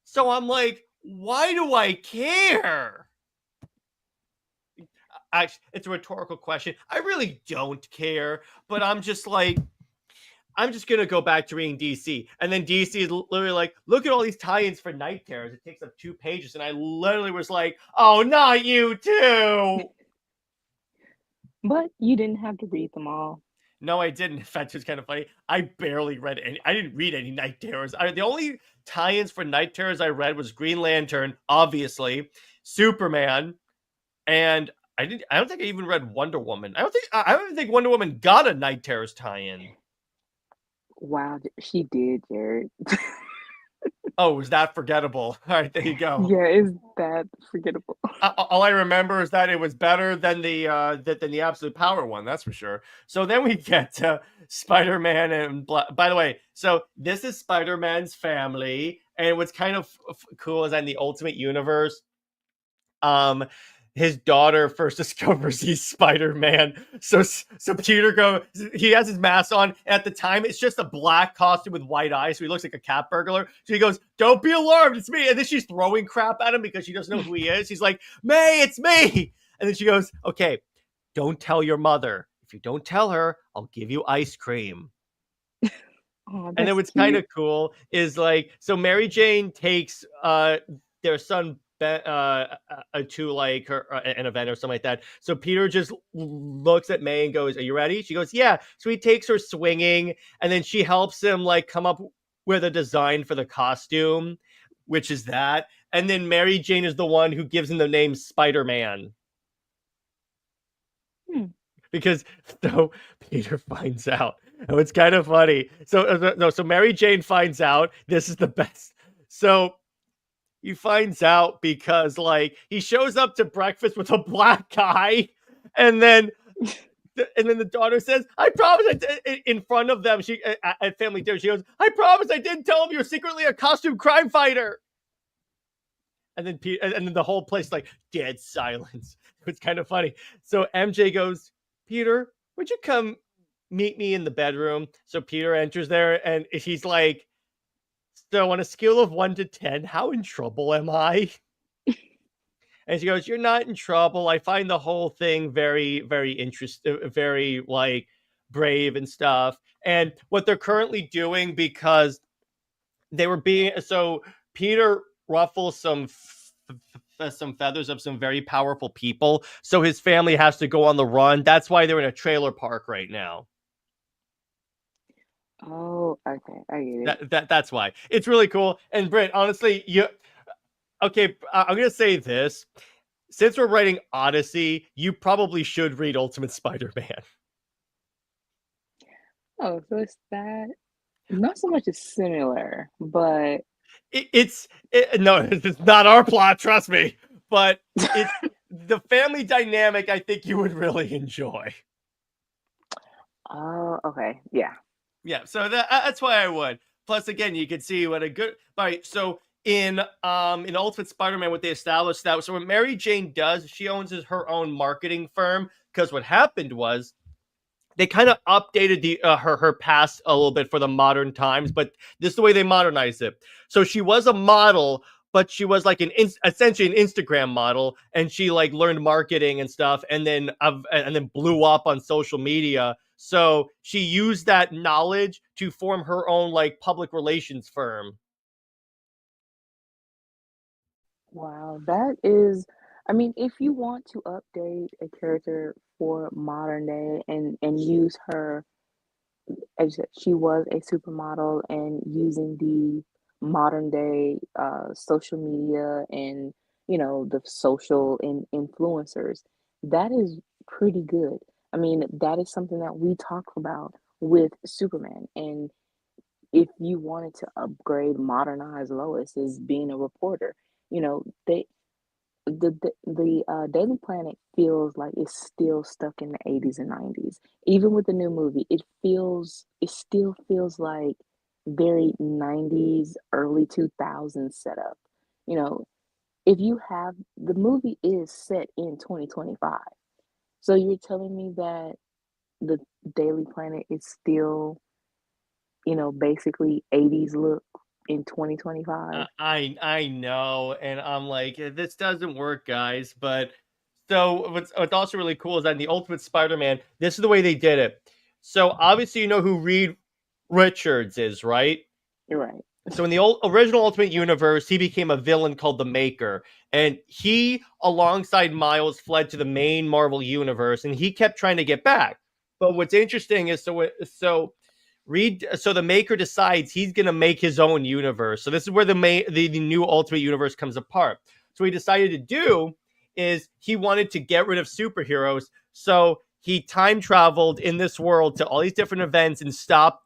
So I'm like, why do I care? Actually, it's a rhetorical question. I really don't care, but I'm just like, I'm just gonna go back to reading DC, and then DC is literally like, look at all these tie-ins for Night Terrors. It takes up 2 pages, and I literally was like, oh, not you too. But you didn't have to read them all. No, I didn't. In fact, it's kind of funny. I barely read any. I didn't read any Night Terrors. The only tie-ins for Night Terrors I read was Green Lantern, obviously, Superman, and I didn't. I don't think I even read Wonder Woman. I don't even think Wonder Woman got a Night Terrors tie-in. Wow, she did, Jared. Oh, was that forgettable? All right, there you go. Yeah, is that forgettable? All I remember is that it was better than the Absolute Power one. That's for sure. So then we get to Spider-Man and by the way, so this is Spider-Man's family, and what's kind of cool is that in the Ultimate Universe, um, his daughter first discovers he's Spider-Man. So he has his mask on. And at the time, it's just a black costume with white eyes, so he looks like a cat burglar. So he goes, "Don't be alarmed, it's me." And then she's throwing crap at him because she doesn't know who he is. He's like, "May, it's me." And then she goes, "Okay, don't tell your mother. If you don't tell her, I'll give you ice cream." Oh, And then that's what's kind cute. of cool is like, so Mary Jane takes their son to like an event or something like that. So Peter just looks at May and goes, "Are you ready?" She goes, "Yeah." So he takes her swinging, and then she helps him like come up with a design for the costume, which is that. And then Mary Jane is the one who gives him the name Spider-Man. Hmm. Because so Peter finds out. Oh, it's kind of funny. So no, so Mary Jane finds out. This is the best. So he finds out because like he shows up to breakfast with a black guy, and then the daughter says, "I promise I did." In front of them, she at family dinner, she goes, "I promise I didn't tell him you're secretly a costume crime fighter." And then and then the whole place like dead silence. It's kind of funny. So MJ goes, "Peter, would you come meet me in the bedroom?" So Peter enters there, and he's like, "So on a scale of 1 to 10, how in trouble am I?" And she goes, "You're not in trouble. I find the whole thing very, very interesting, very like brave and stuff." And what they're currently doing, because they were being so Peter ruffles some feathers of some very powerful people, so his family has to go on the run. That's why they're in a trailer park right now. Oh, okay, I get it. That's why it's really cool. And Brit, honestly, you okay? I'm gonna say this: since we're writing Odyssey, you probably should read Ultimate Spider-Man. Oh, so it's that. Not so much as similar, but No, it's not our plot, trust me. But it's the family dynamic. I think you would really enjoy. oh, okay, yeah, Yeah, so that's why I would. Plus, again, you can see what a good. All right, so in Ultimate Spider-Man, what they established that so what Mary Jane does, she owns her own marketing firm, because what happened was they kind of updated her past a little bit for the modern times, but this is the way they modernized it. So she was a model, but she was like essentially an Instagram model, and she like learned marketing and stuff, and then blew up on social media. So she used that knowledge to form her own like public relations firm. wow, that is. I mean, if you want to update a character for modern day and use her, as you said, she was a supermodel and using the modern day social media and the social influencers, that is pretty good. I mean, that is something that we talk about with Superman. And if you wanted to upgrade, modernize Lois as being a reporter, they the Daily Planet feels like it's still stuck in the 80s and 90s. Even with the new movie, it still feels like very 90s, early 2000s setup. You know, if you have the movie is set in 2025. So you're telling me that the Daily Planet is still, basically 80s look in 2025? I know, and I'm like, this doesn't work, guys. But so what's also really cool is that in the Ultimate Spider-Man, this is the way they did it. So obviously, you know who Reed Richards is, right? You're right. So in the original Ultimate Universe, he became a villain called the Maker, and he, alongside Miles, fled to the main Marvel universe, and he kept trying to get back. But what's interesting is so the Maker decides he's going to make his own universe. So this is where the new Ultimate Universe comes apart. So what he decided to do is he wanted to get rid of superheroes, so he time traveled in this world to all these different events and stopped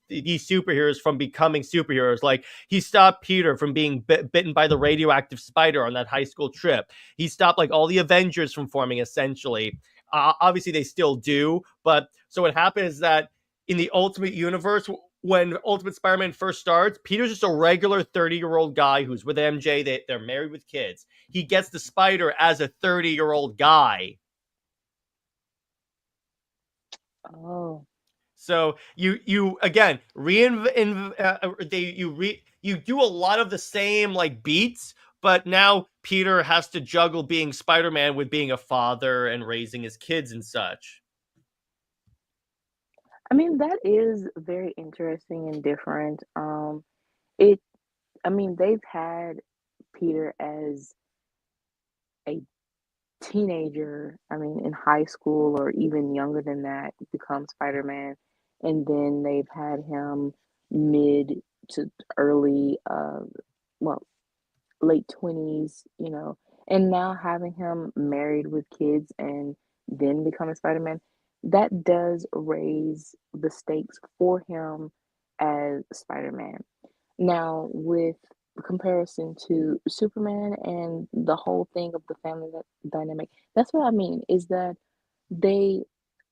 these superheroes from becoming superheroes. Like he stopped Peter from being bitten by the radioactive spider on that high school trip. He stopped like all the Avengers from forming. Essentially, obviously they still do, but so what happens is that in the Ultimate Universe, when Ultimate Spider-Man first starts, Peter's just a regular 30-year-old guy who's with MJ. They're married with kids. He gets the spider as a 30-year-old guy. Oh. So you again you do a lot of the same like beats, but now Peter has to juggle being Spider-Man with being a father and raising his kids and such. I mean, that is very interesting and different. It, I mean, they've had Peter as a teenager, I mean, in high school or even younger than that, become Spider-Man. And then they've had him mid to early, well, late 20s, and now having him married with kids and then becoming Spider-Man, that does raise the stakes for him as Spider-Man. Now, with comparison to Superman and the whole thing of the family dynamic. That's what I mean, is that they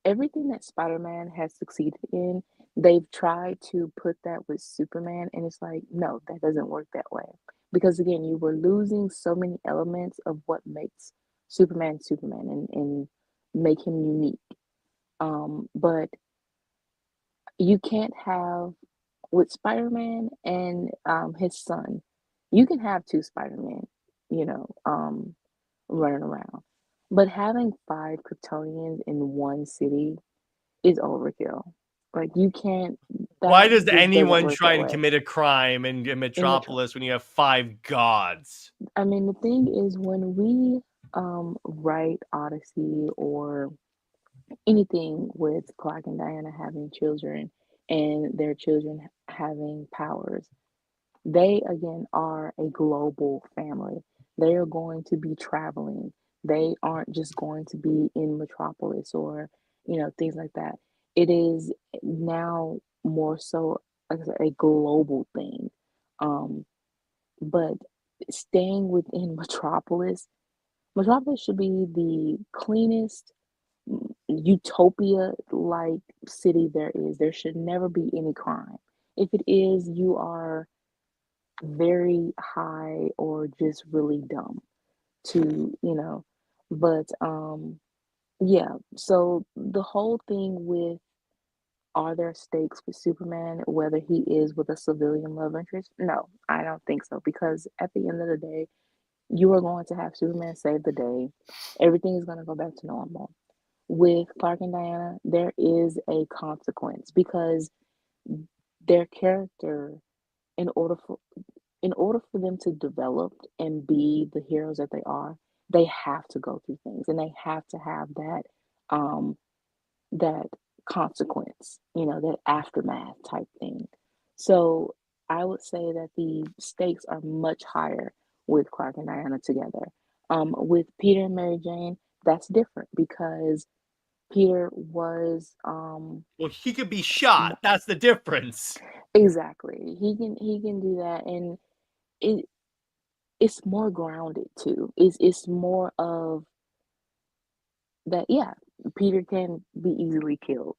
everything that Spider-Man has succeeded in, they've tried to put that with Superman, and it's like, no, that doesn't work that way. Because again, you were losing so many elements of what makes Superman Superman and make him unique. But you can't have with Spider-Man and his son, you can have two Spider-Men, you know, running around. But having five Kryptonians in one city is overkill. Like you can't Why that does just doesn't anyone work try that and way. commit a crime in In Metro Metropolis when you have five gods? I mean the thing is when we write Odyssey or anything with Clark and Diana having children and their children having powers, they again are a global family. They are going to be traveling. They aren't just going to be in Metropolis or, things like that. It is now more so like I said, a global thing. Um, but staying within Metropolis should be the cleanest utopia like city there is. There should never be any crime. If it is, you are very high or just really dumb to, but yeah, so the whole thing with are there stakes with Superman, whether he is with a civilian love interest? No, I don't think so because at the end of the day, you are going to have Superman save the day. Everything is going to go back to normal. With Clark and Diana, there is a consequence because their character, in order for them to develop and be the heroes that they are, they have to go through things and they have to have um that consequence, that aftermath type thing. So I would say that the stakes are much higher with Clark and Diana together. With Peter and Mary Jane, that's different because Peter was Well, he could be shot. That's the difference. exactly. He can do that and it it's more grounded too. It's more of that, yeah, Peter can be easily killed.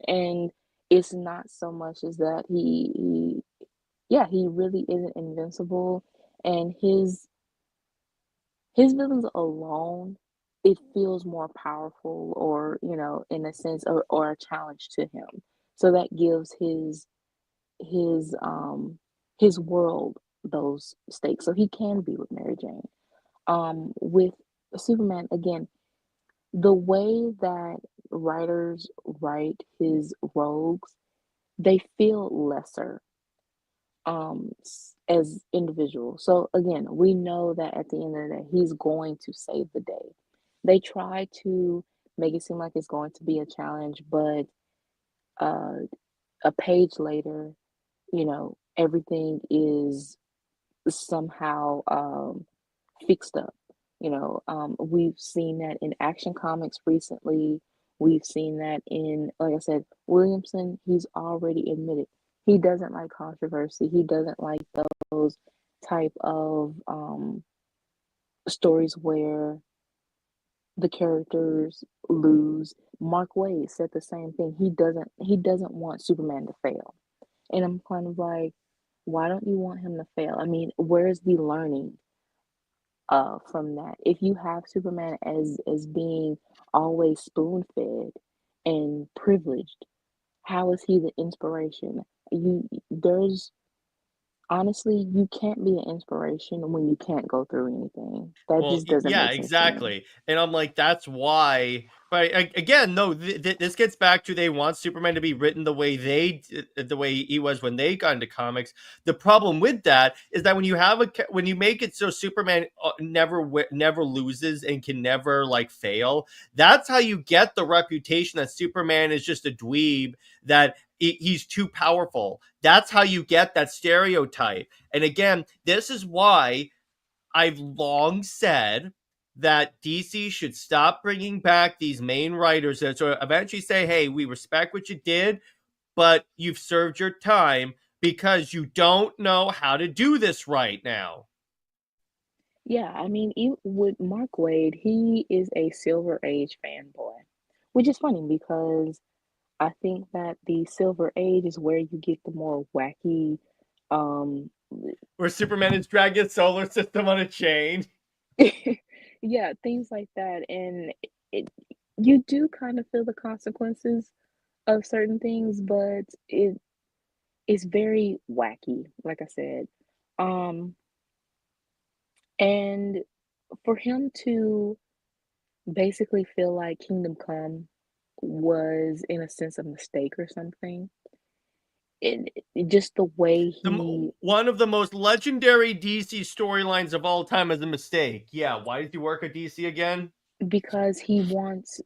And it's not so much as that yeah, he really isn't invincible and his villains alone, it feels more powerful or, in a sense or a challenge to him. So that gives his his world those stakes. So he can be with Mary Jane. With Superman, again, the way that writers write his rogues, they feel lesser as individuals. So again, we know that at the end of the day, he's going to save the day. They try to make it seem like it's going to be a challenge, but uh, a page later, everything is somehow fixed up. We've seen that in Action Comics recently. We've seen that in, like I said, Williamson, he's already admitted he doesn't like controversy. He doesn't like those type of stories where the characters lose. Mark Waid said the same thing. He doesn't want Superman to fail. And I'm kind of like, why don't you want him to fail? I mean, where's the learning from that? If you have Superman as being always spoon fed and privileged, how is he the inspiration? There's honestly, you can't be an inspiration when you can't go through anything. That Well, just doesn't yeah, make sense to me. exactly. And I'm like, that's why. But again, no, this gets back to they want Superman to be written the way he was when they got into comics. The problem with that is that when you make it so Superman never loses and can never like fail, that's how you get the reputation that Superman is just a dweeb, that he's too powerful. That's how you get that stereotype. And again, this is why I've long said that DC should stop bringing back these main writers that sort of eventually say, hey, we respect what you did, but you've served your time. because you don't know how to do this right now. Yeah, I mean, with Mark Waid, he is a Silver Age fanboy, which is funny because I think that the Silver Age is where you get the more wacky, um, Where Superman is dragging solar system on a chain. yeah, things like that, and it you do kind of feel the consequences of certain things, but it's very wacky, like I said. Um, and for him to basically feel like Kingdom Come was in a sense a mistake or something, just the way he One of the most legendary DC storylines of all time is a mistake. Yeah, why did he work at DC again? because he wants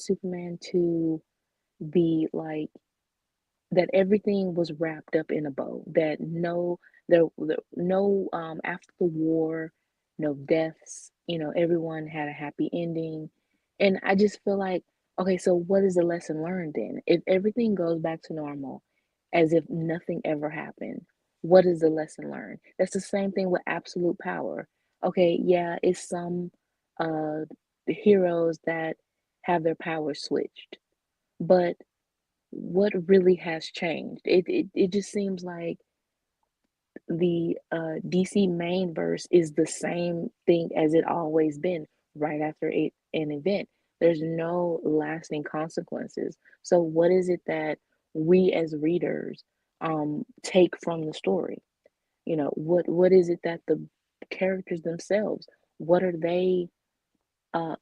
Superman to be like that everything was wrapped up in a bow. That no after the war, no deaths. You know, everyone had a happy ending, and I just feel like, okay, so what is the lesson learned then? If everything goes back to normal, as if nothing ever happened, what is the lesson learned? That's the same thing with absolute power. Okay, yeah, it's some uh heroes that have their powers switched, but what really has changed? It just seems like the DC main verse is the same thing as it always been right after an event. There's no lasting consequences. So what is it that we as readers take from the story? You know, what is it that the characters themselves, what are they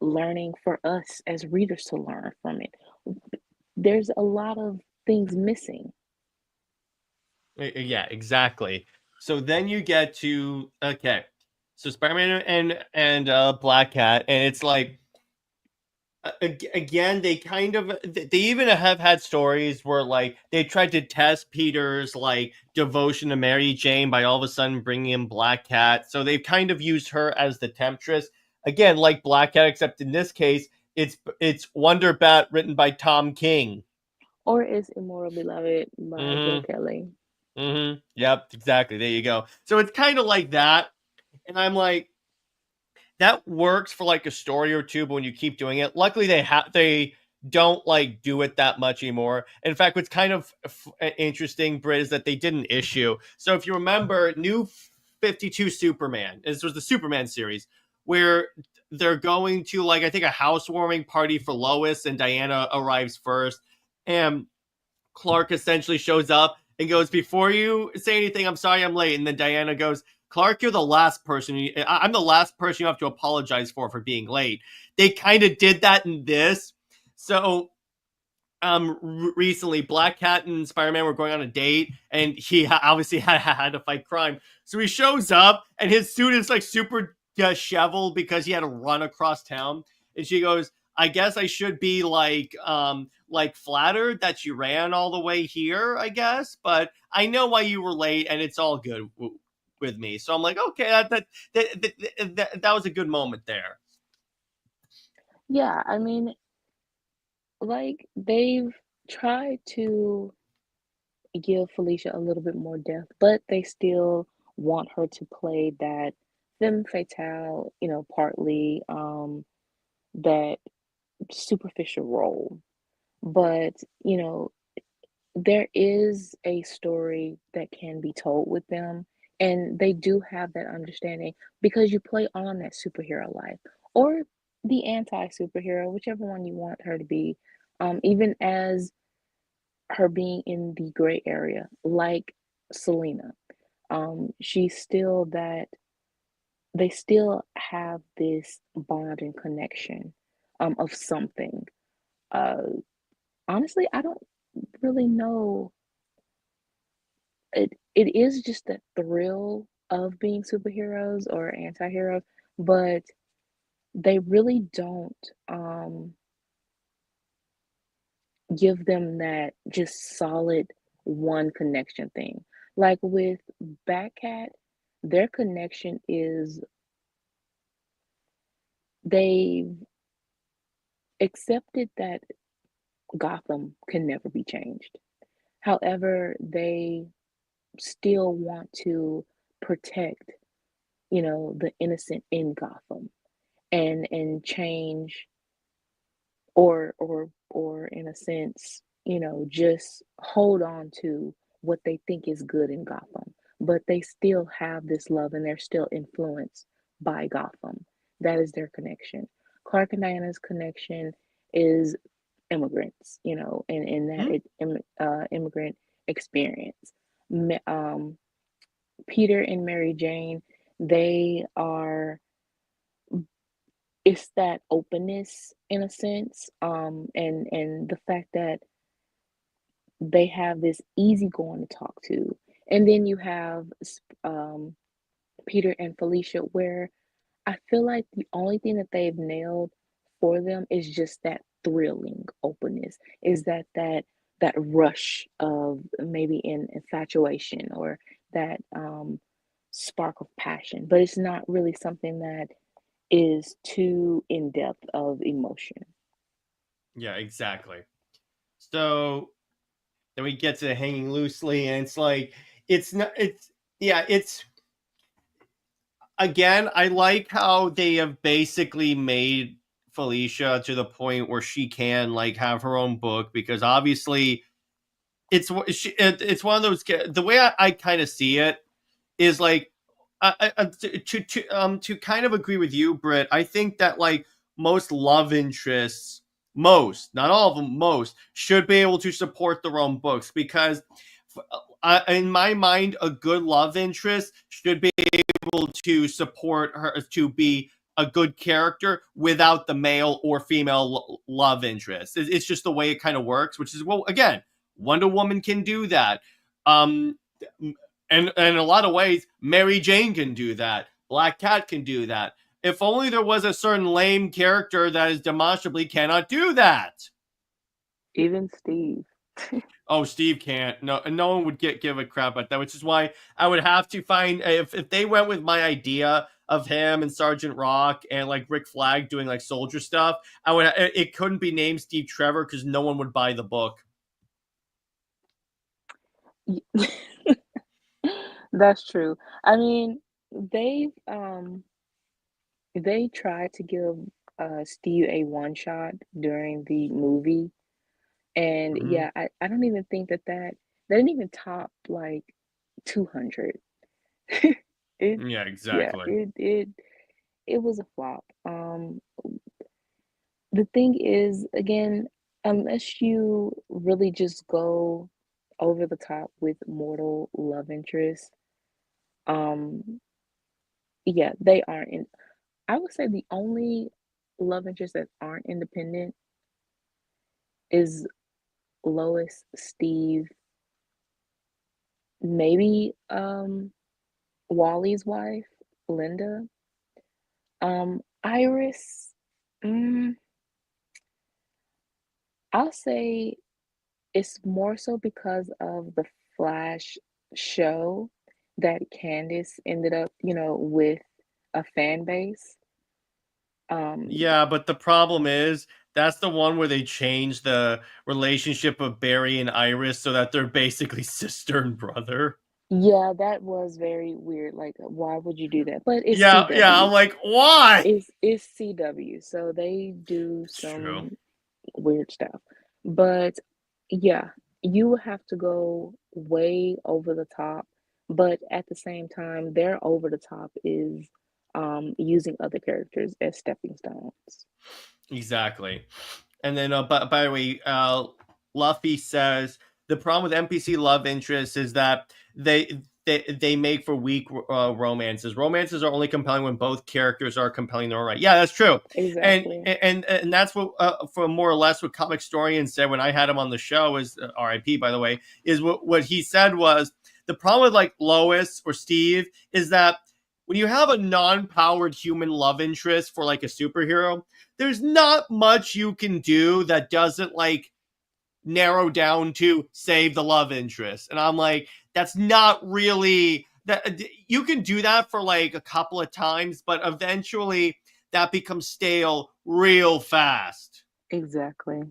learning for us as readers to learn from it? There's a lot of things missing. Yeah, exactly. So then you get to okay. So Spider-Man and Black Cat, and it's like again they kind of they even have had stories where like they tried to test Peter's like devotion to Mary Jane by all of a sudden bringing in Black Cat. So they've kind of used her as the temptress again, like Black Cat, except in this case it's Wonder Bat written by Tom King. Or is Immoral Beloved by Joe Mm-hmm. Kelly. Mm-hmm. Yep, exactly. There you go. So it's kind of like that. And I'm like, that works for like a story or two, but when you keep doing it, luckily they don't like do it that much anymore. In fact, what's kind of interesting, Brit, is that they did an issue. So if you remember, New 52 Superman, this was the Superman series, where they're going to like I think a housewarming party for Lois, and Diana arrives first, and Clark essentially shows up and goes, "Before you say anything, I'm sorry I'm late." And then Diana goes, "Clark, you're the last person. I'm the last person you have to apologize for being late." They kind of did that in this. So recently Black Cat and Spider-Man were going on a date, and he obviously had to fight crime. So he shows up and his suit is like super disheveled because he had to run across town. And she goes, "I guess I should be like flattered that you ran all the way here, I guess, but I know why you were late and it's all good with me." So I'm like, okay, that was a good moment there. Yeah, I mean, like they've tried to give Felicia a little bit more depth, but they still want her to play that femme fatale, you know, partly that superficial role. But, you know, there is a story that can be told with them, and they do have that understanding because you play on that superhero life or the anti-superhero, whichever one you want her to be. Even as her being in the gray area, like Selena, she's still that they still have this bond and connection of something. Uh, Honestly, I don't really know. It is just the thrill of being superheroes or anti-heroes, but they really don't give them that just solid one connection thing. Like with Batcat, their connection is they've accepted that Gotham can never be changed. However, they still want to protect, you know, the innocent in Gotham and change or in a sense, you know, just hold on to what they think is good in Gotham. But they still have this love and they're still influenced by Gotham. That is their connection. Clark and Diana's connection is immigrants, you know, in that Hmm? immigrant experience. Peter and Mary Jane, they are, it's that openness in a sense, and the fact that they have this easygoing to talk to, and then you have um, Peter and Felicia, where I feel like the only thing that they've nailed for them is just that thrilling openness, is that rush of maybe in infatuation or that spark of passion, but it's not really something that is too in depth of emotion. Yeah, exactly. So then we get to hanging loosely, and it's like it's not. It's yeah. It's again. I like how they have basically made Felicia to the point where she can like have her own book because obviously it's one of those the way I kind of see it is like to kind of agree with you, Britt. I think that like most love interests, most not all of them, most should be able to support their own books because in my mind, a good love interest should be able to support her to be a good character without the male or female love interest. It's just the way it kind of works, which is well, again, Wonder Woman can do that. Um, and in a lot of ways, Mary Jane can do that. Black Cat can do that. If only there was a certain lame character that is demonstrably cannot do that. Even Steve. Oh, Steve can't. No, no one would give a crap about that, which is why I would have to find if they went with my idea of him and Sergeant Rock and like Rick Flag doing like soldier stuff. I would it couldn't be named Steve Trevor because no one would buy the book. That's true. I mean, they tried to give Steve a one shot during the movie, and Mm-hmm. yeah, I don't even think that they didn't even top like 200. It Yeah, yeah, exactly. it was a flop. The thing is, again, unless you really just go over the top with mortal love interest, um, yeah, they aren't in. I would say the only love interests that aren't independent is Lois, Steve, maybe Wally's wife, Linda, Iris. Mm, I'll say it's more so because of the Flash show that Candace ended up, you know, with a fan base. Um, Yeah, but the problem is that's the one where they changed the relationship of Barry and Iris so that they're basically sister and brother. yeah, that was very weird. Like, why would you do that? But it's Yeah, yeah. CW. I'm like, why? It's CW, so they do It's true. some weird stuff. But yeah, you would have to go way over the top, but at the same time, their over the top is using other characters as stepping stones. Exactly. And then, by the way, Luffy says the problem with NPC love interests is that they make for weak romances. Romances are only compelling when both characters are compelling in their own right. Yeah, that's true. And Exactly. and that's what for more or less what Comic Storian said when I had him on the show is R.I.P. by the way is what he said was the problem with like Lois or Steve is that when you have a non-powered human love interest for like a superhero, there's not much you can do that doesn't like narrow down to save the love interest. And I'm like, that's not really that you can do that for like a couple of times, but eventually that becomes stale real fast. Exactly.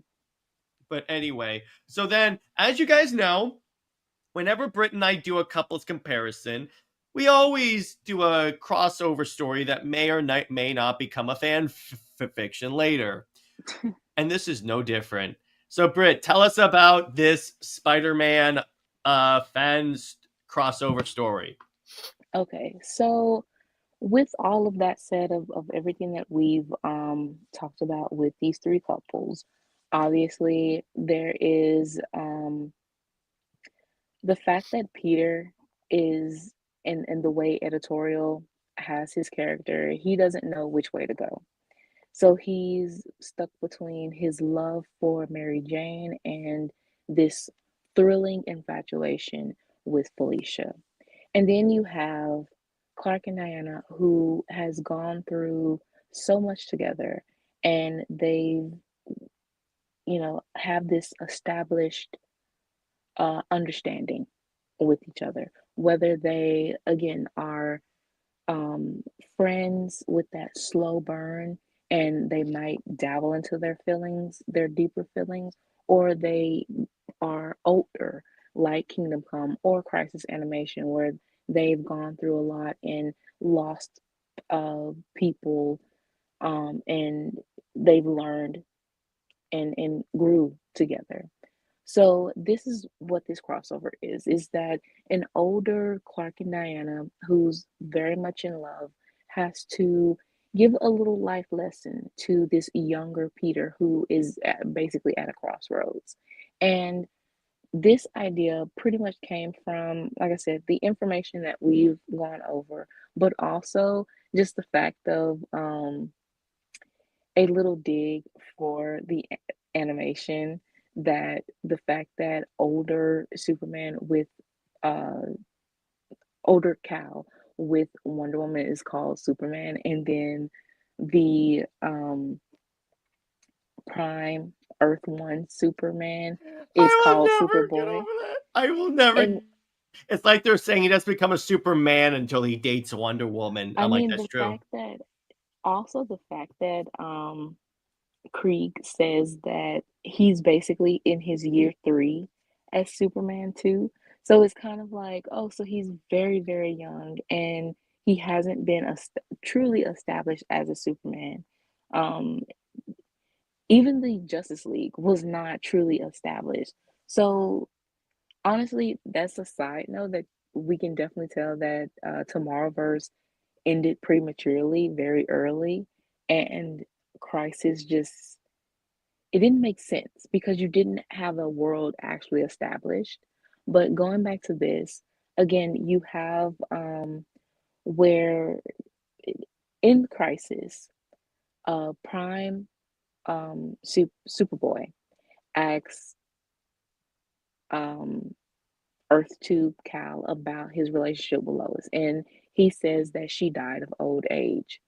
But anyway, so then as you guys know, whenever Brit and I do a couples comparison, we always do a crossover story that may or may not become a fiction later. And this is no different. So, Britt, tell us about this Spider-Man fans crossover story. Okay, so with all of that said, of everything that we've talked about with these three couples, obviously there is the fact that Peter is in the way Editorial has his character, he doesn't know which way to go. So he's stuck between his love for Mary Jane and this thrilling infatuation with Felicia. And then you have Clark and Diana, who has gone through so much together, and they, have this established understanding with each other. Whether they, again, are um, friends with that slow burn and they might dabble into their feelings, their deeper feelings, or they are older, like Kingdom Come or Crisis Animation, where they've gone through a lot and lost people, and they've learned and grew together. So this is what this crossover is that an older Clark and Diana who's very much in love has to give a little life lesson to this younger Peter who is basically at a crossroads. And this idea pretty much came from, like I said, the information that we've gone over, but also just the fact of a little dig for the animation, that the fact that older Superman with uh older Cal with Wonder Woman is called Superman, and then the Prime Earth One Superman is I will called never get Superboy. over that. I will never. And It's like they're saying he doesn't become a Superman until he dates Wonder Woman. I I'm like, mean that's the true. fact that also the fact that Krieg says that he's basically in his year three as Superman too. So it's kind of like, oh, so he's very, very young and he hasn't been truly established as a Superman. Um, Even the Justice League was not truly established. So honestly, that's a side note that we can definitely tell that Tomorrowverse ended prematurely, very early, and Crisis just it didn't make sense because you didn't have a world actually established. But going back to this, again, you have where in Crisis, Prime Superboy asks um, Earth 2 Cal about his relationship with Lois, and he says that she died of old age.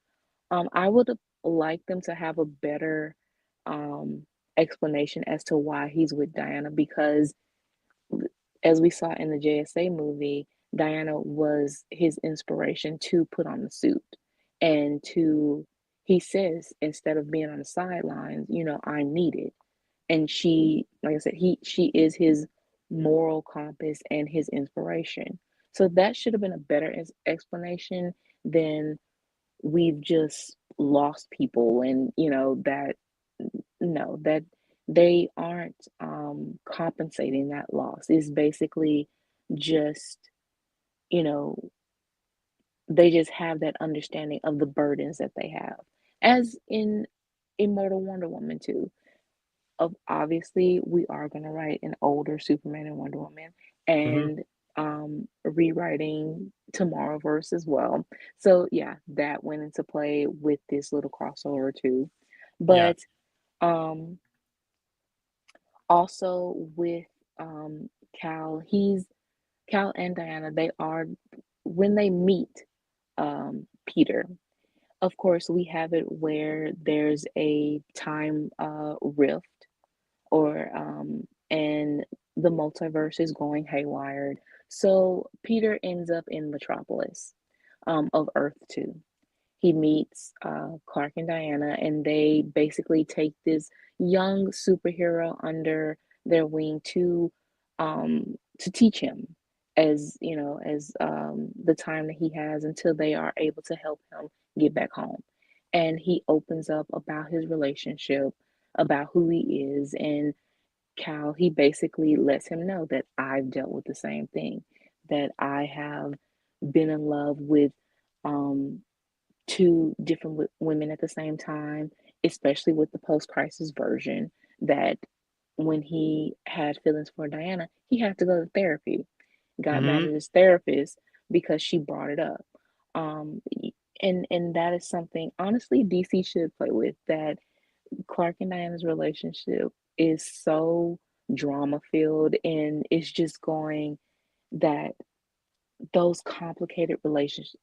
I would like them to have a better um, explanation as to why he's with Diana because, as we saw in the JSA movie, Diana was his inspiration to put on the suit and to, he says, instead of being on the sidelines, I'm needed. And she, like I said, she is his moral compass and his inspiration. So that should have been a better explanation than we've just lost people and that no that they aren't compensating that loss. Is basically just you know they just have that understanding of the burdens that they have, as in Immortal Wonder Woman too. Of obviously we are going to write an older Superman and Wonder Woman, Hmm. and rewriting Tomorrowverse as well. So yeah, that went into play with this little crossover too. Yeah. But um also with Cal, he's Cal and Diana, they are when they meet Peter. Of course, we have it where there's a time rift or and the multiverse is going haywire. So Peter ends up in Metropolis of Earth 2. He meets Clark and Diana, and they basically take this young superhero under their wing to to teach him, as the time that he has until they are able to help him get back home. And he opens up about his relationship, about who he is, and Cal, he basically lets him know that I've dealt with the same thing, that I have been in love with um, two different women at the same time, especially with the post crisis version. That when he had feelings for Diana, he had to go to therapy, got mad Mm-hmm. at his therapist because she brought it up. Um, and that is something, honestly, DC should play with. That Clark and Diana's relationship is so drama filled, and it's just going that those complicated relationship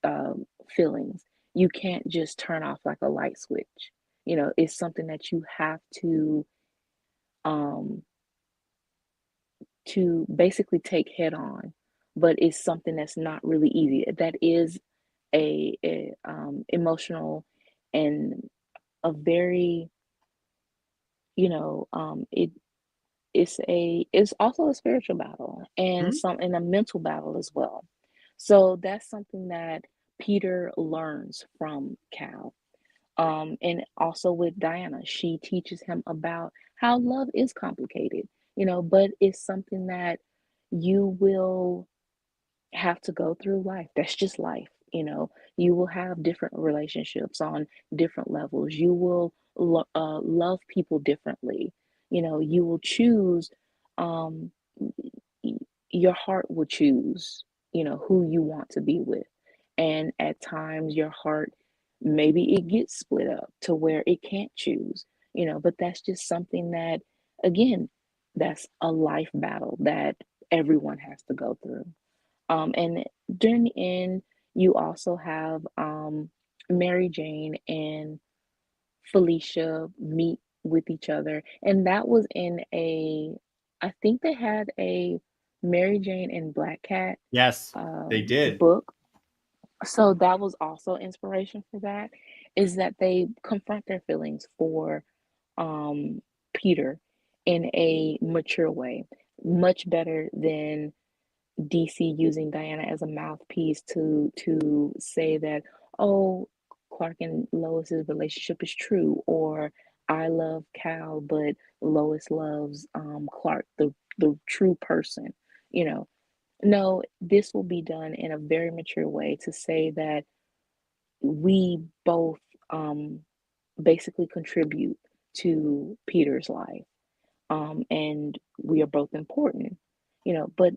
feelings, you can't just turn off like a light switch. It's something that you have um to basically take head on, but it's something that's not really easy. That is a emotional and a very, it's also a spiritual battle, and a mental battle as well. So that's something that Peter learns from Cal. And also with Diana, she teaches him about how love is complicated, but it's something that you will have to go through life. That's just life. You will have different relationships on different levels. You will love people differently. You will choose, um, your heart will choose, who you want to be with. And at times, your heart, maybe it gets split up to where it can't choose, but that's just something that, again, that's a life battle that everyone has to go through. And during the end, you also have Mary Jane and Felicia meet with each other. And that was I think they had a Mary Jane and Black Cat Yes, they did. book. So that was also inspiration for that, is that they confront their feelings for um, Peter in a mature way, much better than DC using Diana as a mouthpiece to say that, oh, Clark and Lois's relationship is true, or I love Cal, but Lois loves Clark, the true person. You know, no, this will be done in a very mature way to say that we both basically contribute to Peter's life, and we are both important, but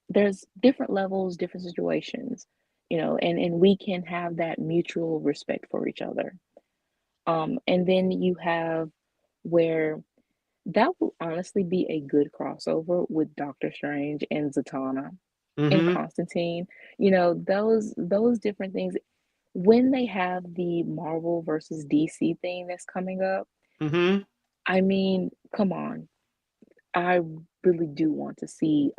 there's different levels, different situations, and we can have that mutual respect for each other. And then you have where that will honestly be a good crossover with Doctor Strange and Zatanna and Mm-hmm. Constantine. Those different things. When they have the Marvel versus DC thing that's coming up, Mm-hmm. I mean, come on. I really do want to see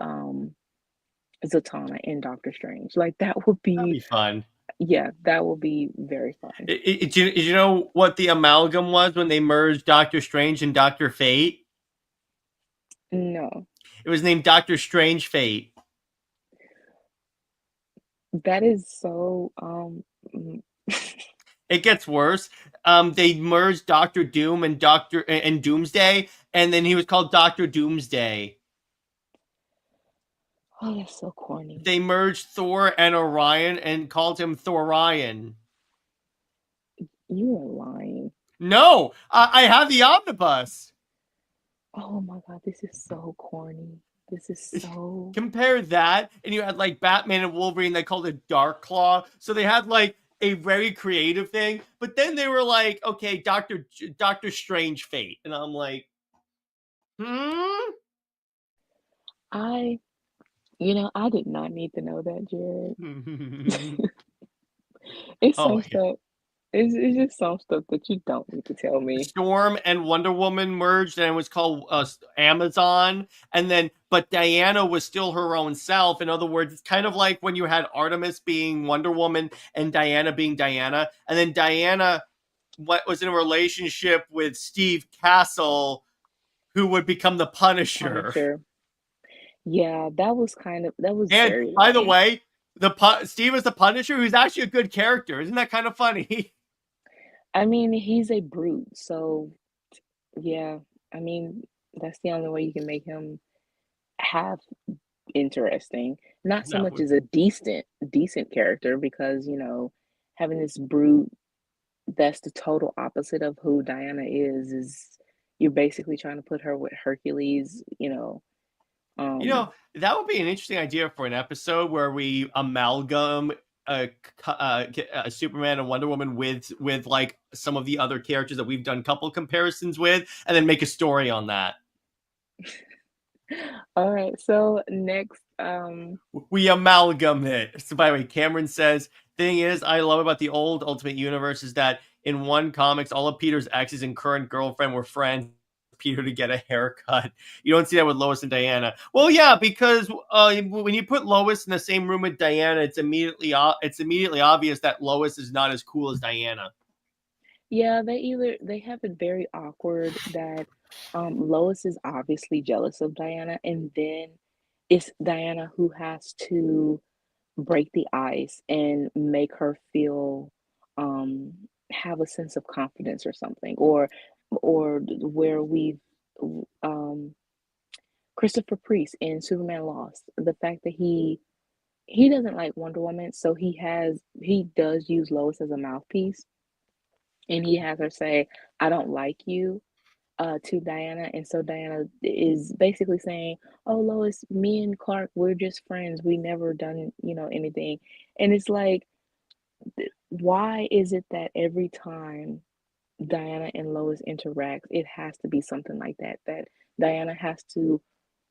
Zatanna and Doctor Strange. Like that would That'd be, be fun. yeah, that would be very fun. Did you know what the amalgam was when they merged Doctor Strange and Doctor Fate? No, It was named Doctor Strange Fate. that is so It gets worse. They merged Doctor Doom and Doctor and Doomsday, and then he was called Doctor Doomsday. oh, that's so corny. They merged Thor and Orion and called him Thorion. You are lying. No, I have the omnibus. Oh my God, this is so corny. This is so. Compare that, and you had like Batman and Wolverine. They called it Dark Claw. So they had like a very creative thing. But then they were like, okay, Doctor Strange Fate, and I'm like, hmm. I, I did not need to know that, Jared. It's Oh, some stuff. It's just some stuff that you don't need to tell me. Storm and Wonder Woman merged, and it was called Amazon. And then, but Diana was still her own self. In other words, it's kind of like when you had Artemis being Wonder Woman and Diana being Diana, and then Diana was in a relationship with Steve Castle, who would become the Punisher. Punisher. Yeah, that was And very by the lame. way, Steve is the Punisher, who's actually a good character. Isn't that kind of funny? I mean, he's a brute, so yeah. I mean, that's the only way you can make him half interesting. Not so That much was as a decent character because, having this brute that's the total opposite of who Diana is you're basically trying to put her with Hercules, um that would be an interesting idea for an episode where we amalgam Superman and Wonder Woman with like some of the other characters that we've done couple comparisons with, and then make a story on that. all right. So next, We amalgam it. So by the way, Cameron says, thing is, I love about the old Ultimate Universe is that in one comics, all of Peter's exes and current girlfriend were friends. Peter to get a haircut. You don't see that with Lois and Diana. Well, yeah, because when you put Lois in the same room with Diana, it's immediately obvious that Lois is not as cool as Diana. yeah, they have it very awkward that Lois is obviously jealous of Diana, and then it's Diana who has to break the ice and make her feel um have a sense of confidence or something, or where we've um Christopher Priest in Superman Lost, the fact that he doesn't like Wonder Woman, so he does use Lois as a mouthpiece, and he has her say, "I don't like you," to Diana, and so Diana is basically saying, "Oh, Lois, me and Clark, we're just friends. We never done, anything." And it's like, why is it that every time Diana and Lois interact, it has to be something like that? That Diana has to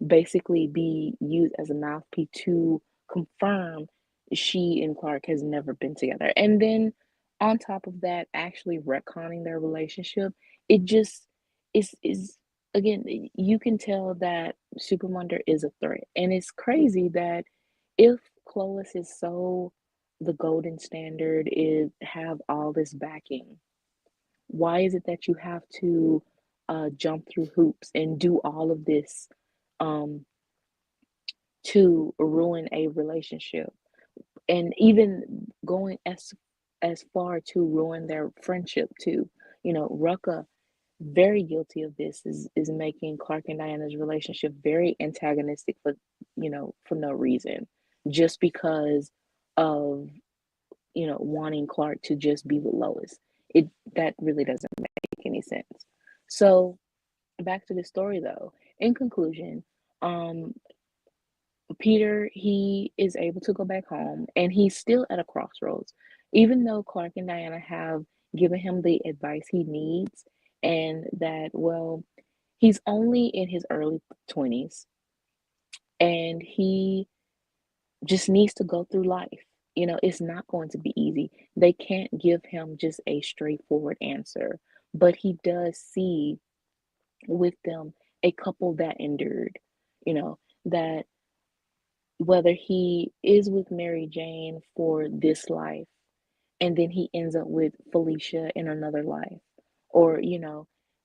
basically be used as a mouthpiece to confirm she and Clark has never been together. And then on top of that, actually retconning their relationship, it just is again, you can tell that Superwonder is a threat. And it's crazy that if Clovis is so the golden standard, is have all this backing, why is it that you have to jump through hoops and do all of this um, to ruin a relationship, and even going as far to ruin their friendship too? Rucka, very guilty of this, is making Clark and Diana's relationship very antagonistic for no reason, just because of wanting Clark to just be with Lois. It That really doesn't make any sense. So back to the story though. In conclusion, um, Peter, he is able to go back home and he's still at a crossroads. Even though Clark and Diana have given him the advice he needs, and that, well, he's only in his early 20s and he just needs to go through life. It's not going to be easy. They can't give him just a straightforward answer, but he does see with them a couple that endured, that whether he is with Mary Jane for this life and then he ends up with Felicia in another life, or,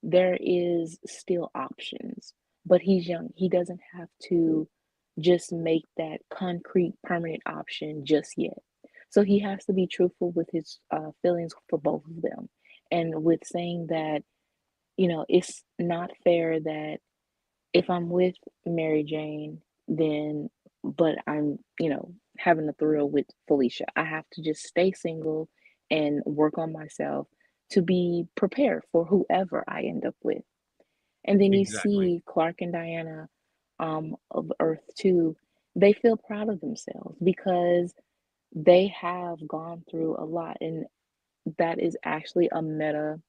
there is still options, but he's young. He doesn't have to just make that concrete permanent option just yet. So he has to be truthful with his feelings for both of them, and with saying that, it's not fair that if I'm with Mary Jane, then but I'm, having a thrill with Felicia. I have to just stay single and work on myself to be prepared for whoever I end up with. And then you Exactly. see Clark and Diana of Earth 2, they feel proud of themselves because they have gone through a lot, and that is actually a meta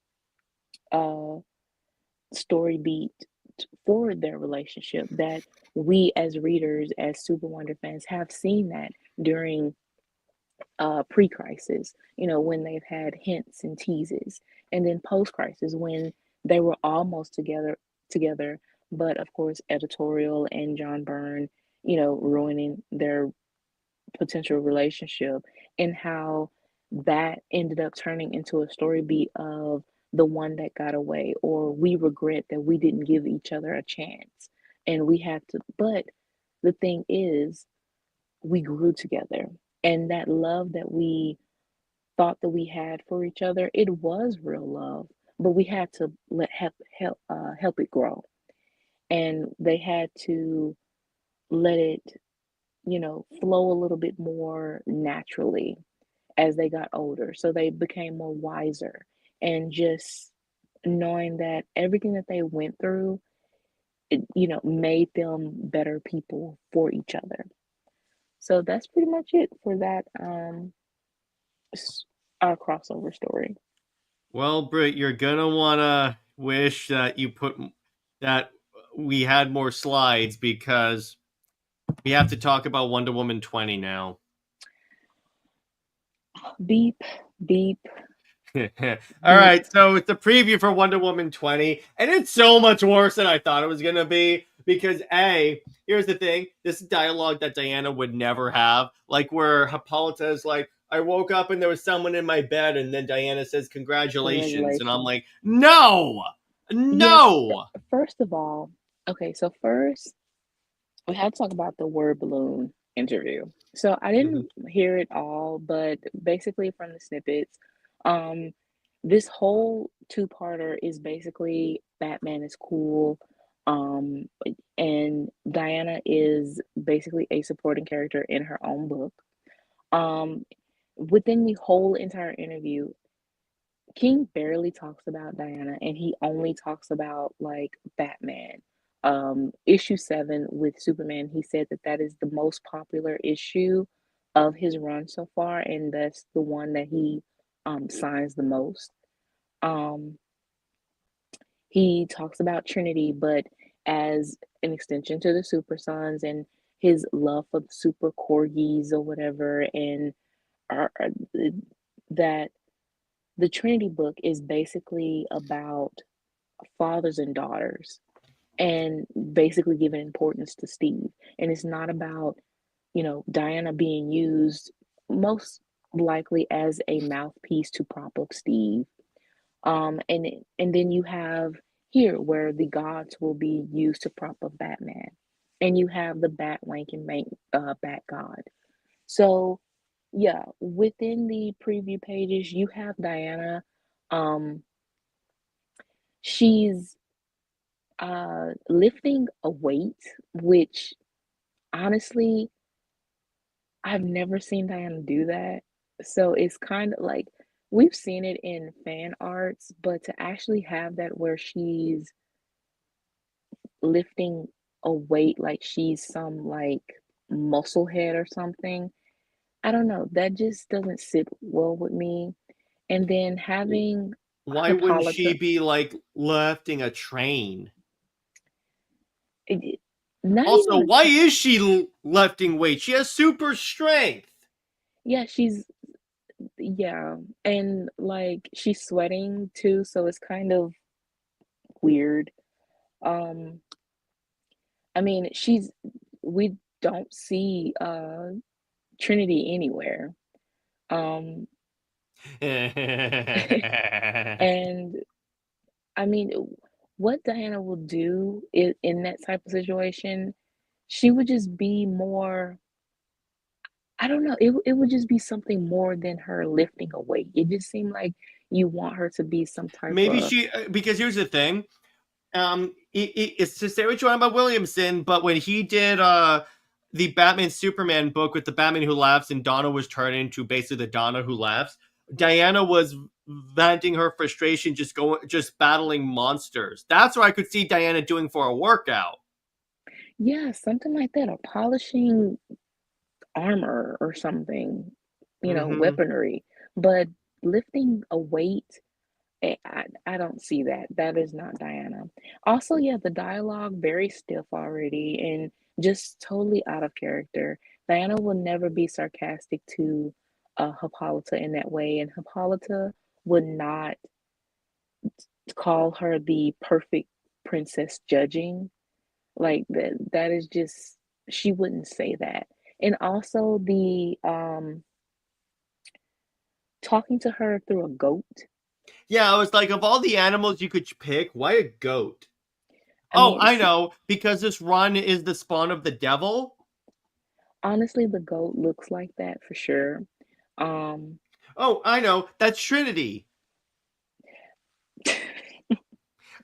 uh story beat for their relationship, that we as readers, as Super Wonder fans, have seen that during pre-crisis, when they've had hints and teases, and then post-crisis when they were almost together, but of course Editorial and John Byrne, ruining their potential relationship, and how that ended up turning into a story beat of the one that got away, or we regret that we didn't give each other a chance and we had to. But the thing is, we grew together, and that love that we thought that we had for each other, it was real love, but we had to help it grow, and they had to let it, flow a little bit more naturally as they got older. So they became more wiser, and just knowing that everything that they went through, made them better people for each other. So that's pretty much it for that our crossover story. Well, Brit, you're gonna wanna wish that that we had more slides because we have to talk about Wonder Woman 20 now. Beep, beep, All beep. right, so it's a preview for Wonder Woman 20, and it's so much worse than I thought it was going to be because, A, here's the thing, this is dialogue that Diana would never have, like where Hippolyta is like, I woke up and there was someone in my bed, and then Diana says, congratulations, and I'm Congratulations. like, no, Yes, no. first of all, okay, so first we had to talk about the word balloon interview. So I Mhm. didn't hear it all, but basically from the snippets, um, this whole two-parter is basically Batman is cool, um, and Diana is basically a supporting character in her own book. Um, Within the whole entire interview, King barely talks about Diana, and he only talks about like Batman. Issue 7 with Superman, he said that that is the most popular issue of his run so far, and that's the one that he signs the most. Um, he talks about Trinity, but as an extension to the Super Sons and his love for the super corgis or whatever, and are that the Trinity book is basically about fathers and daughters, and basically giving importance to Steve. And it's not about, Diana being used most likely as a mouthpiece to prop up Steve. And then you have here where the gods will be used to prop up Batman, and you have the Bat wanking Bat God. So yeah, within the preview pages, you have Diana. Um, she's lifting a weight, which honestly, I've never seen Diana do that. So it's kind of like we've seen it in fan arts, but to actually have that where she's lifting a weight like she's some like muscle head or something, I don't know. That just doesn't sit well with me. And then having Why wouldn't she Hippolyta, be like lifting a train? it- not even Also, a why is she lifting weight? She has super strength. yeah, yeah, and like she's sweating too, so it's kind of weird. Um, I mean, we don't see Trinity anywhere. Um, and I mean, what Diana will do in that type of situation, she would just be more, I don't know, it would just be something more than her lifting a weight. It just seemed like you want her to be some type Maybe of she because here's the thing. It's to say what you want about Williamson, but when he did the Batman Superman book with the Batman Who Laughs and Donna was turned into basically the Donna Who Laughs, Diana was venting her frustration just battling monsters. That's what I could see Diana doing for a workout. yeah, something like that, or polishing armor or something, Mm-hmm. weaponry. But lifting a weight, I don't see that. That is not Diana. Also, yeah, the dialogue very stiff already and just totally out of character. Diana will never be sarcastic to Hippolyta in that way, and Hippolyta would not call her the perfect princess judging. Like that is just she wouldn't say that. And also the talking to her through a goat. Yeah, I was like, of all the animals you could pick, why a goat? I Oh, mean, I know, because this run is the spawn of the devil. Honestly, the goat looks like that for sure. Um, Oh, I know. That's Trinity.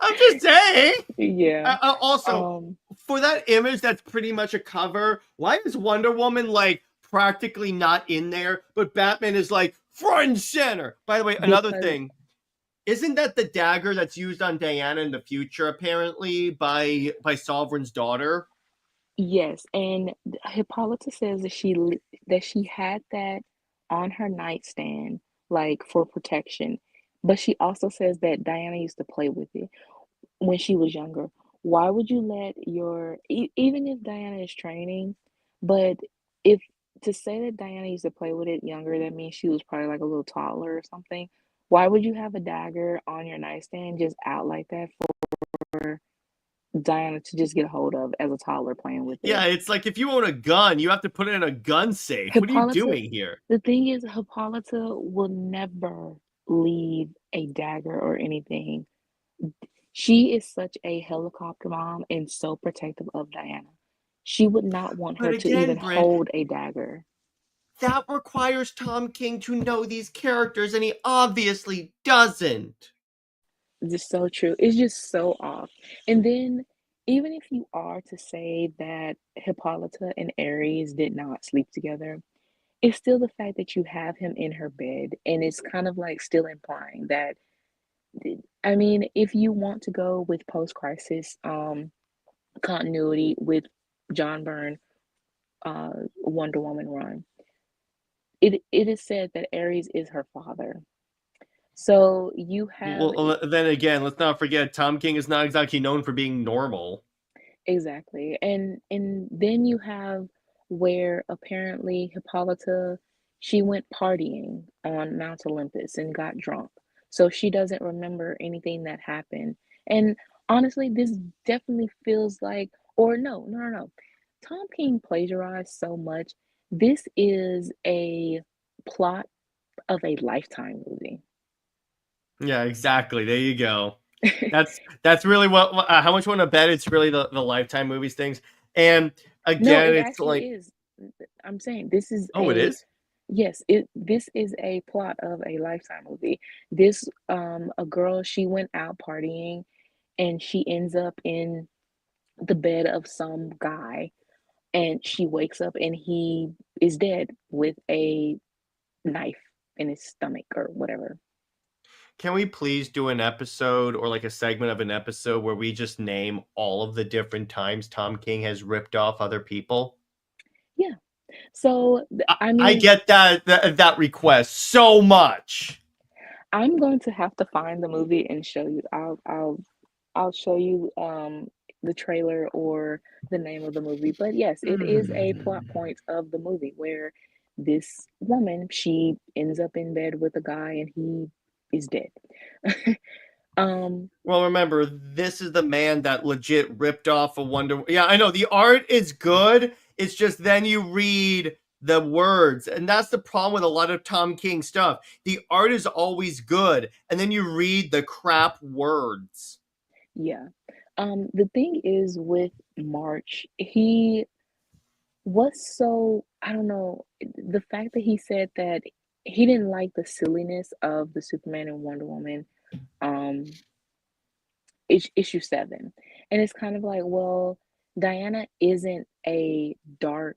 I'm just saying. yeah. Also, Um, for that image, that's pretty much a cover. Why is Wonder Woman like practically not in there, but Batman is like front and center? By the way, another because thing. Isn't that the dagger that's used on Diana in the future, apparently, by Sovereign's daughter? yes, and Hippolyta says that that she had that on her nightstand, like for protection. But she also says that Diana used to play with it when she was younger. Why would you let even if Diana is training, but if to say that Diana used to play with it younger, that means she was probably like a little taller or something. Why would you have a dagger on your nightstand just out like that for Diana to just get a hold of as a toddler playing with it? Yeah, it's like if you own a gun, you have to put it in a gun safe. What are you Hippolyta, doing here? the thing is, Hippolyta will never leave a dagger or anything. She is such a helicopter mom and so protective of Diana. She would not want But her to again, even Brit, hold a dagger. that requires Tom King to know these characters, and he obviously doesn't. It's so true. It's just so off. And then, even if you are to say that Hippolyta and Ares did not sleep together, it's still the fact that you have him in her bed, and it's kind of like still implying that. I mean, if you want to go with post-crisis continuity with John Byrne, Wonder Woman run, it is said that Ares is her father. So you have Well, then again, let's not forget Tom King is not exactly known for being normal. exactly, and then you have where apparently Hippolyta, she went partying on Mount Olympus and got drunk. So she doesn't remember anything that happened. And honestly, this definitely feels like, or no. Tom King plagiarized so much. This is a plot of a Lifetime movie. Yeah, exactly. There you go. That's really what how much you want to bet it's really the Lifetime movies things. And No, again, it it's actually like, is. I'm saying this is oh, it is. this is a plot of a Lifetime movie. This a girl, she went out partying and she ends up in the bed of some guy, and she wakes up and he is dead with a knife in his stomach or whatever. Can we please do an episode or like a segment of an episode where we just name all of the different times Tom King has ripped off other people? Yeah. So I I mean, get that request so much. I'm going to have to find the movie and show you. I'll show you the trailer or the name of the movie. But yes, it is a plot point of the movie where this woman, she ends up in bed with a guy and he is dead. um Well, remember, this is the man that legit ripped off a Wonder. Yeah, I know the art is good. It's just then you read the words, and that's the problem with a lot of Tom King stuff. The art is always good, and then you read the crap words. yeah. The thing is with March, he was so, I don't know, the fact that he said that he didn't like the silliness of the Superman and Wonder Woman um issue 7. And it's kind of like, well, Diana isn't a dark,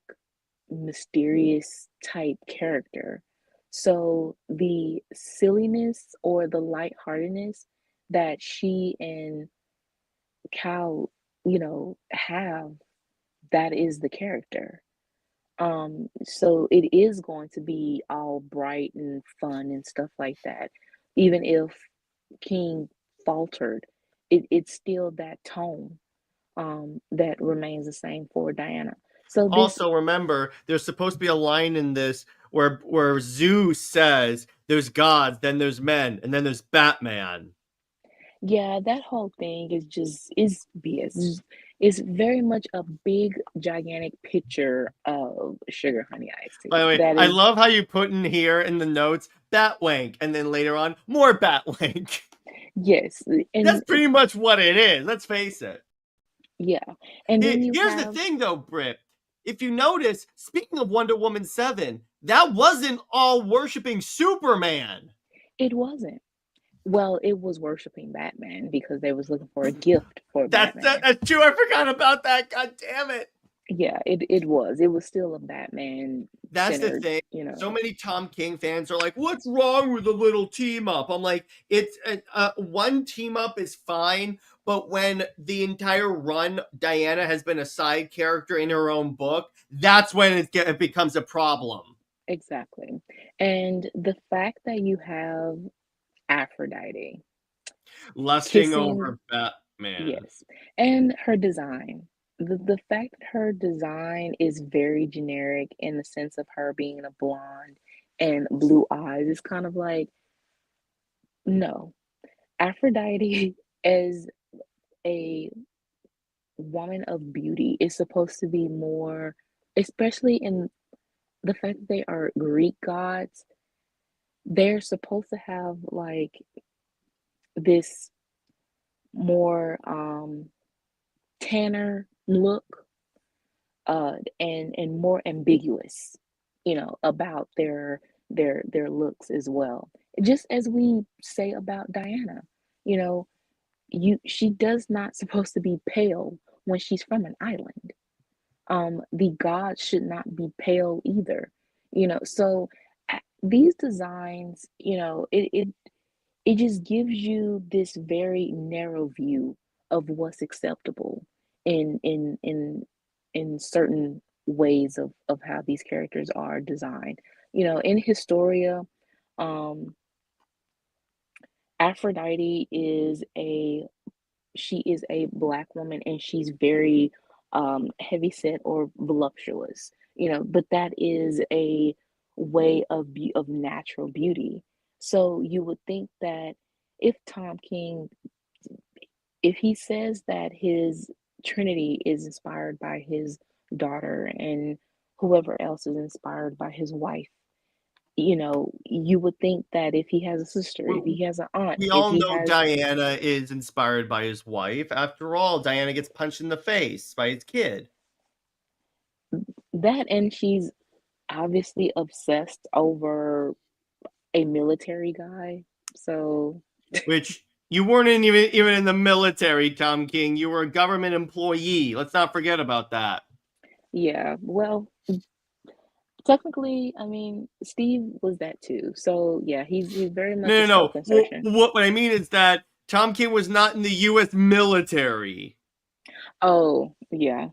mysterious type character. So the silliness or the lightheartedness that she and Cal, have, that is the character. So it is going to be all bright and fun and stuff like that. Even if King faltered, it's still that tone that remains the same for Diana. So this, Also, remember, there's supposed to be a line in this where Zeus says, "There's gods, then there's men, and then there's Batman." yeah, that whole thing is BS. It's very much a big, gigantic picture of sugar honey iced By tea. the way, That I is, love how you put in here in the notes Batwank, and then later on more Batwank. yes, That's and pretty much what it is. Let's face it. yeah, and then you Here's the have thing, though, Brit. if you notice, speaking of Wonder Woman 7, that wasn't all worshiping Superman. It wasn't. Well, it was worshiping Batman because they was looking for a gift for Batman. That's true. I forgot about that. God damn it. Yeah, it was. It was still a Batman That's the centered, thing. you So know. many Tom King fans are like, "What's wrong with a little team up?" I'm like, "It's one team up is fine, but when the entire run Diana has been a side character in her own book, that's when it becomes a problem." Exactly. And the fact that you have Aphrodite Lusting kissing, over Batman, yes, and her design. The fact that her design is very generic in the sense of her being a blonde and blue eyes is kind of like, no. Aphrodite as a woman of beauty is supposed to be more, especially in the fact that they are Greek gods, they're supposed to have like this more tanner look, and more ambiguous, about their looks as well. Just as we say about Diana, you know, she does not supposed to be pale when she's from an island. The gods should not be pale either, so these designs, it just gives you this very narrow view of what's acceptable in certain ways of how these characters are designed. In Historia, um, Aphrodite is a black woman, and she's very heavy set or voluptuous, but that is a way of natural beauty. So you would think that if Tom King, if he says that his Trinity is inspired by his daughter and whoever else is inspired by his wife, you would think that if he has a sister, if we, he has an aunt, we if all he know has Diana is inspired by his wife. After all, Diana gets punched in the face by his kid. that, and she's obviously obsessed over a military guy. So, Which you weren't even in the military, Tom King. You were a government employee. Let's not forget about that. yeah, well, technically, I mean, Steve was that too. So, yeah, he's very much a No, no, no. self-insertion. What I mean is that Tom King was not in the U.S. military. Oh, yeah.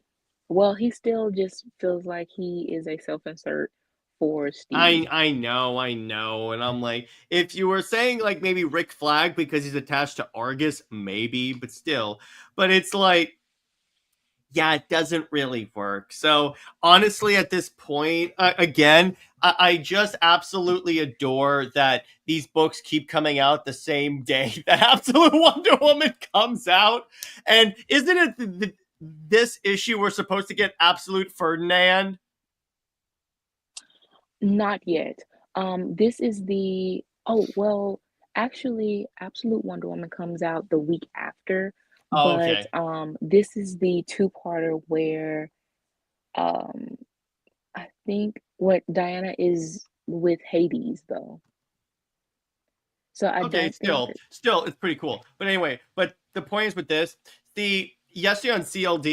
Well, he still just feels like he is a self-insert for Steve. I know, and I'm like, if you were saying like maybe Rick Flag because he's attached to Argus, maybe, but still, but it's like yeah, it doesn't really work. So honestly, at this point, again, I just absolutely adore that these books keep coming out the same day that Absolute Wonder Woman comes out. And isn't it this issue we're supposed to get Absolute Ferdinand? Not yet. This is the oh, well, actually, Absolute Wonder Woman comes out the week after, Oh, but okay. this is the two-parter where um I think what Diana is with Hades though. So I Okay, don't think still, it's pretty cool. But anyway, but the point is with this, the yesterday on CLD,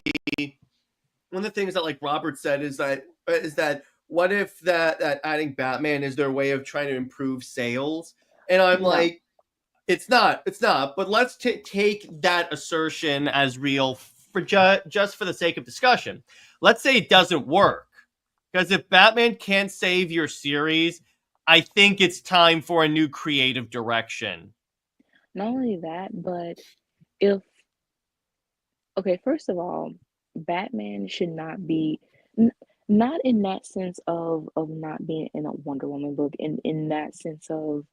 one of the things that like Robert said is that what if that adding Batman is their way of trying to improve sales? And I'm no. like, it's not. But let's take that assertion as real for just for the sake of discussion. Let's say it doesn't work because if Batman can't save your series, I think it's time for a new creative direction. Not only that, but if okay, first of all, Batman should not be n- not in that sense of not being in a Wonder Woman book, in that sense of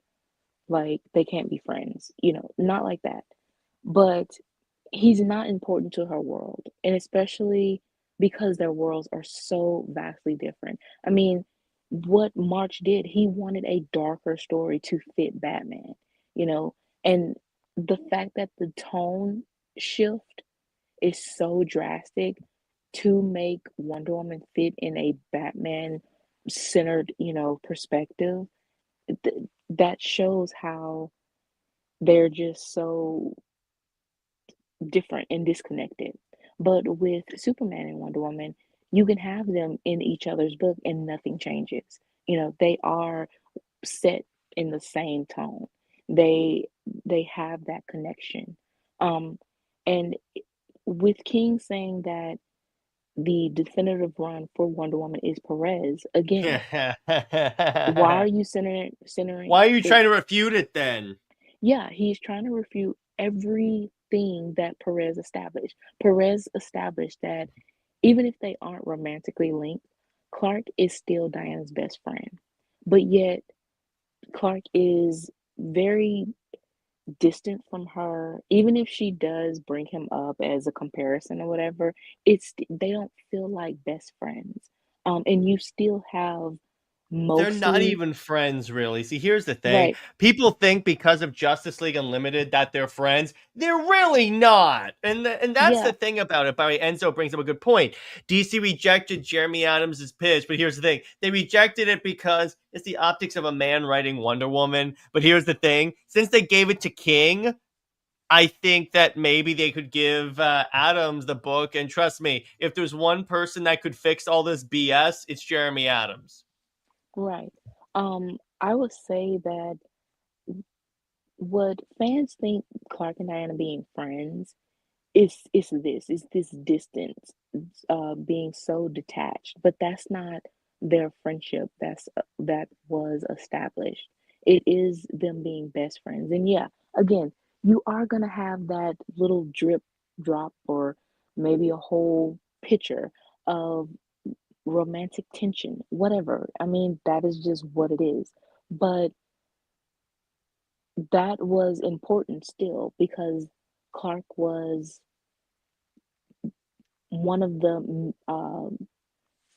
like they can't be friends, not like that. But he's not important to her world, and especially because their worlds are so vastly different. I mean, what March did, he wanted a darker story to fit Batman, you know, and the fact that the tone shift is so drastic, to make Wonder Woman fit in a Batman centered, perspective, that shows how they're just so different and disconnected. But with Superman and Wonder Woman, you can have them in each other's book and nothing changes. They are set in the same tone. They they have that connection. Um, and with King saying that the definitive run for Wonder Woman is Perez, again, why are you centering Why are you it? trying to refute it then? Yeah, he's trying to refute everything that Perez established. Perez established that even if they aren't romantically linked, Clark is still Diana's best friend. But yet, Clark is very distant from her. Even if she does bring him up as a comparison or whatever, they don't feel like best friends. And you still have They're not mostly even friends, really. See, here's the thing. right. People think because of Justice League Unlimited that they're friends. They're really not. And that's Yeah, the thing about it. By the way, Enzo brings up a good point. DC rejected Jeremy Adams' pitch, but here's the thing. They rejected it because it's the optics of a man writing Wonder Woman. But here's the thing. Since they gave it to King, I think that maybe they could give Adams the book. And trust me, if there's one person that could fix all this BS, it's Jeremy Adams. right. I would say that what fans think Clark and Diana being friends it's this distance, being so detached, but that's not their friendship that was established. It is them being best friends. And yeah, again, you are gonna have that little drip drop or maybe a whole picture of romantic tension, whatever. I mean, that is just what it is. But that was important still because Clark was one of the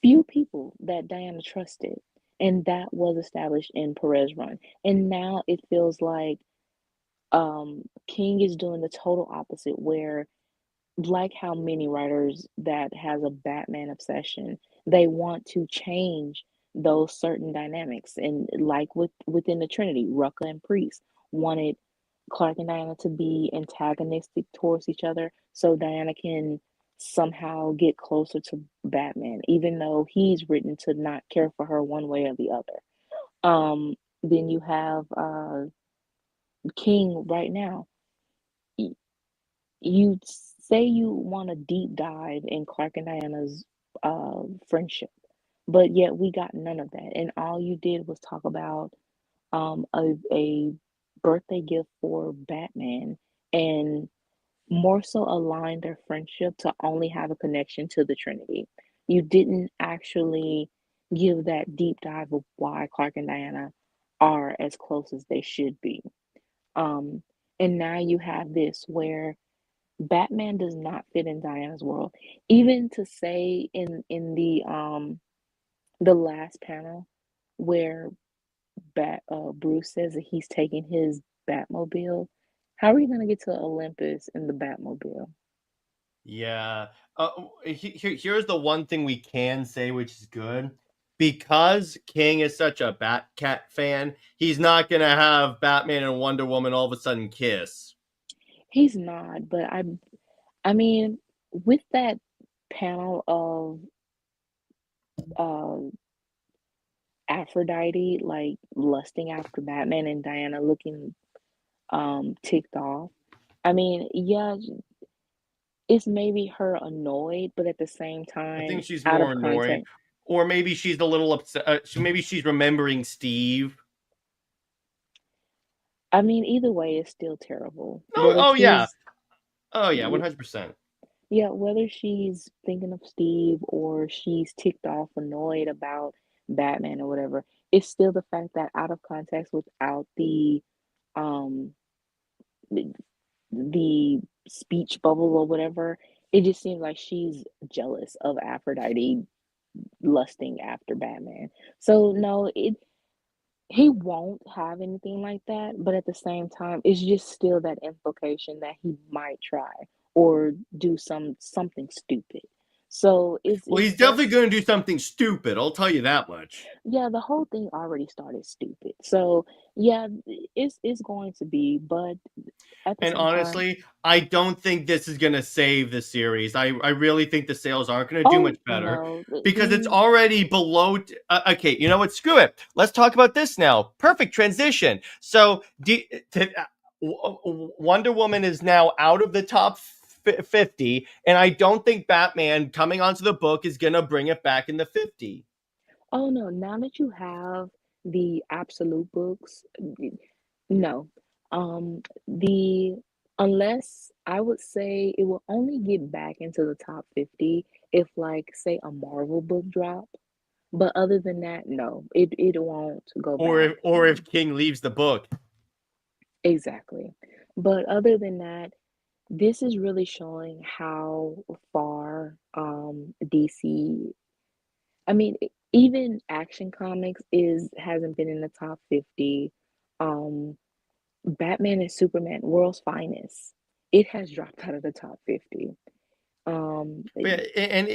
few people that Diana trusted, and that was established in Perez run. And now it feels like King is doing the total opposite, where like how many writers that has a Batman obsession, they want to change those certain dynamics. And like within the Trinity, Rucka and Priest wanted Clark and Diana to be antagonistic towards each other so Diana can somehow get closer to Batman, even though he's written to not care for her one way or the other. Then you have King right now. You say you want a deep dive in Clark and Diana's friendship, but yet we got none of that. And all you did was talk about a birthday gift for Batman and more so align their friendship to only have a connection to the Trinity. You didn't actually give that deep dive of why Clark and Diana are as close as they should be. Um, and now you have this where Batman does not fit in Diana's world. Even to say in the last panel where Bruce says that he's taking his Batmobile, how are you gonna get to Olympus in the Batmobile? Yeah. Here's the one thing we can say, which is good. Because King is such a Batcat fan, he's not going to have Batman and Wonder Woman all of a sudden kiss. He's not, but I mean, with that panel of uh Aphrodite like lusting after Batman and Diana looking ticked off. I mean, yeah, it's maybe her annoyed, but at the same I time, think she's out more of annoyed. context. Or maybe she's a little upset. Maybe she's remembering Steve. I mean, either way, it's still terrible. Oh, Whether oh yeah. she's, Oh, yeah, 100%. yeah, whether she's thinking of Steve or she's ticked off, annoyed about Batman or whatever, it's still the fact that out of context, without um the, the speech bubble or whatever, it just seems like she's jealous of Aphrodite lusting after Batman. So no, it he won't have anything like that, but at the same time, it's just still that implication that he might try or do something stupid. So Well, it's he's definitely just going to do something stupid. I'll tell you that much. yeah, the whole thing already started stupid. So yeah, it's going to be, but at the And same time, honestly, I don't think this is going to save the series. I really think the sales aren't going to do oh much better no, because it's the already below. Okay, you know what? Screw it. Let's talk about this now. Perfect transition. So, Wonder Woman is now out of the top 50, and I don't think Batman coming onto the book is going to bring it back in the 50. oh no, now that you have the absolute books, no. The unless I would say it will only get back into the top 50 if like say a Marvel book drop. But other than that, no, it won't go Or back. if King leaves the book. Exactly. But other than that, this is really showing how far DC, I mean, even Action Comics is hasn't been in the top 50. Um Batman and Superman, World's Finest, it has dropped out of the top 50. Yeah, and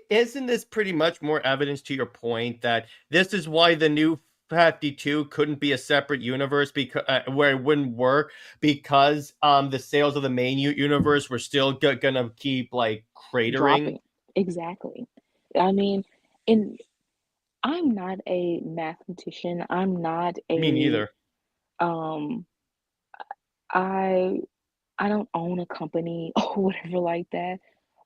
isn't this pretty much more evidence to your point that this is why the new 52 couldn't be a separate universe because where it wouldn't work because the sales of the main universe were still gonna keep like cratering. dropping. Exactly. I mean, and I'm not a mathematician. I'm not Me a neither. um I I don't own a company or whatever like that.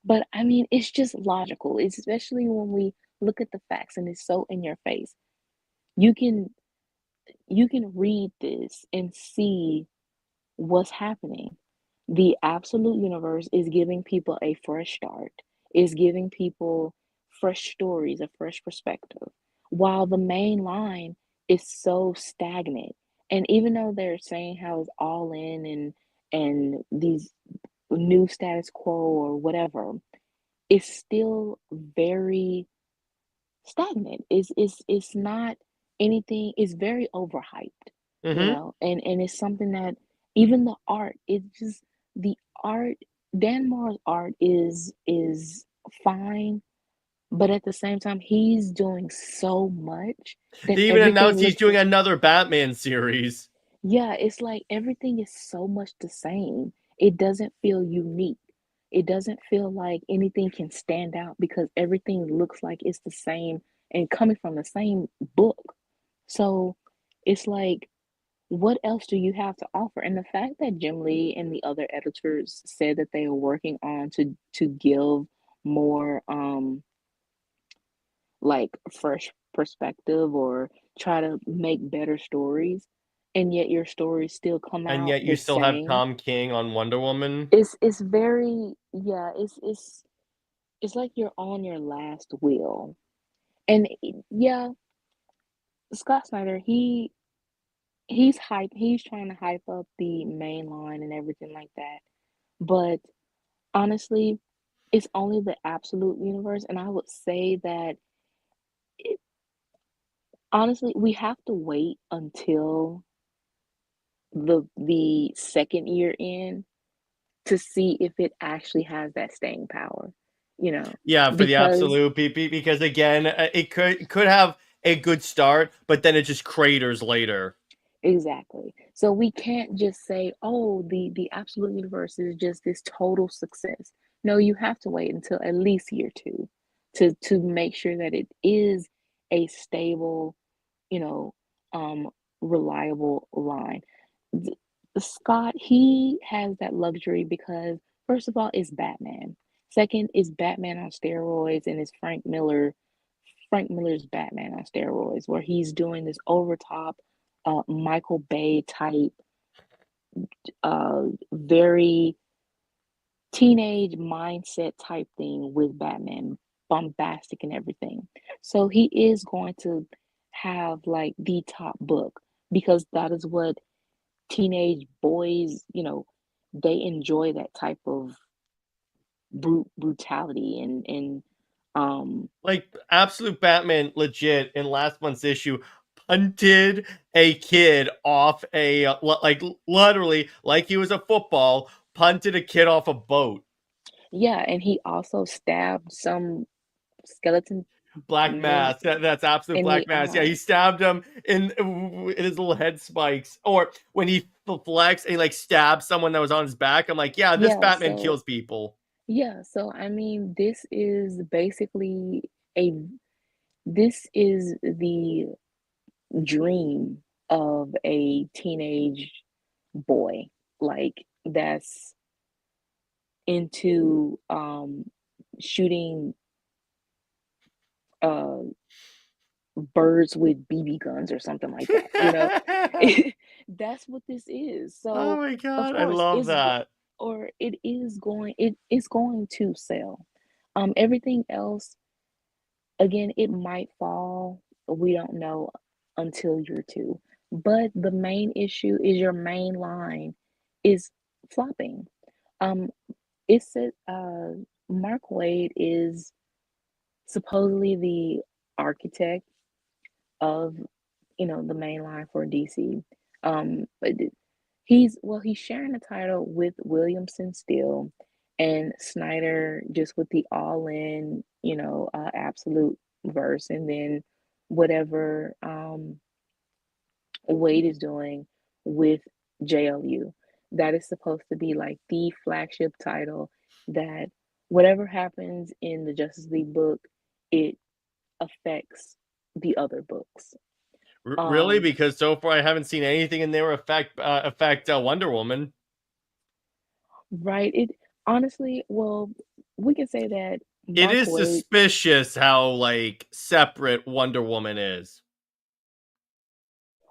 But I mean, it's just logical. It's especially when we look at the facts and it's so in your face. You can you can read this and see what's happening. The absolute universe is giving people a fresh start, is giving people fresh stories, a fresh perspective, while the main line is so stagnant. And even though they're saying how it's all in and these new status quo or whatever, it's still very stagnant. It's not anything, it's very overhyped, Hmm. and it's something that even the art, it's just the art, Dan Moore's art is fine, but at the same time, he's doing so much that They even everything announced he's looks doing another Batman series. yeah, it's like everything is so much the same. It doesn't feel unique. It doesn't feel like anything can stand out because everything looks like it's the same and coming from the same book. So it's like, what else do you have to offer? And the fact that Jim Lee and the other editors said that they are working on to give more like fresh perspective or try to make better stories, and yet your stories still come And out yet you the still have same. Tom King on Wonder Woman. It's very yeah, it's like you're on your last wheel. And yeah, Scott Snyder, he's hype, he's trying to hype up the main line and everything like that. But honestly, it's only the absolute universe, and I would say that it, honestly, we have to wait until the second year in to see if it actually has that staying power, you know, Yeah, for the because absolute PP because again, it could have a good start, but then it just craters later. exactly. So we can't just say, oh, the absolute universe is just this total success. No, you have to wait until at least year two to make sure that it is a stable, you know, um, reliable line. Scott, he has that luxury because first of all, it's Batman. Second, is Batman on steroids, and it's Frank Miller's Batman on steroids, where he's doing this over top, Michael Bay type, very teenage mindset type thing with Batman, bombastic and everything. So he is going to have like the top book because that is what teenage boys, they enjoy that type of brutality and um Like absolute Batman, legit in last month's issue, punted a kid off like literally like he was a football, punted a kid off a boat. Yeah, and he also stabbed some skeleton Black men Mass. That's absolute in the Black Mass. Yeah, he eye. stabbed him in his little head spikes. Or when he flexed and he like stabbed someone that was on his back. I'm like, yeah, this Yeah, Batman so kills people. yeah, so I mean, a this is the dream of a teenage boy, like that's into shooting uh birds with BB guns or something like that. You know, that's what this is. Oh So, my of god, I course, love that. it is going to sell. Everything else, again, it might fall. We don't know until year two. But the main issue is your main line is flopping. Um, it said Mark Waid is supposedly the architect of the main line for DC. But he's sharing the title with Williamson still, and Snyder just with the all-in, absolute verse, and then whatever Wade is doing with JLU. That is supposed to be like the flagship title that whatever happens in the Justice League book, it affects the other books. Really? Um, Because so far I haven't seen anything in there affect Wonder Woman. right. It honestly, well, we can say that It Mark is Waid, suspicious how like separate Wonder Woman is.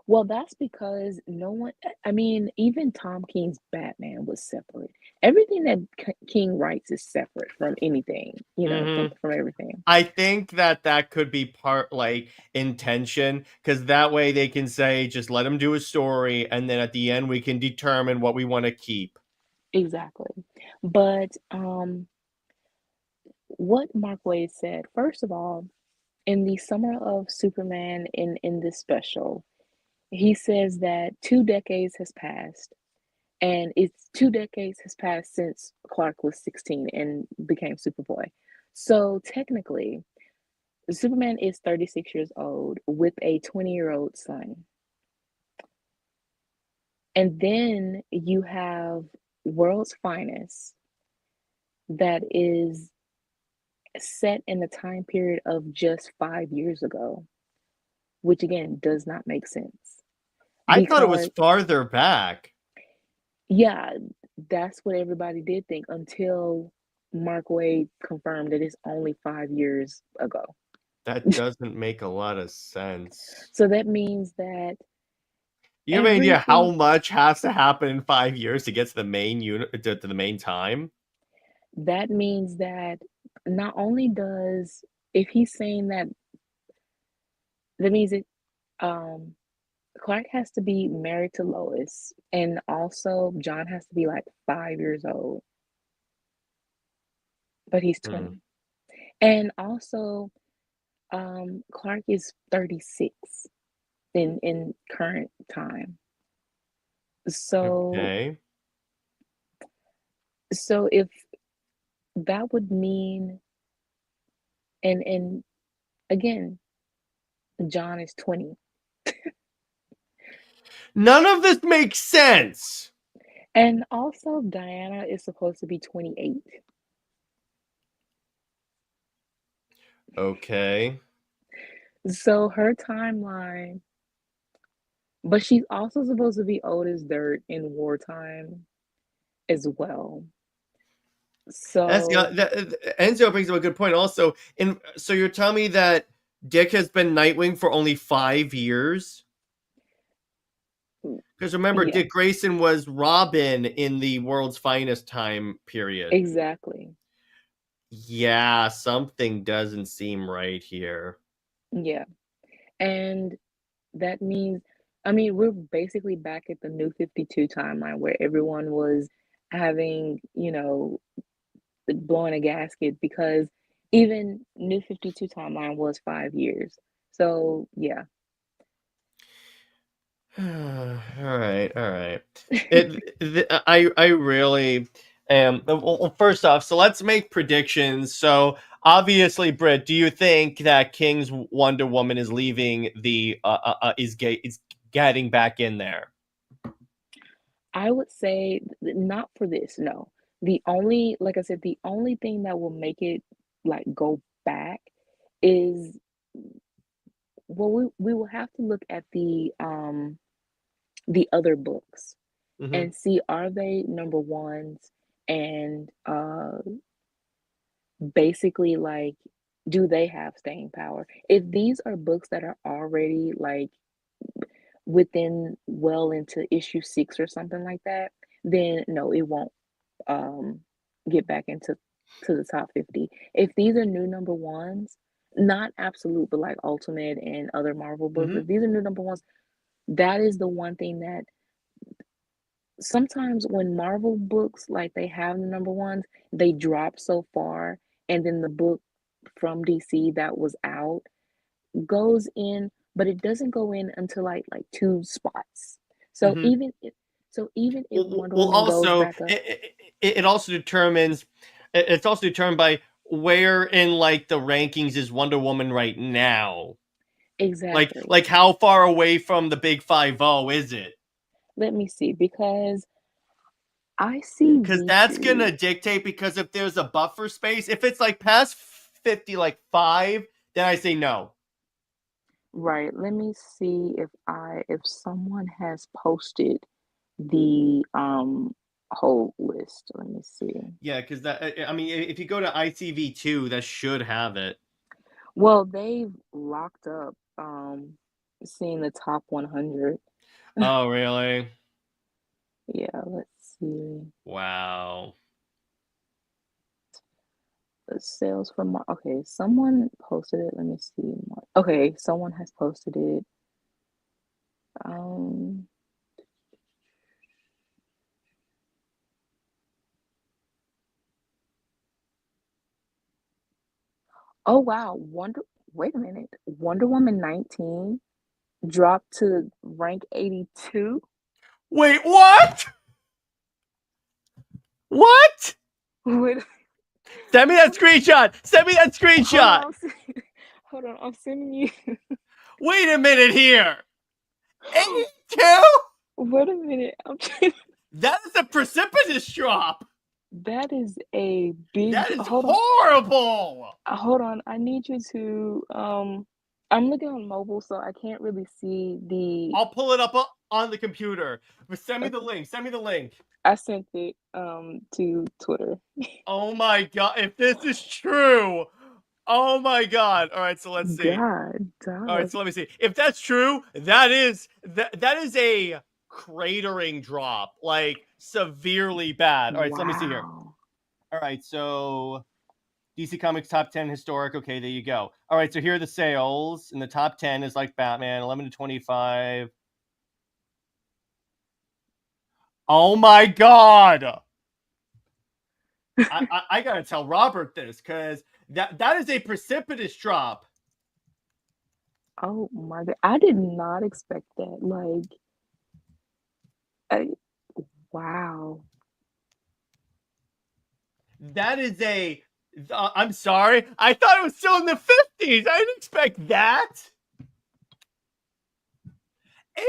well, that's because no one, I mean, even Tom King's Batman was separate. Everything that King writes is separate from anything, Hmm. from everything. I think that could be part like intention because that way they can say just let him do his story and then at the end we can determine what we want to keep. Exactly. But what Mark Waid said, first of all, in the Summer of Superman in this special, he says that 2 decades has passed, and it's 2 decades has passed since Clark was 16 and became Superboy. So technically, Superman is 36 years old with a 20-year-old son. And then you have World's Finest that is set in the time period of just 5 years ago, which again does not make sense. I thought it was Because, farther back. yeah, that's what everybody did think until Mark Waid confirmed that it's only 5 years ago. That doesn't make a lot of sense. So that means that You have any idea how everything, much has to happen in 5 years to get to the main unit to the main time? that means that not only does, if he's saying that, that means it, um, Clark has to be married to Lois, and also John has to be like 5 years old, but he's Hmm. 20. And also, Clark is 36 in current time. So Okay. so if that would mean, and again, John is 20. None of this makes sense. And also Diana is supposed to be 28. Okay. So her timeline, but she's also supposed to be old as dirt in wartime as well. That's So Enzo brings up a good point. Also, in so you're telling me that Dick has been Nightwing for only 5 years? Because remember, yeah, Dick Grayson was Robin in the World's Finest time period. exactly. Yeah, something doesn't seem right here. Yeah. And that means, I mean, we're basically back at the new 52 timeline where everyone was having, blowing a gasket because even new 52 timeline was 5 years. So, yeah. All right, all right. I really. First off, so let's make predictions. So obviously, Brit, do you think that King's Wonder Woman is leaving the is getting back in there? I would say not for this, no. Like I said, the only thing that will make it like go back is, well, we will have to look at the other books Mm-hmm. and see, are they number ones, and basically, like, do they have staying power? If these are books that are already like within well into issue 6 or something like that, then no, it won't um get back into the top 50. If these are new number ones, not absolute, but like Ultimate and other Marvel books, Mm-hmm. if these are new number ones, that is the one thing that sometimes when Marvel books, like, they have the number ones, they drop so far, and then the book from DC that was out goes in, but it doesn't go in until like two spots. So Mm-hmm. even if Wonder Well, Woman goes also back up, it also determines it's also determined by where in like the rankings is Wonder Woman right now. exactly. Like how far away from the big 50 is it? Let me see, because I see Because that's V2. gonna dictate. Because if there's a buffer space, if it's like past 50, like 5, then I say no. Right. Let me see if someone has posted the whole list. Let me see. Yeah, because I mean, if you go to ITV2, that should have it. Well, they've locked up seeing the top 100. Oh, really? Yeah, let's see. Wow. The sales for okay, someone posted it. Let me see. Okay, someone has posted it. Um oh wow, wait a minute. Wonder Woman 19 dropped to rank 82. Wait, what? What? Wait, Send me that hold, screenshot. Send me that hold screenshot. on, hold on. I'm sending you. Wait a minute here. 82? Wait a minute. That is a precipitous drop. That is a big. That is Hold on. horrible. Hold on. I need you to. I'm looking on mobile, so I can't really see the. I'll pull it up on the computer. But send me the Okay, link. Send me the link. I sent it to Twitter. Oh my god. If this is true. Oh my god. All right, so let's see. God, All right, dog. so let me see. If that's true, that is a cratering drop, like severely bad. All right, so let me see here. Wow. All right, so DC Comics top 10 historic. Okay, there you go. All right, so here are the sales. In the top 10 is like Batman, 11 to 25. Oh my god. I gotta tell Robert this because that is a precipitous drop. Oh my God. I did not expect that. Like, I, wow. That is a. I'm sorry. I thought it was still in the 50s. I didn't expect that.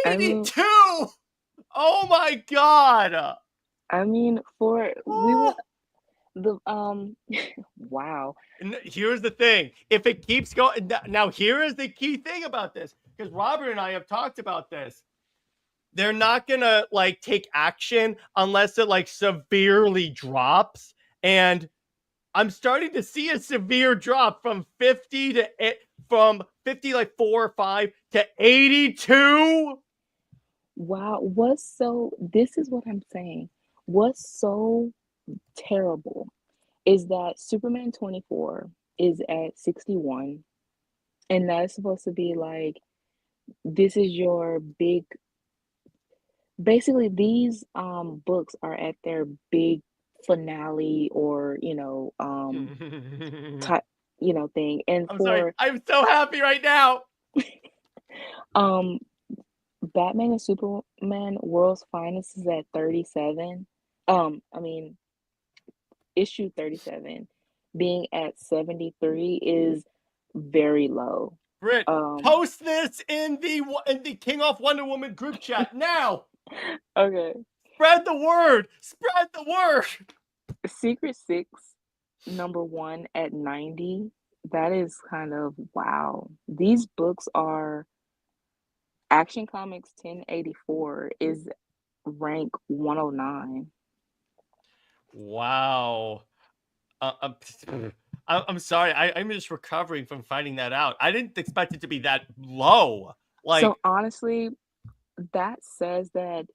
I mean, 82. Oh my god. for we will Oh. the wow. And here's the thing. If it keeps going, now here is the key thing about this, because Robert and I have talked about this. They're not gonna like take action unless it like severely drops. And I'm starting to see a severe drop from 50 to from 50 like 4 or 5 to 82. Wow. This is what I'm saying. What's so terrible is that Superman 24 is at 61, and that is supposed to be like, this is your big, basically these books are at their big finale, or I'm type, thing. And sorry. for I'm so happy right now. um Batman and Superman World's Finest is at 37. I mean, issue 37 being at 73 is very low. Brit, Um, post this in the King of Wonder Woman group chat now. okay. Spread the word. Spread the word. Secret Six, number one at 90. That is kind of wow. These books are Action Comics 1084 is rank 109. Wow. Uh, I'm, I'm sorry. I'm just recovering from finding that out. I didn't expect it to be that low. So Like, honestly, that says that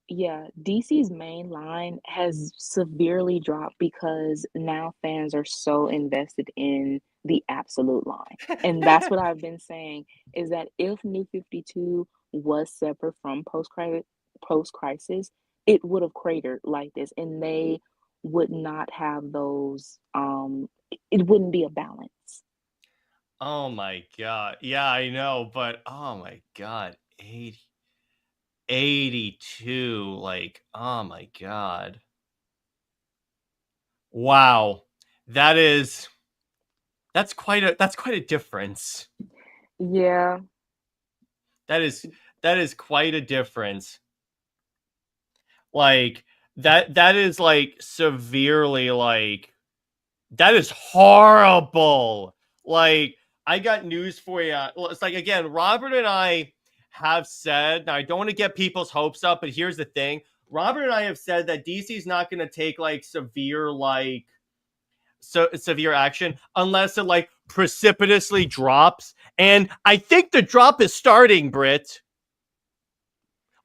yeah, DC's main line has severely dropped because now fans are so invested in the absolute line. And that's what I've been saying is that if New 52 was separate from post crisis, it would have cratered like this and they would not have those it wouldn't be a balance. oh my god. Yeah, I know, but oh my god. 82. Like, oh my god. Wow. That is that's quite a difference. Yeah, That is that is quite a difference. Like that is like severely like that is horrible. Like I got news for you. Well, it's like again, Robert and I have said, now I don't want to get people's hopes up, but here's the thing. Robert and I have said that DC's not going to take like severe action unless it like precipitously drops. And I think the drop is starting, Brit.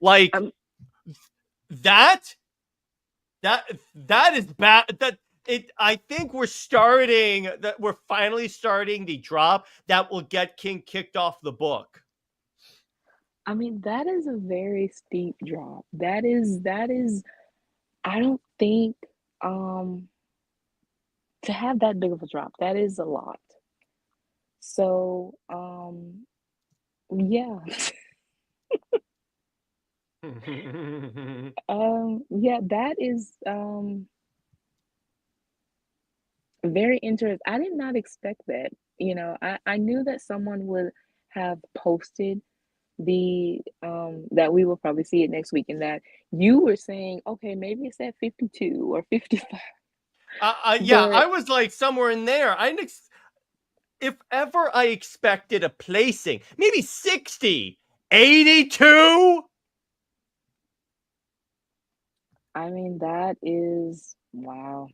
Like um, that that that is bad. That it I think we're finally starting the drop that will get King kicked off the book. I mean that is a very steep drop. That is I don't think um to have that big of a drop, that is a lot. So, yeah. Yeah, that is very interesting. I did not expect that. I knew that someone would have posted the that we will probably see it next week and that you were saying, okay, maybe it's at 52 or 55. Yeah, But I was like somewhere in there. If ever I expected a placing, maybe 60, 82. I mean, that is wow.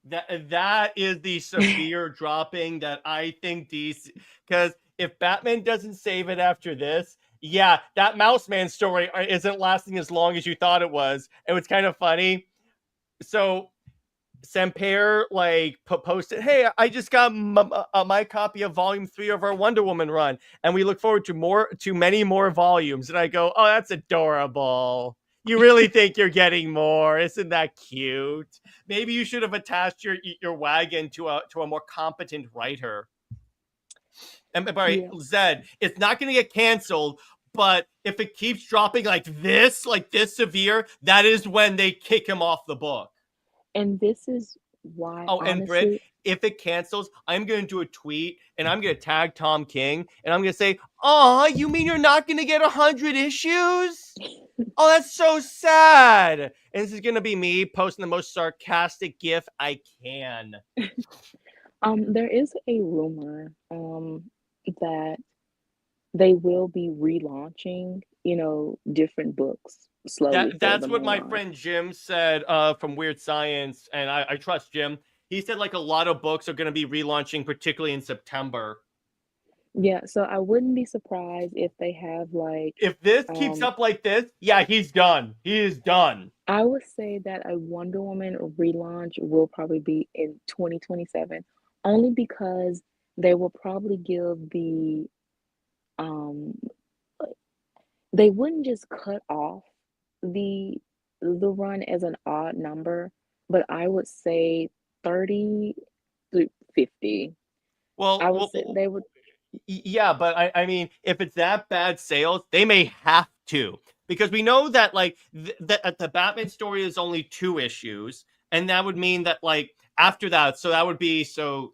That is the severe dropping that I think DC, because if Batman doesn't save it after this, yeah, that Mouse Man story isn't lasting as long as you thought it was. It was kind of funny. So Samper like posted, "Hey, I just got my copy of Volume 3 of our Wonder Woman run, and we look forward to many more volumes." And I go, "Oh, that's adorable. You really think you're getting more? Isn't that cute? Maybe you should have attached your wagon to a more competent writer." And by Yeah. Zed, it's not going to get canceled. But if it keeps dropping like this severe, that is when they kick him off the book. And this is why, Oh, and Brit, honestly, if it cancels, I'm going to do a tweet and I'm going to tag Tom King and I'm going to say, "Oh, you mean you're not going to get 100 issues? Oh, that's so sad." And this is going to be me posting the most sarcastic gif I can. there is a rumor that they will be relaunching, different books slowly for the That's what main my line. friend Jim said from Weird Science, and I trust Jim. He said like a lot of books are going to be relaunching, particularly in September. Yeah, so I wouldn't be surprised if they have like If this keeps um up like this, yeah, he's done. He is done. I would say that a Wonder Woman relaunch will probably be in 2027 only because they will probably give um they wouldn't just cut off the the run as an odd number, but I would say 30 to 50. Well, I would well, say they would, yeah, but I mean, if it's that bad sales, they may have to because we know that like the Batman story is only 2 issues, And that would mean that like after that, so that would be so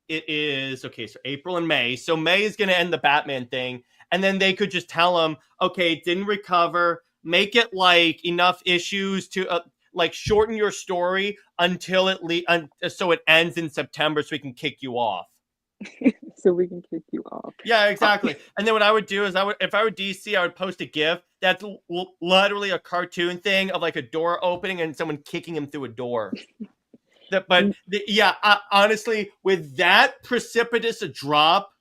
it is okay, so April and May. So May is gonna end the Batman thing, and then they could just tell him, okay, it didn't recover, make it like enough issues to like shorten your story until so it ends in September so we can kick you off. So we can kick you off. Yeah, Uh, exactly. And then what I would do is if I were DC, I would post a GIF that's literally a cartoon thing of like a door opening and someone kicking him through a door. Yeah, honestly, with that precipitous a drop,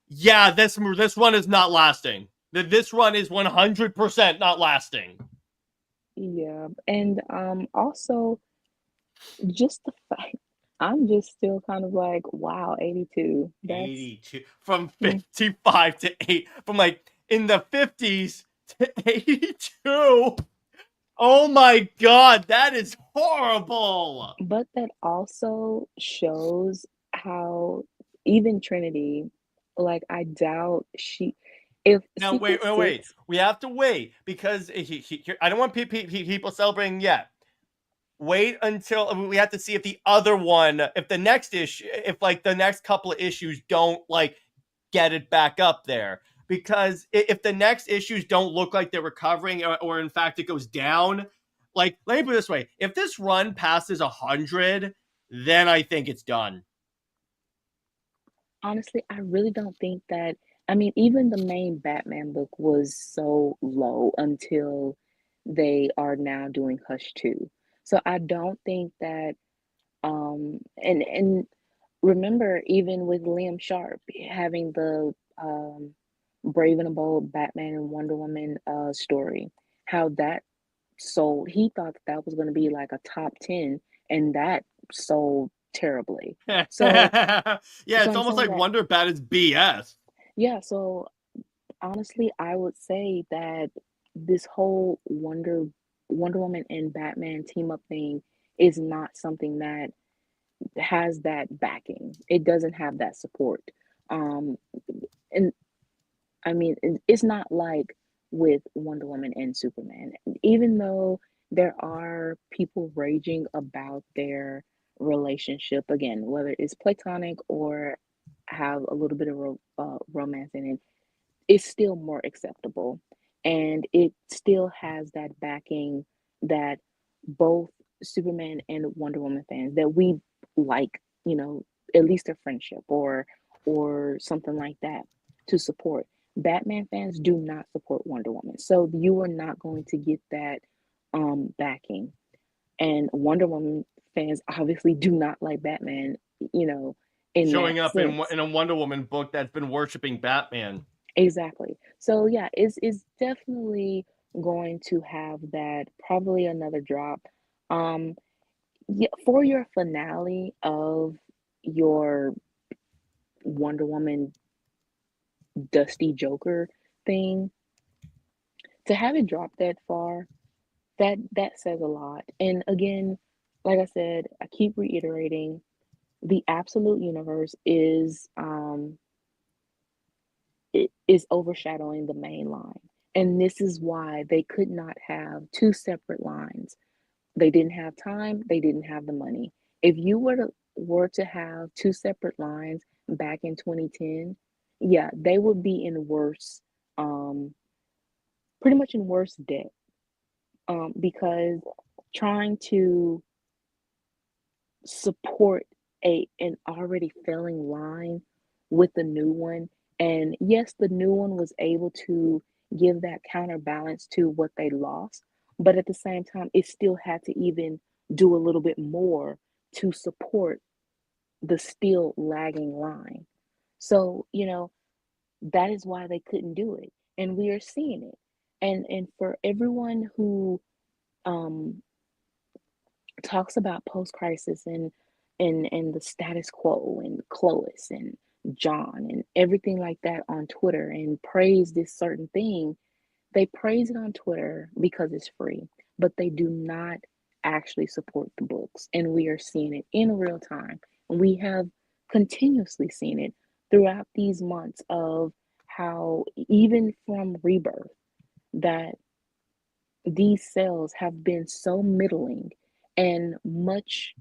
yeah, this one is not lasting. This run is 100% not lasting. yeah, and also just the fact I'm just still kind of like, wow, 82. That's 82 from mm, 55 to 8 from like in the 50s to 82. Oh my god, that is horrible. but that also shows how even Trinity, like I doubt she if Now Secret wait. Six, We have to wait because I don't want people celebrating yet. Wait until we have to see if the other one, if the next issue, if like the next couple of issues don't like get it back up there. Because if the next issues don't look like they're recovering, or in fact it goes down, like let me put it this way: if this run passes 100, then I think it's done. honestly, I really don't think that. I mean, even the main Batman book was so low until they are now doing Hush 2. So I don't think that and remember even with Liam Sharp having the Brave and the Bold Batman and Wonder Woman story, how that sold, he thought that that was going to be like a top 10 and that sold terribly. So Yeah, so it's I'm almost saying like that, Wonder Bat is BS. yeah, so honestly, I would say that this whole Wonder Woman and Batman team up thing is not something that has that backing. It doesn't have that support. Um, and I mean, it's not like with Wonder Woman and Superman. Even though there are people raging about their relationship, again, whether it's platonic or have a little bit of romance in it, it's still more acceptable. And it still has that backing that both Superman and Wonder Woman fans that we like, you know, at least a friendship or something like that to support. Batman fans do not support Wonder Woman. So you are not going to get that backing. And Wonder Woman fans obviously do not like Batman, you know, in that Showing up sense. in a Wonder Woman book that's been worshiping Batman. Exactly. So yeah, it's definitely going to have that probably another drop. Um yeah, for your finale of your Wonder Woman Dusty Joker thing, to have it drop that far, that says a lot. And again, like I said, I keep reiterating, the absolute universe it is overshadowing the main line. And this is why they could not have two separate lines. They didn't have time, they didn't have the money. If you were to have two separate lines back in 2010, yeah, they would be in worse um pretty much in worse debt. Because trying to support a an already failing line with the new one. And yes, the new one was able to give that counterbalance to what they lost, but at the same time, it still had to even do a little bit more to support the still lagging line. So, that is why they couldn't do it. And we are seeing it. And for everyone who um talks about post-crisis and the status quo and Clois and John and everything like that on Twitter and praise this certain thing, they praise it on Twitter because it's free, but they do not actually support the books. And we are seeing it in real time. And we have continuously seen it throughout these months of how even from Rebirth that these sales have been so middling and much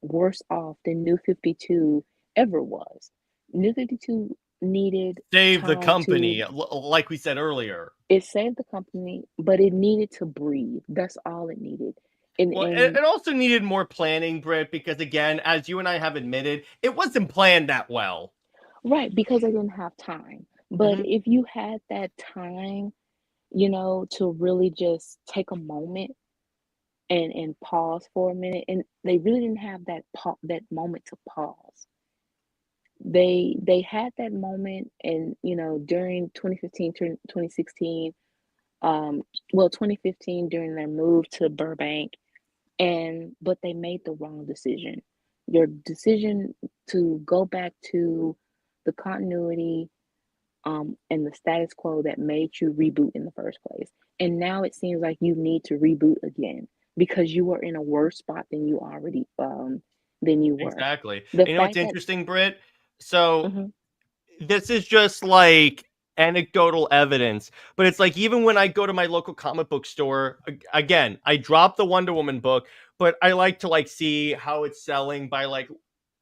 worse off than New 52 ever was. New 52 needed Save the time to company, like we said earlier. it saved the company, but it needed to breathe. That's all it needed. And Well, it, and it also needed more planning, Britt, because again, as you and I have admitted, it wasn't planned that well. right, because I didn't have time. But Hmm. if you had that time, to really just take a moment and pause for a minute, and they really didn't have that moment to pause. They had that moment, and during 2015 to 2016, um, well, 2015 during their move to Burbank, but they made the wrong decision. Your decision to go back to the continuity and the status quo that made you reboot in the first place. And now it seems like you need to reboot again because you are in a worse spot than you were. Exactly. The And you know what's fact that interesting, Britt? So mhm, this is just like anecdotal evidence, but it's like even when I go to my local comic book store, again, I drop the Wonder Woman book, but I like to like see how it's selling by like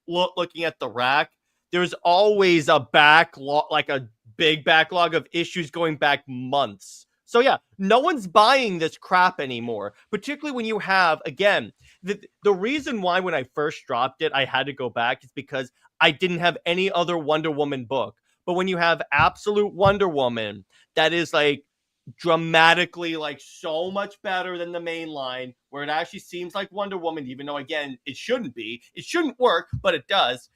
looking at the rack. There's always a backlog, like a big backlog of issues going back months. So yeah, no one's buying this crap anymore. Particularly when you have, again, the reason why when I first dropped it I had to go back is because I didn't have any other Wonder Woman book. But when you have Absolute Wonder Woman, that is like dramatically like so much better than the main line, where it actually seems like Wonder Woman, even though again it shouldn't be, it shouldn't work, but it does.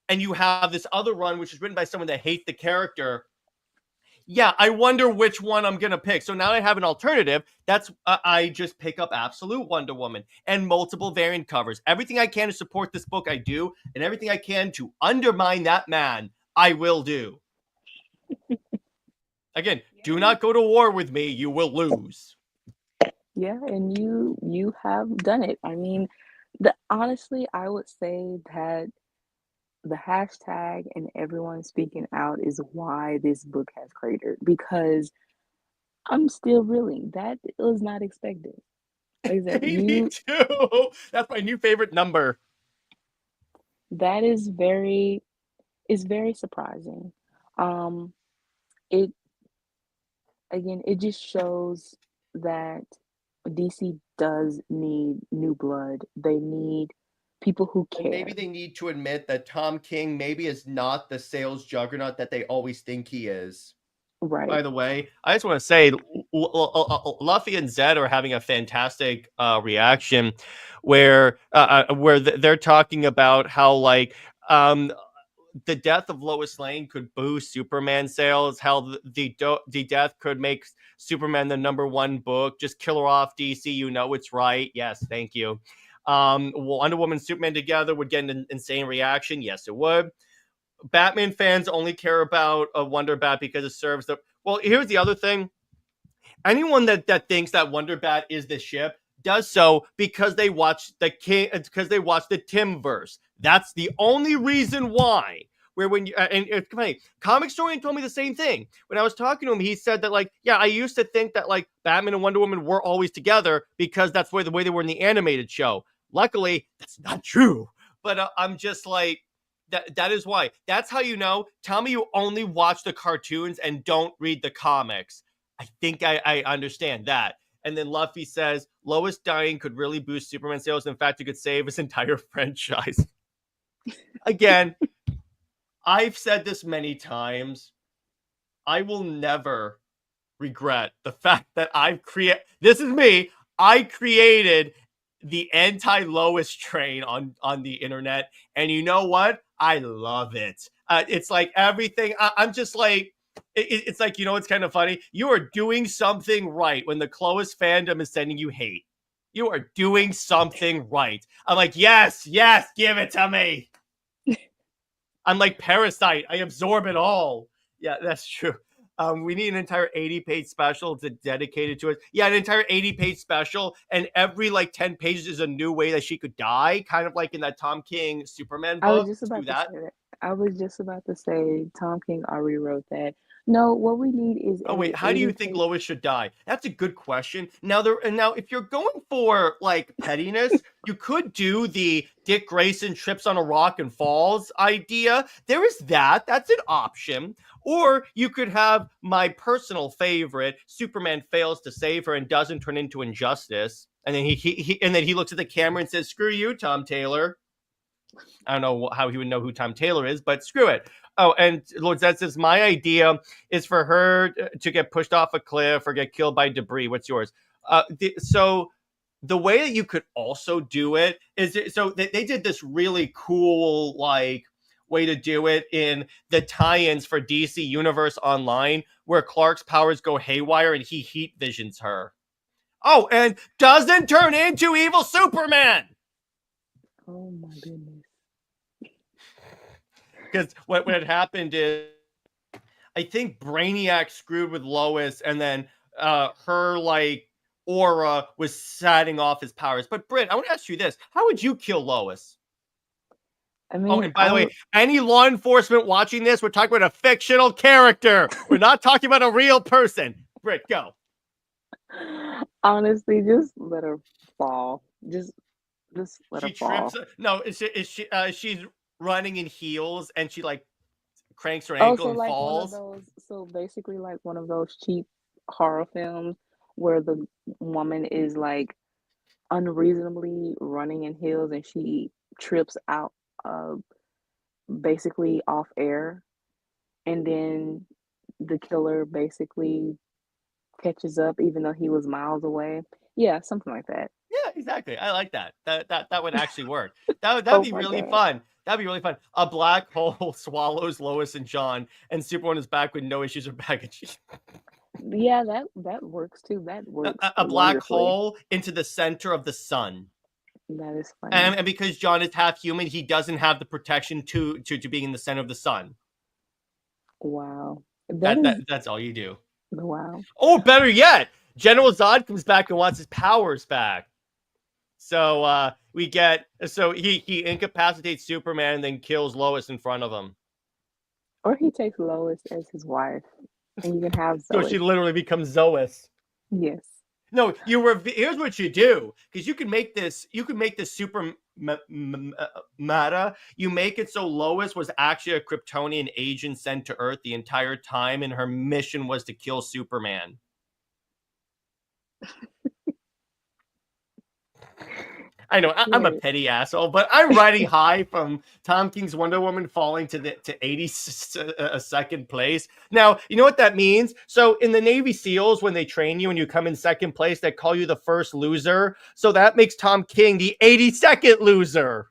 And you have this other run which is written by someone that hates the character. Yeah, I wonder which one I'm gonna pick. So now I have an alternative. That's I just pick up Absolute Wonder Woman and multiple variant covers. Everything I can to support this book, I do, and everything I can to undermine that man, I will do. Again, do yeah, not go to war with me. You will lose. yeah, and you have done it. I mean, the honestly, I would say that the hashtag and everyone speaking out is why this book has cratered because I'm still reeling. That was not expected. Like that Me you too. That's my new favorite number. that is very surprising. Um, it again, it just shows that DC does need new blood. They need people who And maybe care. they need to admit that Tom King maybe is not the sales juggernaut that they always think he is. Right. By the way, I just want to say Luffy and Zed are having a fantastic reaction where they're talking about how like um the death of Lois Lane could boost Superman sales, how the death could make Superman the number one book. Just kill her off, DC. You know it's right. Yes, thank you. Wonder Woman and Superman together would get an insane reaction. Yes, it would. Batman fans only care about a Wonder Bat because it serves the. Well, here's the other thing. Anyone that thinks that Wonder Bat is the ship does so because they watch the King, because they watch the Timverse. That's the only reason why. Where when you and it's funny, Comic Historian told me the same thing. When I was talking to him, he said that like, yeah, I used to think that like Batman and Wonder Woman were always together because that's the way they were in the animated show. Luckily, that's not true. But I'm just like, that is why. That's how you know. Tell me you only watch the cartoons and don't read the comics. I think I understand that. And then Luffy says Lois dying could really boost Superman sales. In fact, it could save his entire franchise. Again, I've said this many times. I will never regret the fact that I've created. This is me. I created the anti Lois train on the internet, and you know what? I love it. It's like everything. I'm just like. It's like, it's kind of funny. You are doing something right when the Clois fandom is sending you hate. You are doing something right. I'm like, yes, yes, give it to me. I'm like Parasite. I absorb it all. Yeah, that's true. We need an entire 80-page special to dedicate to it. Yeah, an entire 80-page special, and every like 10 pages is a new way that she could die, kind of like in that Tom King Superman I was book. just Let's do about to that. say that. I was just about to say Tom King already wrote that. No, what we need is Oh wait, a how do you 80 think page. Lois should die? That's a good question. Now if you're going for like pettiness, you could do the Dick Grayson trips on a rock and falls idea. There is that. That's an option. Or you could have my personal favorite, Superman fails to save her and doesn't turn into Injustice. And then he looks at the camera and says, "Screw you, Tom Taylor." I don't know how he would know who Tom Taylor is, but screw it. Oh, and Lord Zed says, my idea is for her to get pushed off a cliff or get killed by debris. What's yours? So the way that you could also do it is, so they did this really cool, like, way to do it in the tie-ins for DC Universe Online, where Clark's powers go haywire and he heat visions her. Oh, and doesn't turn into evil Superman. Oh my goodness. Because what had happened is, I think Brainiac screwed with Lois, and then her like aura was setting off his powers. But Britt, I want to ask you this: how would you kill Lois? I Oh, mean, and by the way, any law enforcement watching this, we're talking about a fictional character. We're not talking about a real person. Britt, go. honestly, just let her fall. Just let She her trips. fall. No, she's running in heels, and she like cranks her Oh, ankle so and like one of falls. those, so basically like one of those cheap horror films where the woman is like unreasonably running in heels and she trips out uh basically off air, and then the killer basically catches up even though he was miles away. Yeah, something like that. Yeah, exactly. I like that. That would actually work. That'd Oh be my really God. fun. That'd be really fun. A black hole swallows Lois and John, and Superman is back with no issues or baggage. Yeah, that works too. That works A black wonderfully. hole into the center of the sun. That is funny. And because John is half human, he doesn't have the protection to being in the center of the sun. Wow. That is That's all you do. wow. Oh, better yet, General Zod comes back and wants his powers back. So he incapacitates Superman and then kills Lois in front of him. Or he takes Lois as his wife, and you can have So she Zoe. literally becomes Zois. Yes. No, here's what you do, because you can make this super meta. You make it so Lois was actually a Kryptonian agent sent to Earth the entire time, and her mission was to kill Superman. I know I'm a Yes. petty asshole, but I'm riding high from Tom King's Wonder Woman falling to 82nd place. Now, you know what that means? So in the Navy SEALs, when they train you and you come in second place, they call you the first loser. So that makes Tom King the 82nd loser.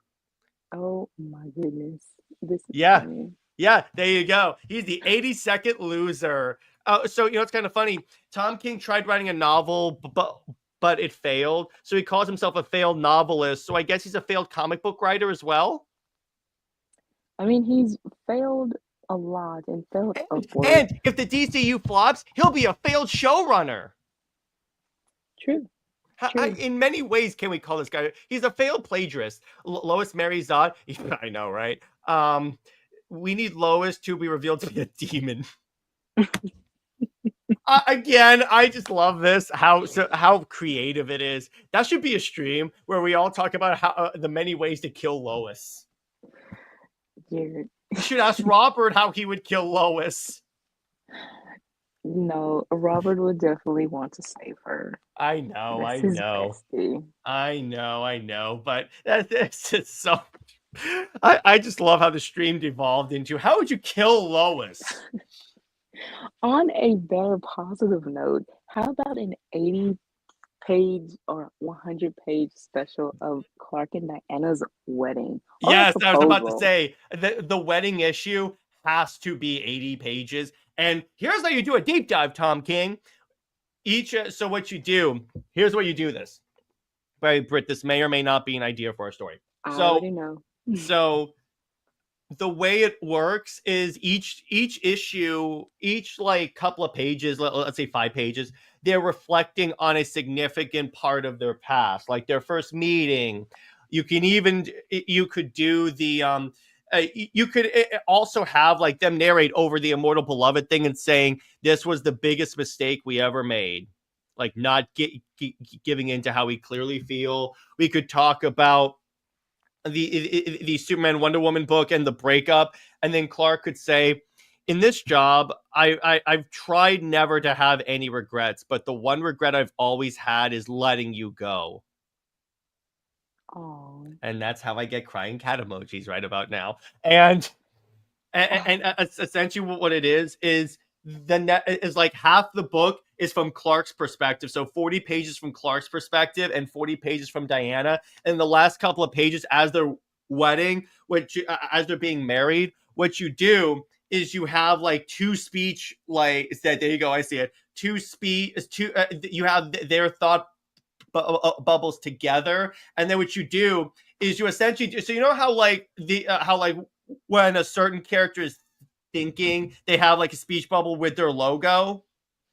Oh my goodness. This is Yeah. funny. Yeah, there you go. He's the 82nd loser. So, it's kind of funny. Tom King tried writing a novel, but it failed. So he calls himself a failed novelist. So I guess he's a failed comic book writer as well. I mean, he's failed a lot and failed upward. And if the DCU flops, he'll be a failed showrunner. True. True. In many ways, can we call this guy? He's a failed plagiarist. Lois marries Zod. I know, right? We need Lois to be revealed to be a demon. Again, I just love this. How creative it is. That should be a stream where we all talk about how the many ways to kill Lois. Jared. You should ask Robert how he would kill Lois. No, Robert would definitely want to save her. I know, That's I his know. bestie. I know. But that's just so. I just love how the stream devolved into how would you kill Lois? On a better positive note, how about an 80-page or 100-page special of Clark and Diana's wedding? Or Yes, I was about to proposal? say the wedding issue has to be 80 pages. And here's how you do a deep dive, Tom King. So what you do, here's what you do this. Right, Britt, this may or may not be an idea for a story. I So already know. the way it works is each issue, each like couple of pages, let's say 5 pages, they're reflecting on a significant part of their past, like their first meeting. You could do You could also have like them narrate over the immortal beloved thing and saying this was the biggest mistake we ever made, like not giving into how we clearly feel. We could talk about the Superman Wonder Woman book and the breakup, and then Clark could say, "In this job, I've tried never to have any regrets, but the one regret I've always had is letting you go." Oh. And that's how I get crying cat emojis right about now. And essentially what it is the net is like half the book is from Clark's perspective, so 40 pages from Clark's perspective and 40 pages from Diana, and the last couple of pages as they're wedding, which as they're being married, what you do is you have like two speech, like said, there you go, I see it, two speech, two you have their thought bubbles together, and then what you do is you essentially do, so you know how like the how like when a certain character is thinking, they have like a speech bubble with their logo.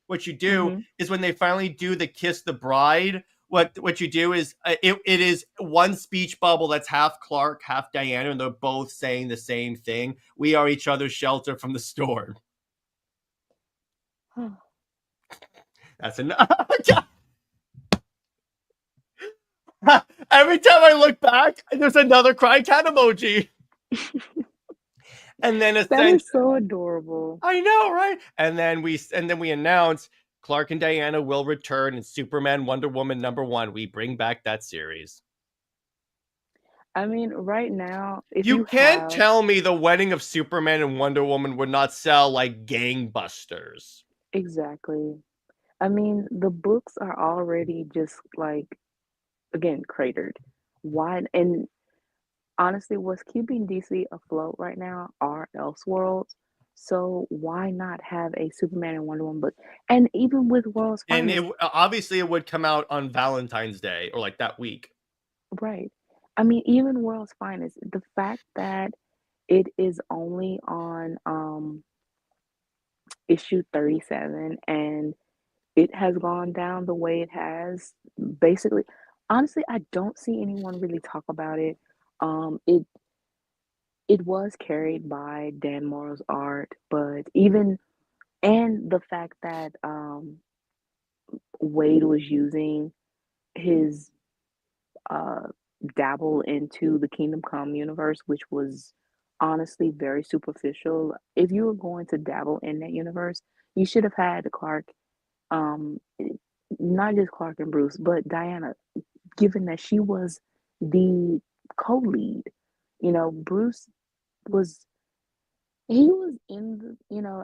What you do Mm-hmm. is when they finally do the kiss the bride, what you do is it is one speech bubble that's half Clark, half Diana, and they're both saying the same thing. We are each other's shelter from the storm. That's enough. Every time I look back, there's another cry cat emoji. And then That essentially, is so adorable. I know, right? And then we announce Clark and Diana will return in Superman Wonder Woman #1. We bring back that series. I mean, right now, if You you can't have tell me the wedding of Superman and Wonder Woman would not sell like gangbusters. exactly. I mean, the books are already just like, again, cratered. Why? And honestly, what's keeping DC afloat right now are Elseworlds. So why not have a Superman and Wonder Woman book? And even with World's And it Finest, obviously it would come out on Valentine's Day or like that week. right? I mean, even World's Finest, the fact that it is only on issue 37 and it has gone down the way it has, basically, honestly, I don't see anyone really talk about it. It was carried by Dan Morrow's art, but even and the fact that Wade was using his uh, dabble into the Kingdom Come universe, which was honestly very superficial. If you were going to dabble in that universe, you should have had Clark, um, not just Clark and Bruce, but Diana, given that she was the co-lead. You know, Bruce was he was in the,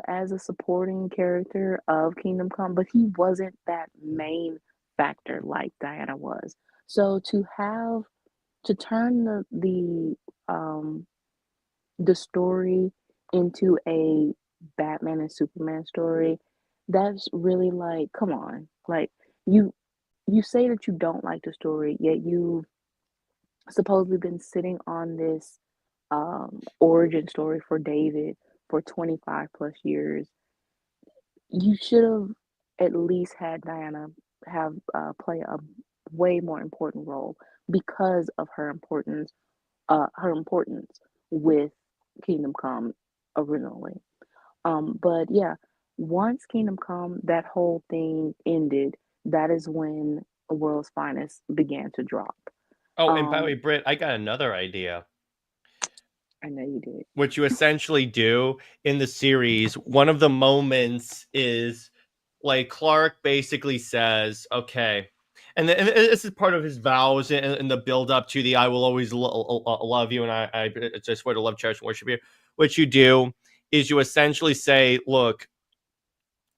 as a supporting character of Kingdom Come, but he wasn't that main factor like Diana was. So to turn um the story into a Batman and Superman story, that's really like, come on. Like you you say that you don't like the story, yet you've supposedly been sitting on this origin story for David for 25 plus years. You should have at least had Diana have play a way more important role because of her importance with Kingdom Come originally. But yeah, once Kingdom Come, that whole thing ended. That is when the World's Finest began to drop. Oh, and by the way, Um, Britt, I got another idea. I know you did. What you essentially do in the series, one of the moments is like Clark basically says, okay, and this is part of his vows in the build up to the I will always love you and I swear to love, cherish, and worship you. What you do is you essentially say, look,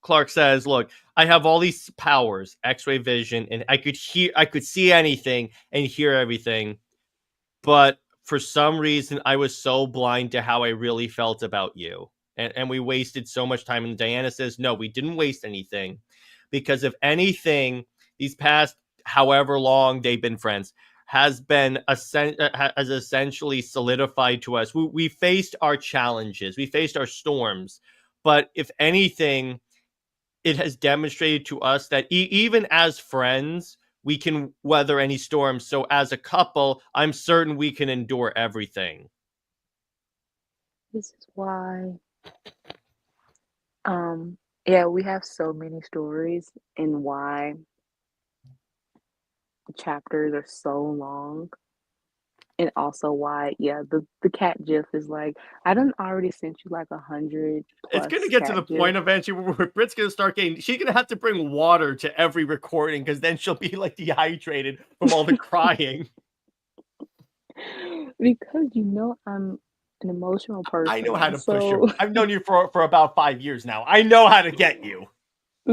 Clark says, look, I have all these powers, X-ray vision, and I could see anything and hear everything, but for some reason I was so blind to how I really felt about you. And we wasted so much time. And Diana says, no, we didn't waste anything. Because if anything, these past however long they've been friends has essentially solidified to us. We faced our challenges, we faced our storms. But if anything, it has demonstrated to us that even as friends, we can weather any storm. So as a couple, I'm certain we can endure everything. This is why. Um, yeah, we have so many stories and why the chapters are so long. And also why, yeah, the cat gif is like, I done already sent you like 100 It's gonna plus get to cat the gifs. point eventually where Brit's gonna start getting. She's gonna have to bring water to every recording because then she'll be like dehydrated from all the crying. Because I'm an emotional I know how person. to push her. I've known you for about 5 years now. I know how to get you.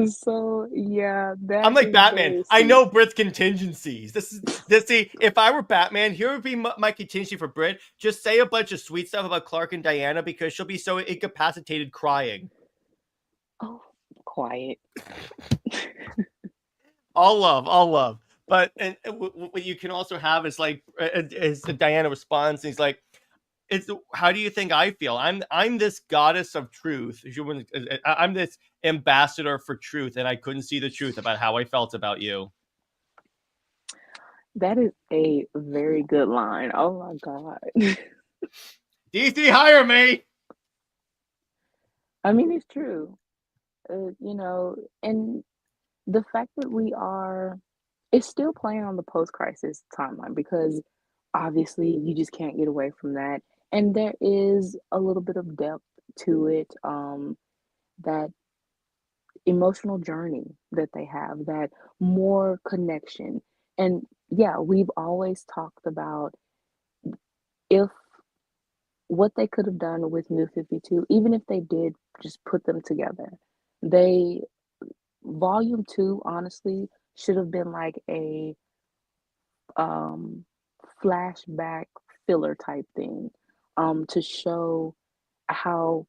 So yeah, I'm that like is Batman. very I sweet. know Brit's contingencies. This. See, if I were Batman, here would be my contingency for Brit. Just say a bunch of sweet stuff about Clark and Diana because she'll be so incapacitated crying. Oh, quiet. All love, all love. But what you can also have is like, is Diana responds, and he's like, "It's how do you think I feel? I'm this goddess of truth. I'm this ambassador for truth, and I couldn't see the truth about how I felt about you." That is a very good line. Oh my God. DC, hire me. I mean, it's true. And the fact that it's still playing on the post-crisis timeline because obviously you just can't get away from that. And there is a little bit of depth to it, that emotional journey that they have, that more connection. And yeah, we've always talked about if what they could have done with New 52, even if they did just put them together. They volume 2 honestly should have been like a um flashback filler type thing, to show how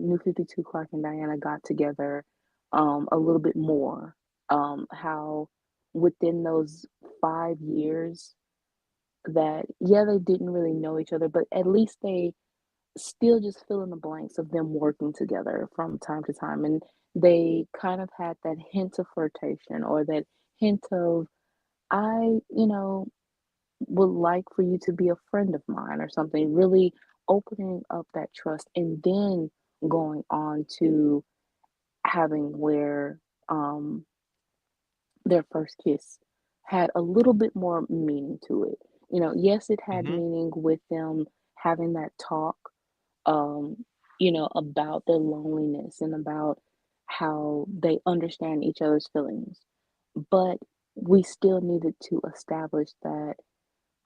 New 52 Clark and Diana got together a little bit more, how within those 5 years that, yeah, they didn't really know each other, but at least they still just fill in the blanks of them working together from time to time. And they kind of had that hint of flirtation or that hint of, I, would like for you to be a friend of mine or something, really opening up that trust and then going on to having where their first kiss had a little bit more meaning to it. Yes, it had Mm-hmm. meaning with them having that talk, um, about their loneliness and about how they understand each other's feelings. But we still needed to establish that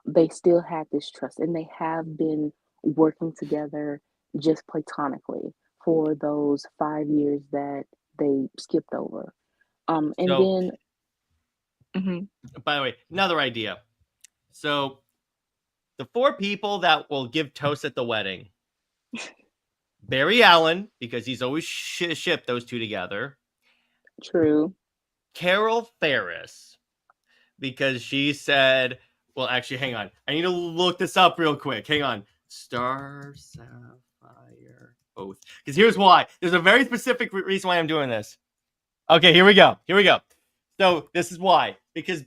they still had this trust and they have been working together just platonically for those 5 years that they skipped over. And So, then, mhm, by the way, another idea. So, the four people that will give toast at the wedding: Barry Allen, because he's always shipped those two together; true. Carol Ferris, because she said, well, actually, hang on. I need to look this up real quick. Hang on. Star Sapphire Oath. Because here's why. There's a very specific reason why I'm doing this. Okay, here we go. Here we go. So this is why. Because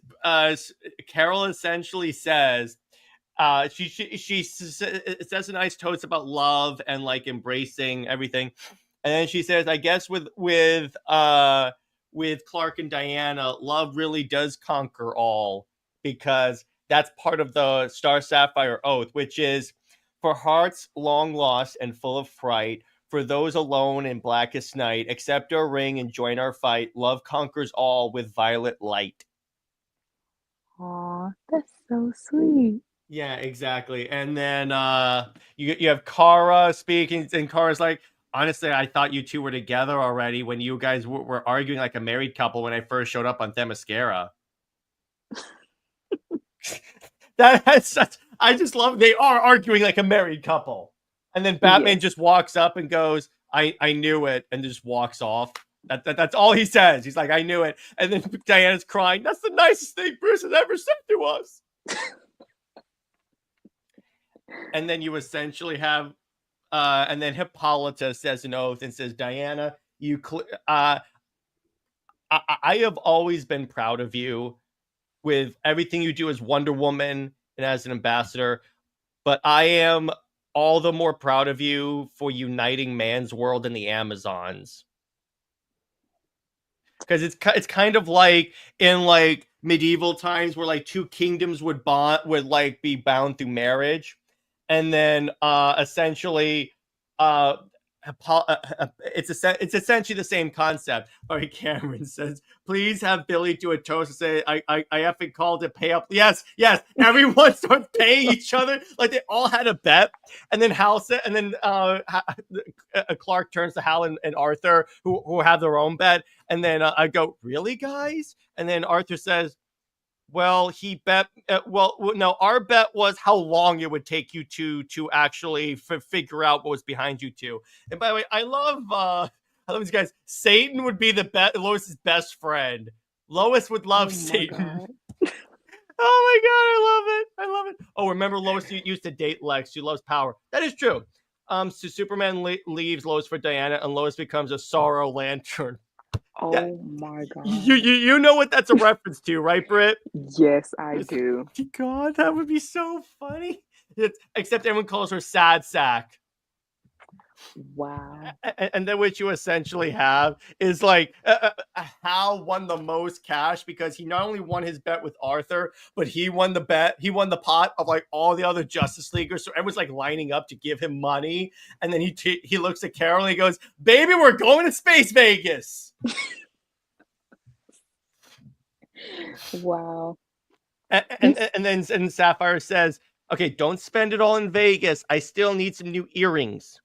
Carol essentially says, she says a nice toast about love and like embracing everything, and then she says, I guess with Clark and Diana, love really does conquer all, because that's part of the Star Sapphire Oath, which is, for hearts long lost and full of fright, for those alone in blackest night, accept our ring and join our fight. Love conquers all with violet light. Aw, that's so sweet. Yeah, exactly. And then you have Kara speaking, and Kara's like, honestly, I thought you two were together already when you guys were arguing like a married couple when I first showed up on Themyscira. That's such, I just love, they are arguing like a married couple. And then Batman Yes. just walks up and goes, I knew it, and just walks off. That's all he says. He's like, I knew it. And then Diana's crying. That's the nicest thing Bruce has ever said to us. And then you essentially have and then Hippolyta says an oath and says, Diana, I have always been proud of you with everything you do as Wonder Woman and as an ambassador, but I am all the more proud of you for uniting man's world and the Amazons. Because it's kind of like in like medieval times where like two kingdoms would like be bound through marriage, and then essentially uh it's essentially the same concept. All right, Cameron says, "Please have Billy do a toast and say I effing called to pay up." Yes, yes. Everyone starts paying each other like they all had a bet, and then Hal said, and then Clark turns to Hal and Arthur who have their own bet, and then I go, "Really, guys?" And then Arthur says, "Well, he bet. Well, no, our bet was how long it would take you to actually figure out what was behind you two." And by the way, I love these guys. Satan would be Lois's best friend. Lois would Oh love my Satan. God. Oh my god, I love it. I love it. Oh, remember Lois used to date Lex. She loves power. That is true. So Superman leaves Lois for Diana, and Lois becomes a Sorrow Lantern. Yeah, Oh my you God. you you know what that's a reference to, right, Britt? Yes, I do. God, that would be so funny. Except everyone calls her Sad Sack. Wow. And then what you essentially have is like Hal won the most cash because he not only won his bet with Arthur, but he won the pot of like all the other Justice Leaguers. So everyone's like lining up to give him money. And then he looks at Carol and he goes, "Baby, we're going to Space Vegas." Wow. And then Sapphire says, "Okay, don't spend it all in Vegas. I still need some new earrings."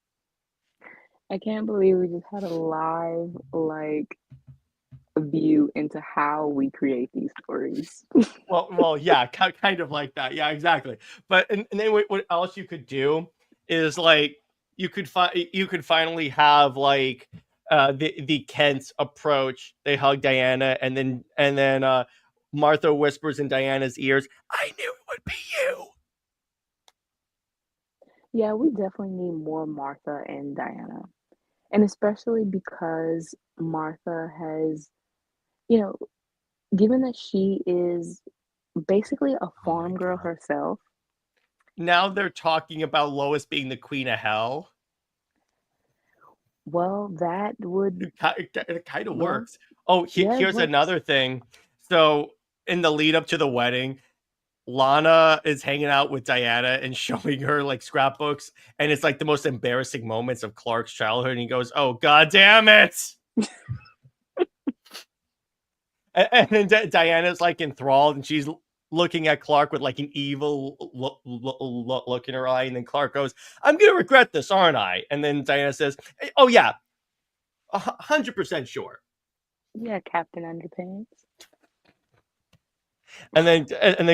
I can't believe we just had a live like view into how we create these stories. Yeah, kind of like that. Yeah, exactly. But and then what else you could do is like you could finally have like the Kents approach. They hug Diana, and then Martha whispers in Diana's ears, "I knew it would be you." Yeah, we definitely need more Martha and Diana. And especially because Martha has, you know, given that she is basically a Oh my farm girl god. herself, Now they're talking about Lois being the queen of hell. well, that would, It kind of well, works. Oh, yeah, it here's works. another thing. So in the lead up to the wedding, Lana is hanging out with Diana and showing her like scrapbooks, and it's like the most embarrassing moments of Clark's childhood. And he goes, "Oh god damn it!" And then Diana's like enthralled, and she's looking at Clark with like an evil look in her eye. And then Clark goes, "I'm gonna regret this, aren't I?" And then Diana says, "Oh yeah, 100% sure." Yeah, Captain Underpants. And then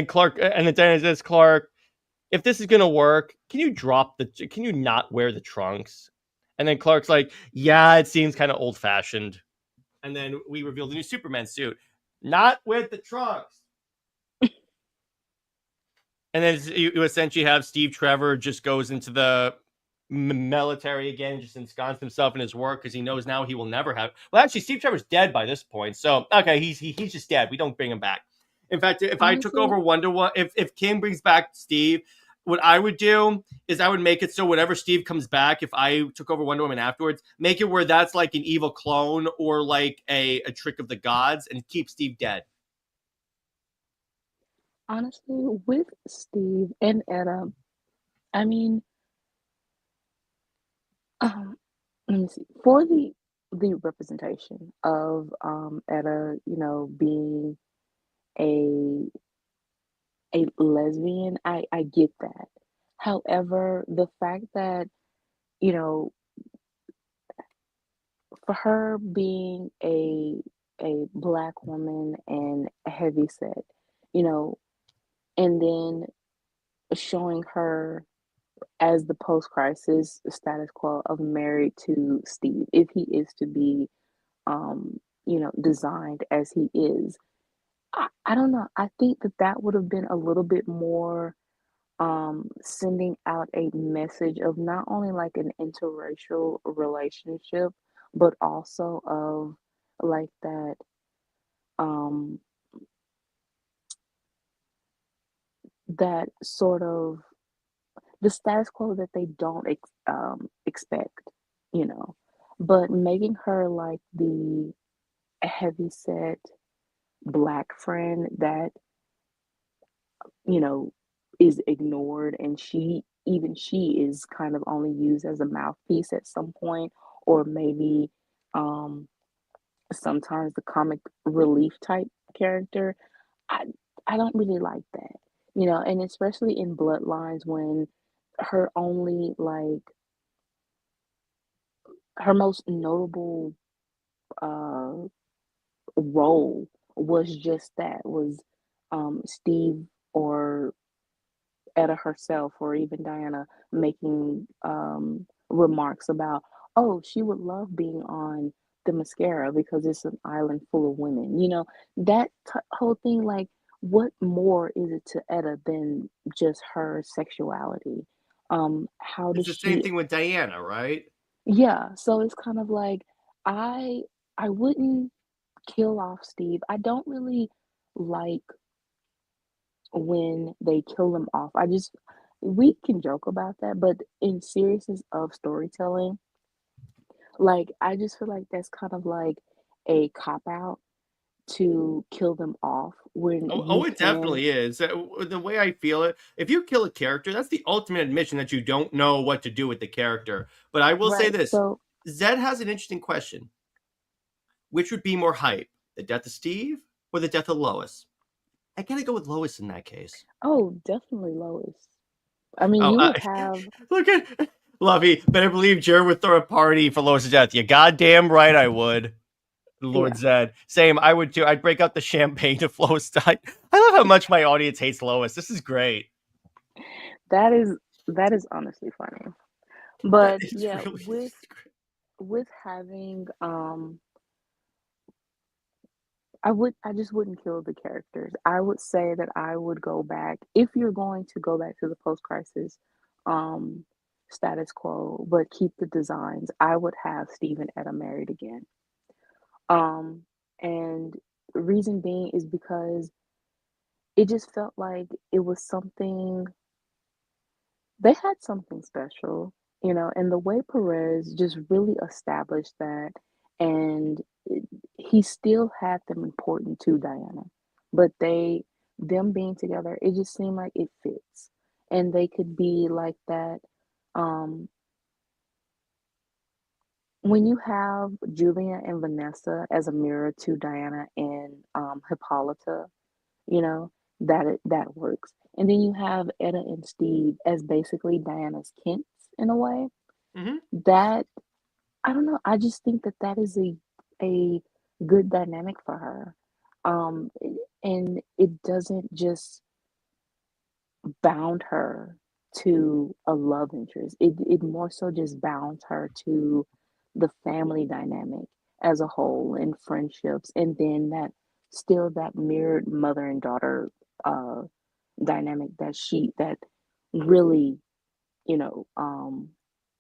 Clark and then Diana says, "Clark, if this is gonna work, can you not wear the trunks?" And then Clark's like, "Yeah, it seems kind of old fashioned." And then we reveal the new Superman suit, not with the trunks. And then you essentially have Steve Trevor just goes into the military again, just ensconced himself in his work because he knows now he will never have. Well, actually, Steve Trevor's dead by this point, so okay, he's just dead. We don't bring him back. In fact, if I took Honestly, over Wonder Woman, if Kim brings back Steve, what I would do is I would make it so whenever Steve comes back, if I took over Wonder Woman afterwards, make it where that's like an evil clone or like a trick of the gods, and keep Steve dead. honestly, with Steve and Etta, I mean, um, let me see. For the representation of Etta, being a lesbian, I get that. However, the fact that, you know, for her being a black woman and heavy set, you know, and then showing her as the post-crisis status quo of married to Steve, if he is to be, designed as he is. I don't know. I think that that would have been a little bit more sending out a message of not only like an interracial relationship, but also of like um that sort of the status quo that they don't expect, you know. But making her like the heavy set black friend that, you know, is ignored, and she is kind of only used as a mouthpiece at some point, or maybe um sometimes the comic relief type character. I I don't really like that, you know, and especially in Bloodlines when her only like her most notable uh role was just that was Steve or Etta herself or even Diana making remarks about, oh, she would love being on the mascara because it's an island full of women. You know, that whole thing, like, what more is it to Etta than just her sexuality? How It's does the same she, thing with Diana, right? yeah, so it's kind of like, I I wouldn't kill off Steve. I don't really like when they kill them off. We can joke about that, but in seriousness of storytelling, like I just feel like that's kind of like a cop out to kill them off when you It can. definitely is. The way I feel it, if you kill a character, that's the ultimate admission that you don't know what to do with the character. But I will say Right. this: So, Zed has an interesting question. Which would be more hype, the death of Steve or the death of Lois? I gotta go with Lois in that case. oh, definitely Lois. I mean, Oh, you would have, look at Lovey. Better believe Jared would throw a party for Lois' death. You goddamn right I would. Lord yeah, Zed. Same, I would too. I'd break out the champagne if Lois died. I love how much my audience hates Lois. This is great. that is that is honestly funny. But It's yeah, really with having I just wouldn't kill the characters. I would say that I would go back if you're going to go back to the post-crisis um status quo, but keep the designs. I would have Steve and Etta married again. Um and reason being is because it just felt like it was something they had something special, you know, and the way Perez just really established that, and he still had them important to Diana, but them being together, it just seemed like it fits, and they could be like that. Um, when you have Julia and Vanessa as a mirror to Diana and Hippolyta, you know, that works. And then you have Etta and Steve as basically Diana's kinks in a way. hmm That I don't know. I just think that that is a good dynamic for her. Um, and it doesn't just bound her to a love interest. It more so just bounds her to the family dynamic as a whole and friendships, and then that mirrored mother and daughter uh dynamic that really, you know,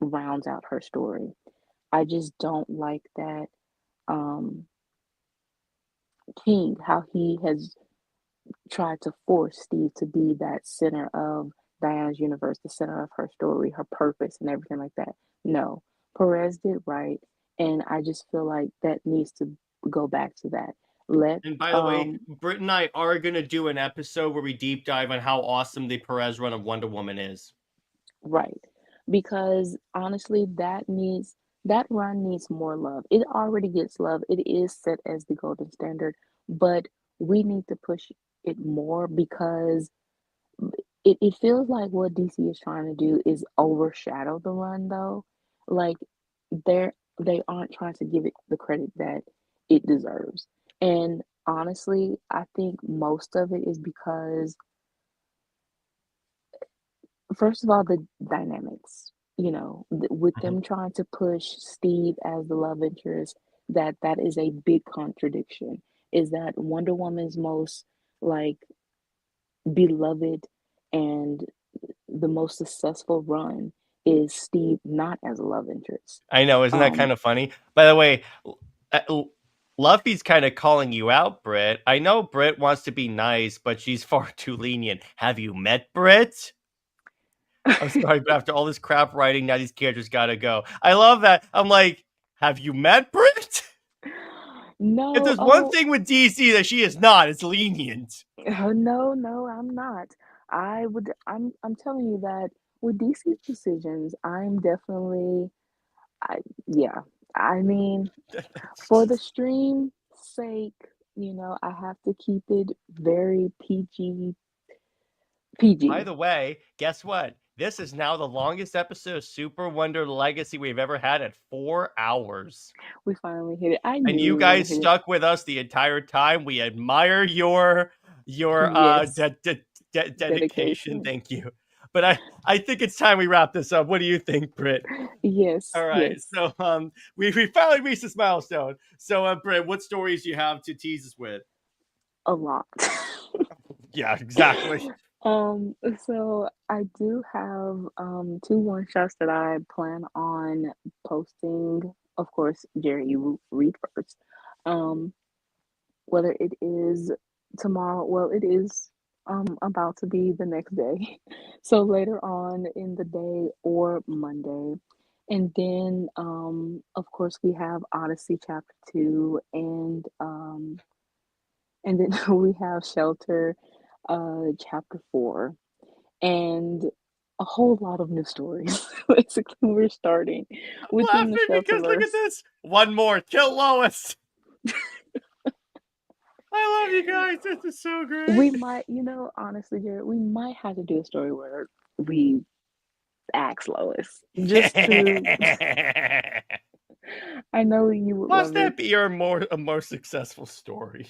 rounds out her story. I just don't like that um King, how he has tried to force Steve to be that center of Diana's universe, the center of her story, her purpose, and everything like that. No, Perez did right, and I just feel like that needs to go back to that. Let And by the way, Britt and I are gonna do an episode where we deep dive on how awesome the Perez run of Wonder Woman is. right, because honestly, that run needs more love. It already gets love. It is set as the golden standard, but we need to push it more because it feels like what DC is trying to do is overshadow the run though. Like they aren't trying to give it the credit that it deserves. And honestly, I think most of it is because first of all the dynamics, you know, with them trying to push Steve as the love interest, that is a big contradiction. Is that Wonder Woman's most like beloved and the most successful run is Steve not as a love interest. I know, isn't that Um, kind of funny? By the way, Luffy's kind of calling you out, Britt. I know Britt wants to be nice, but she's far too lenient. Have you met Britt? I'm sorry, but after all this crap writing, now these characters gotta go. I love that. I'm like, have you met Brit? If No, there's one thing with DC that she is not, it's lenient. no, I'm not. I'm telling you that with DC's decisions, I'm definitely, I yeah. I mean, for the stream sake, I have to keep it very By PG. the way, guess what? This is now the longest episode of SuperWonder Legacy we've ever had at 4 hours. We finally hit it. I And knew you we were gonna guys hit it. stuck with us the entire time. We admire your Yes, dedication. dedication. Thank you. But I think it's time we wrap this up. What do you think, Britt? Yes, All right. yes, So we finally reached this milestone. So Britt, what stories do you have to tease us with? a lot. Yeah, exactly. So I do have two one shots that I plan on posting. Of course, Jerry, you read first. Um, whether it is tomorrow, well, it is about to be the next day. So later on in the day or Monday. And then of course we have Odyssey chapter 2 and then we have Shelter chapter 4 and a whole lot of new stories. Basically, we're starting I'm within the laughing because look at Shelterverse. this. One more. Kill Lois. I love you guys. This is so great. We might, honestly, Jared, we might have to do a story where we ask Lois just to. I know you would Must love that it. be a more successful story?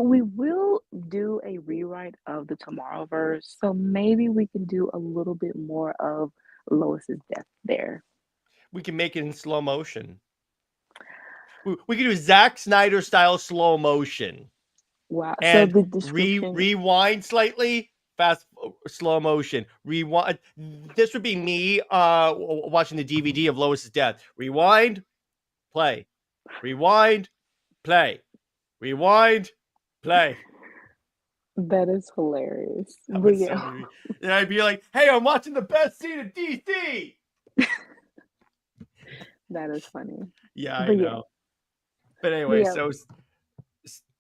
We will do a rewrite of the Tomorrowverse, so maybe we can do a little bit more of Lois's death there. We can make it in slow motion. We can do Zack Snyder style slow motion. Wow. So And the description. rewind slightly, fast slow motion. Rewind. This would be me watching the DVD of Lois's death. Rewind, play. Rewind, play. Rewind, play. That is hilarious. That But was so yeah, weird. And I'd be like, hey, I'm watching the best scene of DC. that is funny. Yeah, I But yeah, know. But but anyway, yeah, so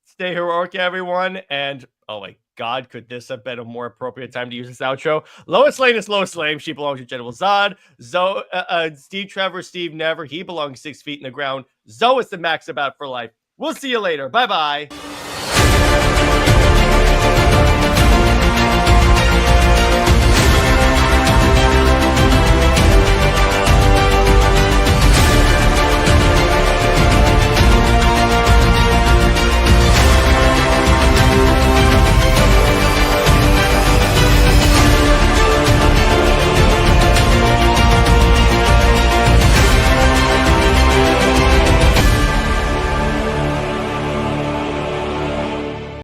stay heroic, everyone. And oh my God, could this have been a more appropriate time to use this outro? Lois Lane is Lois Lane. She belongs to General Zod. Steve Trevor, Steve Never. He belongs 6 feet in the ground. Zoe is the max about for life. We'll see you later. Bye bye.